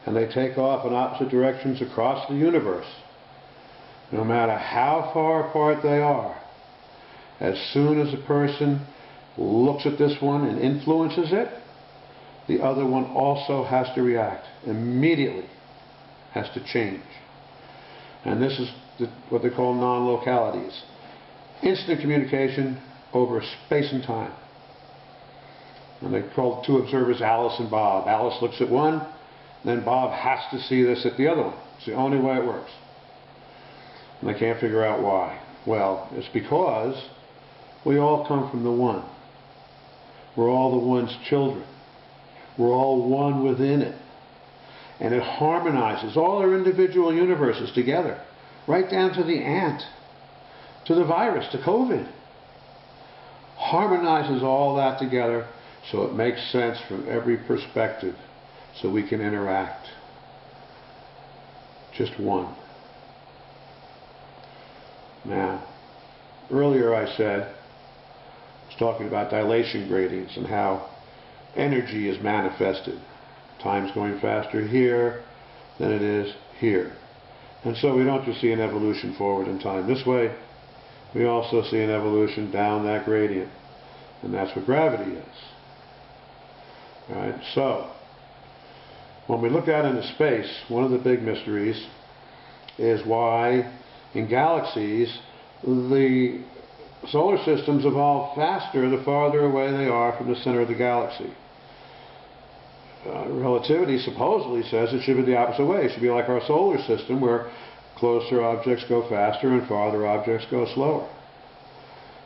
and they take off in opposite directions across the universe, no matter how far apart they are, as soon as a person looks at this one and influences it, the other one also has to react immediately, has to change. And this is what they call non-localities. Instant communication over space and time. And they call the two observers Alice and Bob. Alice looks at one, then Bob has to see this at the other one. It's the only way it works. And they can't figure out why. Well, it's because we all come from the one. We're all the one's children. We're all one within it. And it harmonizes all our individual universes together, right down to the ant, to the virus, to COVID. Harmonizes all that together so it makes sense from every perspective so we can interact. Just one. Now, earlier I was talking about dilation gradients and how energy is manifested. Time's going faster here than it is here. And so we don't just see an evolution forward in time this way, we also see an evolution down that gradient. And that's what gravity is. Alright, so when we look out into space, one of the big mysteries is why in galaxies the solar systems evolve faster the farther away they are from the center of the galaxy. Relativity supposedly says it should be the opposite way. It should be like our solar system, where closer objects go faster and farther objects go slower.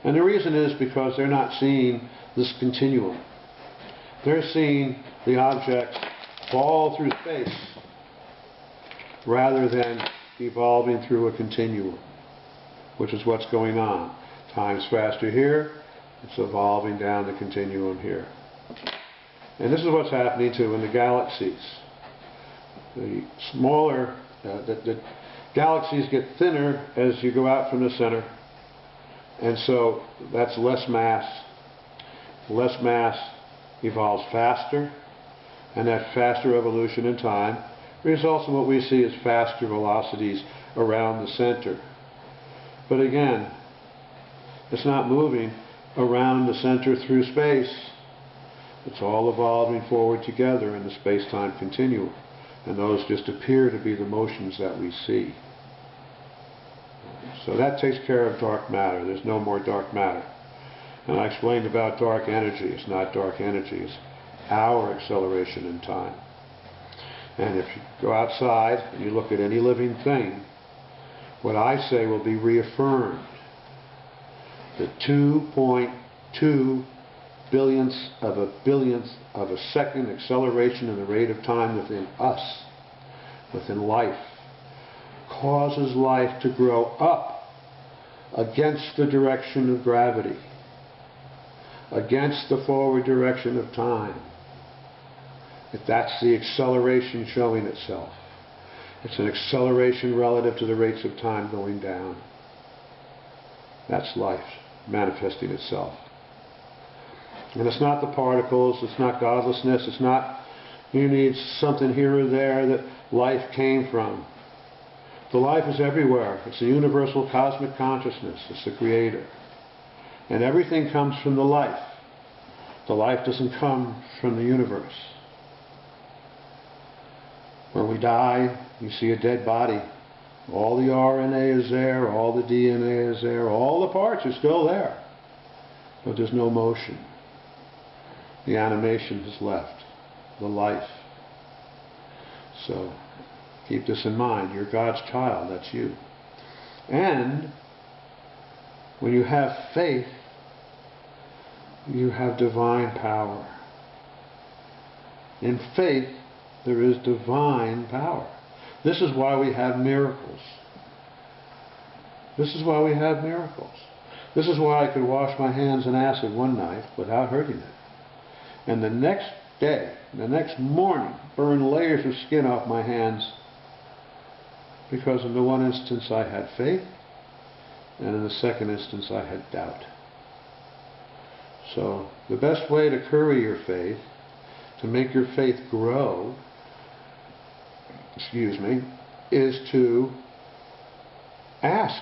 And the reason is because they're not seeing this continuum. They're seeing the objects fall through space rather than evolving through a continuum, which is what's going on. Time's faster here, it's evolving down the continuum here. And this is what's happening too in the galaxies. The smaller, the galaxies get thinner as you go out from the center, and so that's less mass. Less mass evolves faster, and that faster evolution in time results in what we see as faster velocities around the center. But again, it's not moving around the center through space. It's all evolving forward together in the space-time continuum. And those just appear to be the motions that we see. So that takes care of dark matter. There's no more dark matter. And I explained about dark energy. It's not dark energy. It's our acceleration in time. And if you go outside and you look at any living thing, what I say will be reaffirmed. The 2.2 billionths of a second acceleration in the rate of time within us, within life, causes life to grow up against the direction of gravity, against the forward direction of time. If that's the acceleration showing itself. It's an acceleration relative to the rates of time going down. That's life manifesting itself. And it's not the particles, it's not godlessness, it's not you need something here or there that life came from. The life is everywhere. It's the universal cosmic consciousness. It's the creator. And everything comes from the life. The life doesn't come from the universe. When we die, you see a dead body. All the RNA is there, all the DNA is there, all the parts are still there. But there's no motion. The animation has left. The life. So, keep this in mind. You're God's child. That's you. And when you have faith, you have divine power. In faith, there is divine power. This is why we have miracles. This is why we have miracles. This is why I could wash my hands in acid one night without hurting it. And the next day, the next morning, burn layers of skin off my hands because in the one instance I had faith, and in the second instance I had doubt. So the best way to curry your faith, to make your faith grow, is to ask.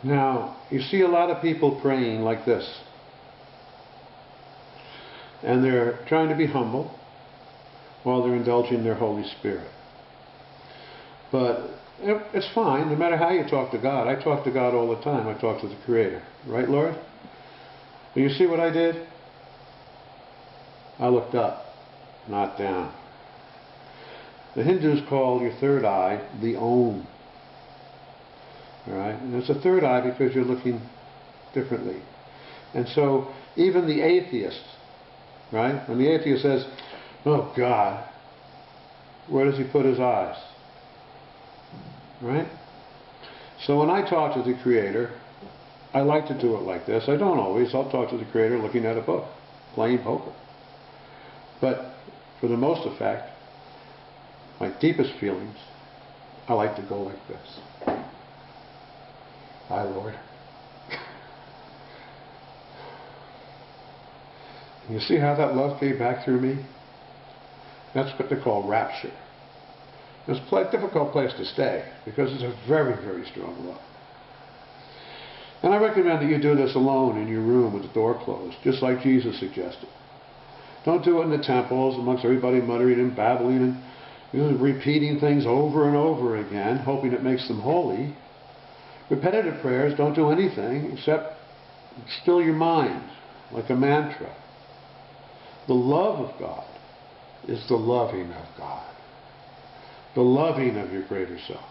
Now, you see a lot of people praying like this, and they're trying to be humble while they're indulging their Holy Spirit. But it's fine, no matter how you talk to God. I talk to God all the time. I talk to the Creator. Right, Lord? And you see what I did? I looked up, not down. The Hindus call your third eye the Om. Alright? And it's a third eye because you're looking differently. And so, even the atheist, right? When the atheist says, "Oh God," where does he put his eyes? Right? So when I talk to the Creator, I like to do it like this. I don't always. I'll talk to the Creator looking at a book, playing poker. But for the most effect, my deepest feelings, I like to go like this. Hi, Lord. You see how that love came back through me? That's what they call rapture. It's a difficult place to stay because it's a very, very strong love. And I recommend that you do this alone in your room with the door closed, just like Jesus suggested. Don't do it in the temples amongst everybody muttering and babbling and repeating things over and over again, hoping it makes them holy. Repetitive prayers don't do anything except still your mind, like a mantra. The love of God is the loving of God. The loving of your greater self.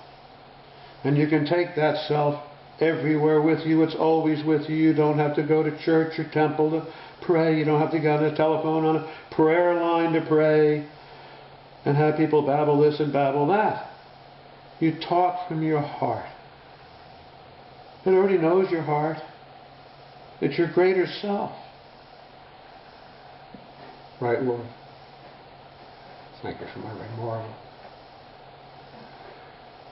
And you can take that self everywhere with you. It's always with you. You don't have to go to church or temple to pray. You don't have to get on a telephone on a prayer line to pray and have people babble this and babble that. You talk from your heart. It already knows your heart. It's your greater self. Right, Lord? Thank you for my memorial.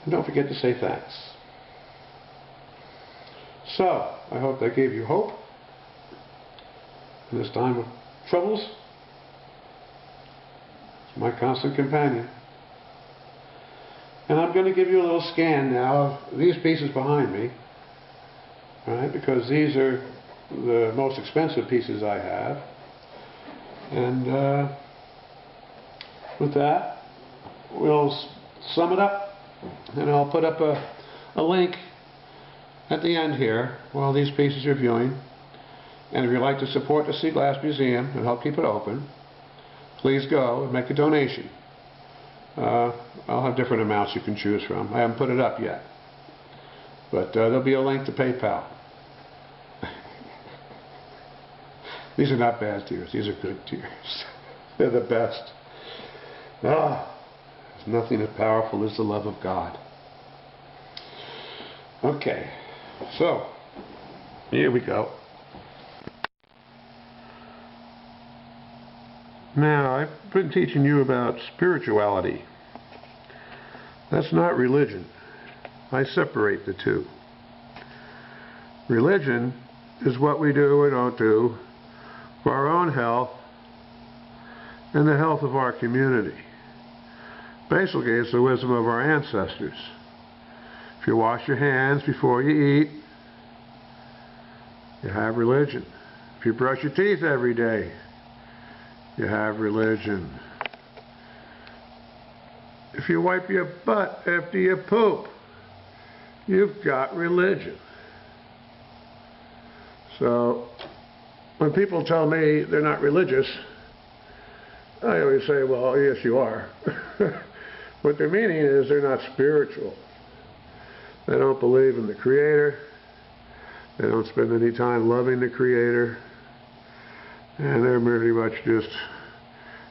And don't forget to say thanks. So, I hope that gave you hope in this time of troubles. It's my constant companion. And I'm going to give you a little scan now of these pieces behind me. Right, because these are the most expensive pieces I have. And with that, we'll sum it up. And I'll put up a link at the end here while these pieces are viewing. And if you'd like to support the Seaglass Museum and help keep it open, please go and make a donation. I'll have different amounts you can choose from. I haven't put it up yet. But there'll be a link to PayPal. These are not bad tears. These are good tears. They're the best. There's nothing as powerful as the love of God. Okay. So, here we go. Now, I've been teaching you about spirituality. That's not religion. I separate the two. Religion is what we do or don't do for our own health and the health of our community. Basically, it's the wisdom of our ancestors. If you wash your hands before you eat, you have religion. If you brush your teeth every day, you have religion. If you wipe your butt after you poop, you've got religion. So, when people tell me they're not religious, I always say, well, yes, you are. What they're meaning is they're not spiritual. They don't believe in the Creator. They don't spend any time loving the Creator. And they're pretty much just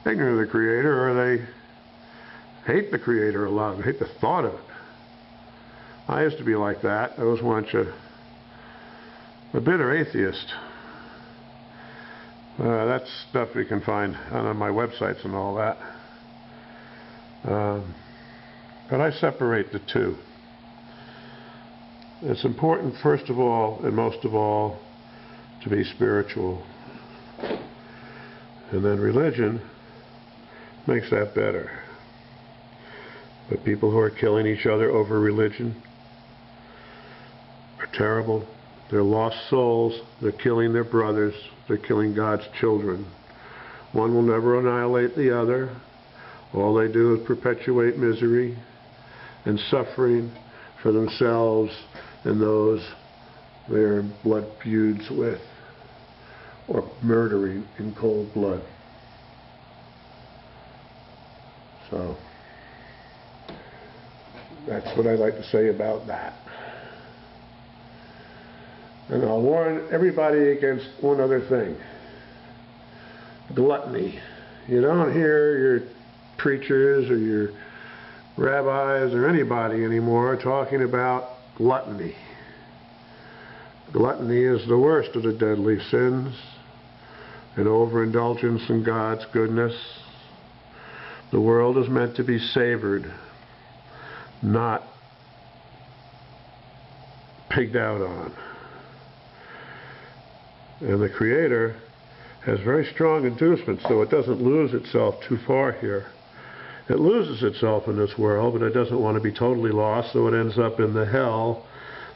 ignorant of the Creator, or they hate the Creator a lot. They hate the thought of it. I used to be like that. I was once a bitter atheist. That's stuff we can find on my websites and all that. But I separate the two. It's important, first of all, and most of all, to be spiritual. And then religion makes that better. But people who are killing each other over religion are terrible. They're lost souls. They're killing their brothers. They're killing God's children. One will never annihilate the other. All they do is perpetuate misery and suffering for themselves and those they're in blood feuds with, or murdering in cold blood. So, that's what I'd like to say about that. And I'll warn everybody against one other thing. Gluttony. You don't hear your preachers or your rabbis or anybody anymore talking about gluttony. Gluttony is the worst of the deadly sins, an overindulgence in God's goodness. The world is meant to be savored, not pigged out on. And the Creator has very strong inducements, so it doesn't lose itself too far here. It loses itself in this world, but it doesn't want to be totally lost, so it ends up in the hell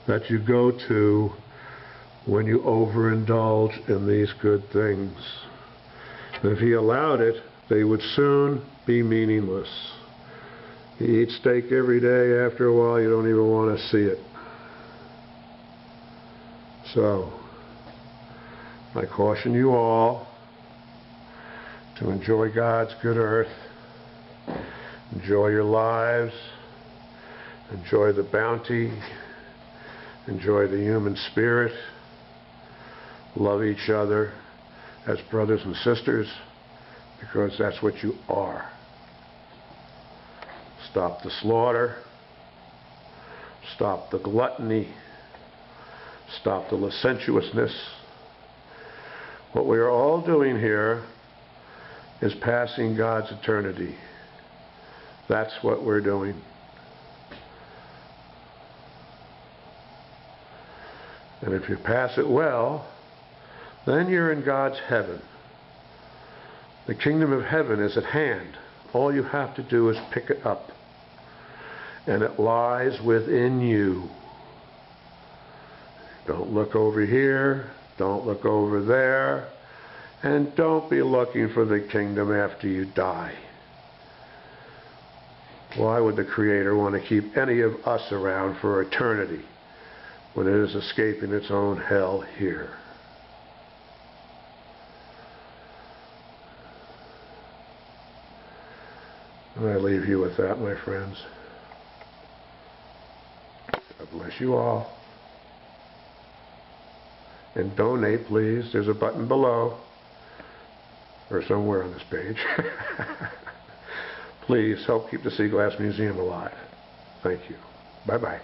that you go to when you overindulge in these good things. And if He allowed it, they would soon be meaningless. You eat steak every day, after a while you don't even want to see it. So, I caution you all to enjoy God's good earth, enjoy your lives, enjoy the bounty, enjoy the human spirit, love each other as brothers and sisters, because that's what you are. Stop the slaughter, stop the gluttony, stop the licentiousness. What we are all doing here is passing God's eternity. That's what we're doing. And if you pass it well, then you're in God's heaven. The kingdom of heaven is at hand. All you have to do is pick it up. And it lies within you. Don't look over here. Don't look over there. And don't be looking for the kingdom after you die. Why would the Creator want to keep any of us around for eternity when it is escaping its own hell here? And I leave you with that, my friends. God bless you all. And donate, please. There's a button below, or somewhere on this page. Please help keep the Sea Glass Museum alive. Thank you. Bye-bye.